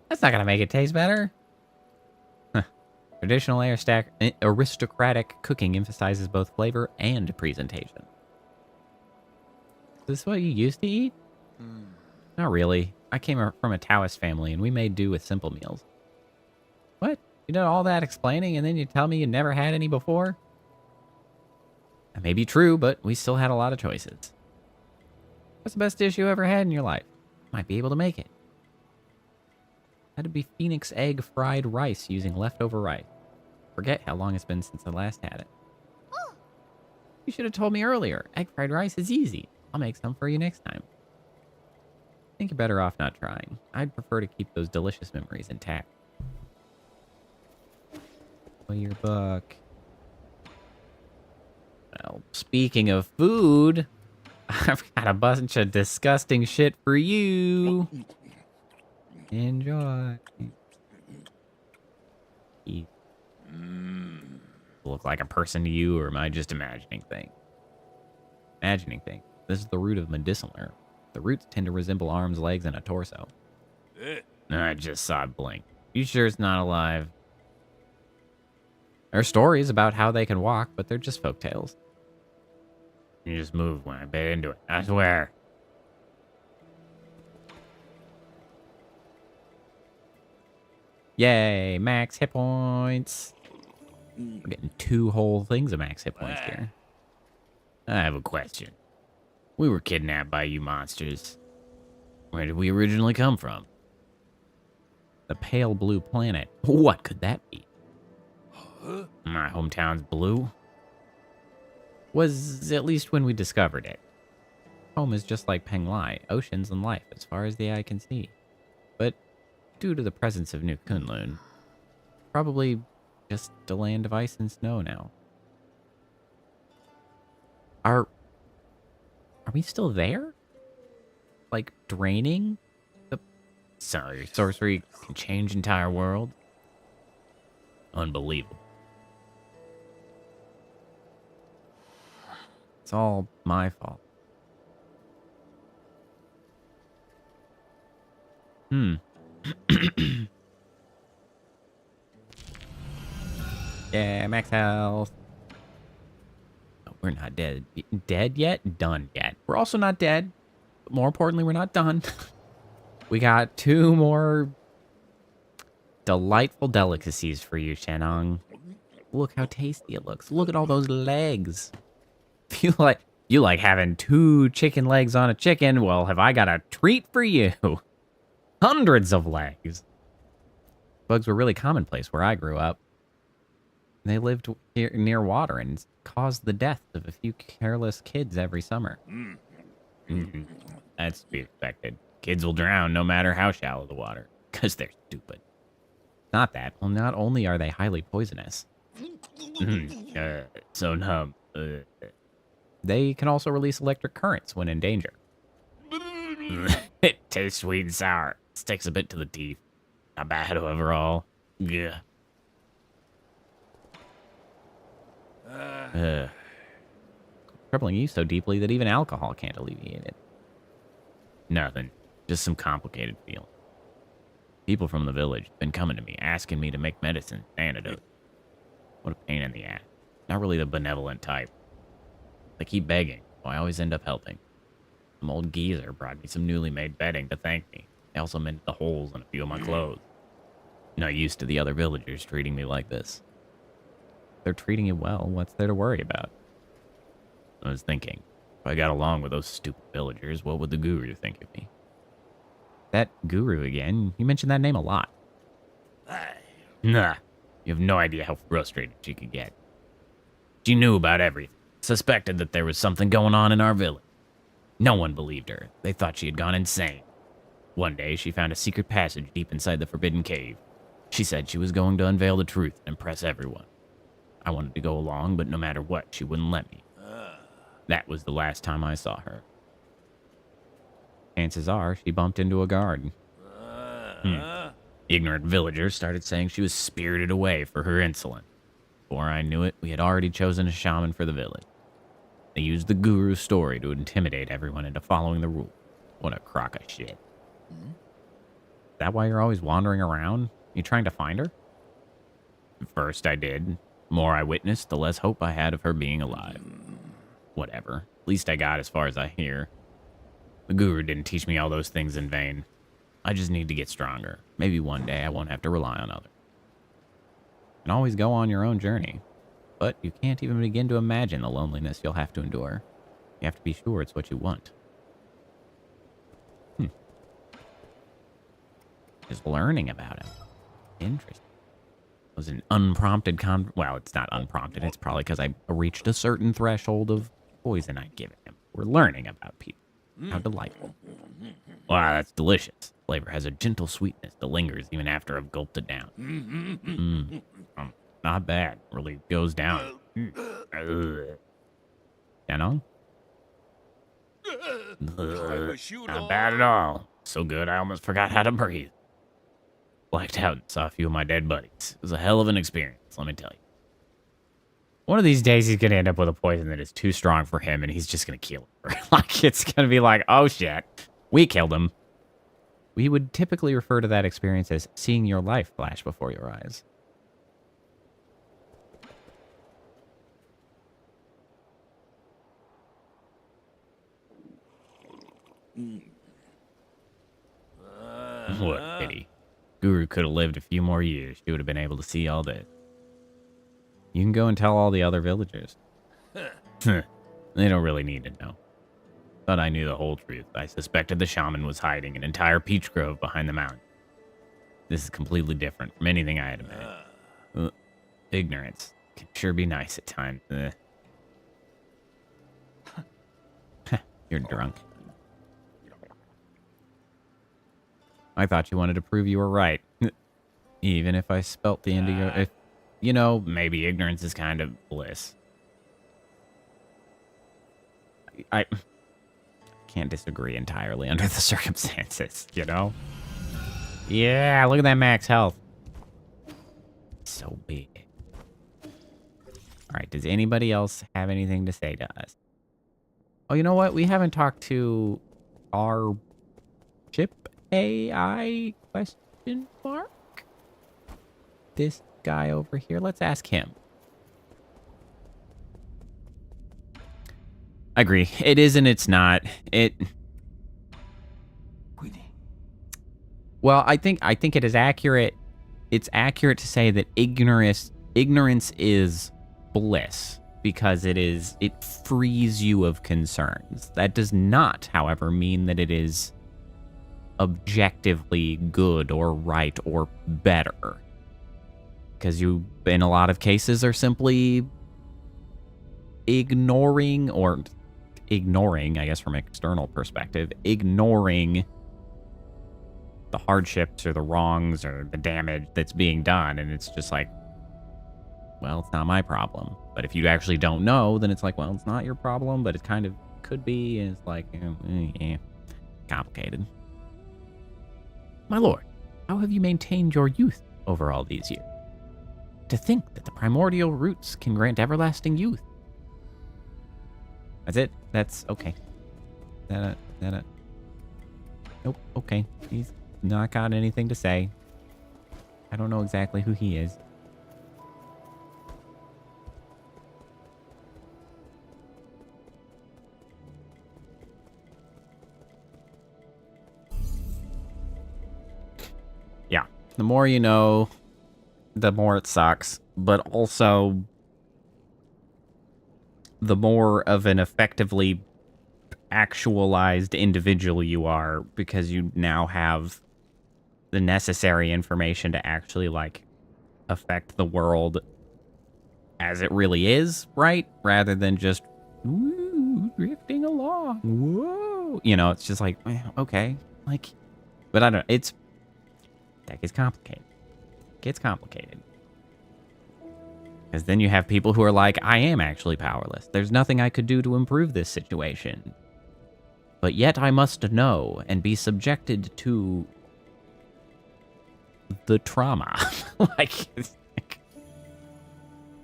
That's not going to make it taste better. Huh. Traditional aristocratic cooking emphasizes both flavor and presentation. Is this what you used to eat? Not really. I came from a Taoist family, and we made do with simple meals. What? You did all that explaining, and then you tell me you never had any before? That may be true, but we still had a lot of choices. What's the best dish you ever had in your life? Might be able to make it. That'd be phoenix egg fried rice using leftover rice. Forget how long it's been since I last had it. You should have told me earlier. Egg fried rice is easy. I'll make some for you next time. I think you're better off not trying. I'd prefer to keep those delicious memories intact. For your book. Well, speaking of food, I've got a bunch of disgusting shit for you. Enjoy. You look like a person to you, or am I just imagining things? Imagining things. This is the root of medicinal herb. The roots tend to resemble arms, legs, and a torso. I just saw it blink. You sure it's not alive? There are stories about how they can walk, but they're just folktales. You just move when I bit into it, I swear. Yay, max hit points. We're getting 2 whole things of max hit points here. I have a question. We were kidnapped by you monsters. Where did we originally come from? The pale blue planet. What could that be? My hometown's blue. Was at least when we discovered it. Home is just like Penglai, oceans and life as far as the eye can see. But due to the presence of New Kunlun, probably just a land of ice and snow now. Are we still there? Like draining? So your sorcery can change entire world? Unbelievable. It's all my fault. Yeah, max health. Oh, we're not dead. Dead yet? Done yet. We're also not dead. But more importantly, we're not done. We got 2 more delightful delicacies for you, Shenong. Look how tasty it looks. Look at all those legs. If you like having 2 chicken legs on a chicken, well, have I got a treat for you. Hundreds of legs. Bugs were really commonplace where I grew up. They lived here near water and caused the death of a few careless kids every summer. That's to be expected. Kids will drown no matter how shallow the water, because they're stupid. Not that. Well, not only are they highly poisonous. So numb. They can also release electric currents when in danger. It tastes sweet and sour. Sticks a bit to the teeth. Not bad overall. Yeah. Troubling you so deeply that even alcohol can't alleviate it. Nothing. Just some complicated feeling. People from the village have been coming to me, asking me to make medicine, antidote. What a pain in the ass. Not really the benevolent type. They keep begging, so I always end up helping. Some old geezer brought me some newly made bedding to thank me. They also mended the holes in a few of my clothes. Not used to the other villagers treating me like this. If they're treating you well, what's there to worry about? I was thinking, if I got along with those stupid villagers, what would the guru think of me? That guru again? You mentioned that name a lot. Nah, you have no idea how frustrated she could get. She knew about everything. Suspected that there was something going on in our village. No one believed her. They thought she had gone insane. One day, she found a secret passage deep inside the forbidden cave. She said she was going to unveil the truth and impress everyone. I wanted to go along, but no matter what, she wouldn't let me. That was the last time I saw her. Chances are she bumped into a guard. Ignorant villagers started saying she was spirited away for her insolence. Before I knew it, we had already chosen a shaman for the village. They used the guru's story to intimidate everyone into following the rule. What a crock of shit. Is that why you're always wandering around? You trying to find her? At first I did. The more I witnessed, the less hope I had of her being alive. Whatever. At least I got as far as I hear. The guru didn't teach me all those things in vain. I just need to get stronger. Maybe one day I won't have to rely on others. You can always go on your own journey, but you can't even begin to imagine the loneliness you'll have to endure. You have to be sure it's what you want. Just learning about him. Interesting. It was an unprompted well, it's not unprompted. It's probably because I reached a certain threshold of poison I'd given him. We're learning about people. How delightful. Wow, that's delicious. Flavor has a gentle sweetness that lingers even after I've gulped it down. Not bad. Really goes down. Shannon? Not bad at all. So good I almost forgot how to breathe. Blacked out and saw a few of my dead buddies. It was a hell of an experience, let me tell you. One of these days, he's going to end up with a poison that is too strong for him, and he's just going to kill her. Like, it's going to be like, oh, shit, we killed him. We would typically refer to that experience as seeing your life flash before your eyes. What a pity. Guru could have lived a few more years. She would have been able to see all this. You can go and tell all the other villagers. They don't really need to know. Thought I knew the whole truth. I suspected the shaman was hiding an entire peach grove behind the mountain. This is completely different from anything I had imagined. Ignorance can sure be nice at times. You're drunk. I thought you wanted to prove you were right. Even if I spelt the end of your... You know, maybe ignorance is kind of bliss. I can't disagree entirely under the circumstances, you know? Yeah, look at that max health. So big. Alright, does anybody else have anything to say to us? Oh, you know what? We haven't talked to our ship AI question mark? This guy over here. Let's ask him. I agree. It is and it's not. Well, I think it is accurate. It's accurate to say that ignorance is bliss because it frees you of concerns. That does not, however, mean that it is objectively good or right or better. Because you, in a lot of cases, are simply ignoring, I guess from an external perspective, ignoring the hardships or the wrongs or the damage that's being done. And it's just like, well, it's not my problem. But if you actually don't know, then it's like, well, it's not your problem, but it kind of could be. And it's like, complicated. My lord, how have you maintained your youth over all these years? To think that the primordial roots can grant everlasting youth. That's it. That's okay. Nope. Okay. He's not got anything to say. I don't know exactly who he is. Yeah. The more you know, the more it sucks. But also, the more of an effectively actualized individual you are, because you now have the necessary information to actually, like, affect the world as it really is, right? Rather than just, woo, drifting along. Whoa. You know, it's just like, okay. Like, but I don't know. That gets complicated. Because then you have people who are like, I am actually powerless. There's nothing I could do to improve this situation. But yet I must know and be subjected to the trauma. I think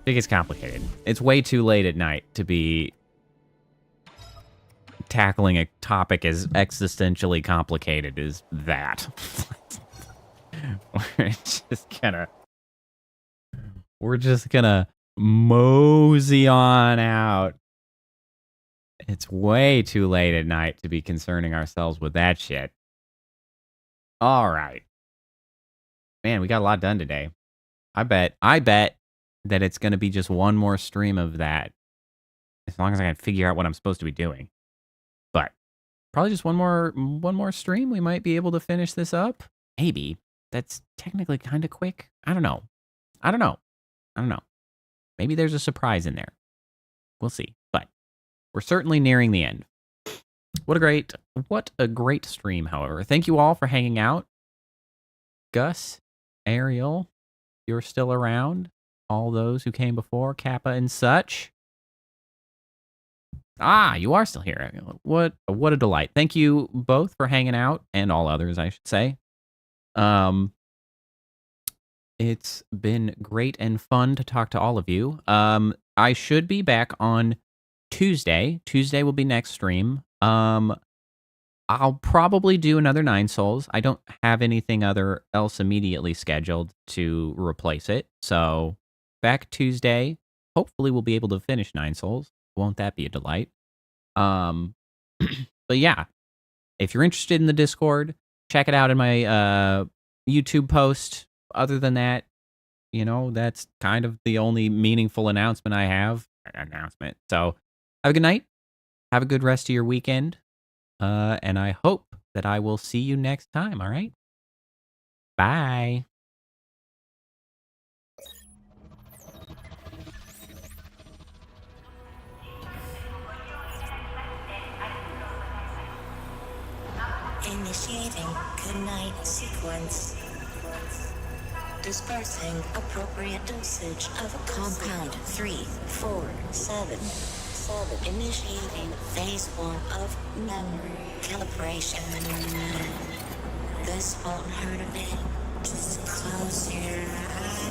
it's complicated. It's way too late at night to be tackling a topic as existentially complicated as that. We're just gonna mosey on out. It's way too late at night to be concerning ourselves with that shit. All right. Man, we got a lot done today. I bet that it's going to be just one more stream of that. As long as I can figure out what I'm supposed to be doing. But probably just one more stream. We might be able to finish this up. Maybe. That's technically kind of quick. I don't know. Maybe there's a surprise in there. We'll see. But we're certainly nearing the end. What a great stream, however. Thank you all for hanging out. Gus, Ariel, you're still around. All those who came before, Kappa and such. Ah, you are still here. What a delight. Thank you both for hanging out, and all others, I should say. It's been great and fun to talk to all of you. I should be back on Tuesday. Tuesday will be next stream. I'll probably do another 9 Souls. I don't have anything else immediately scheduled to replace it. So back Tuesday. Hopefully we'll be able to finish 9 Souls. Won't that be a delight? But yeah, if you're interested in the Discord, check it out in my YouTube post. Other than that, that's kind of the only meaningful announcement I have. So have a good night. Have a good rest of your weekend. And I hope that I will see you next time, all right? Bye. Initiating goodnight sequence. Dispersing appropriate dosage of compound 347. Initiating phase 1 of memory calibration. This won't hurt a bit. Just close your eyes.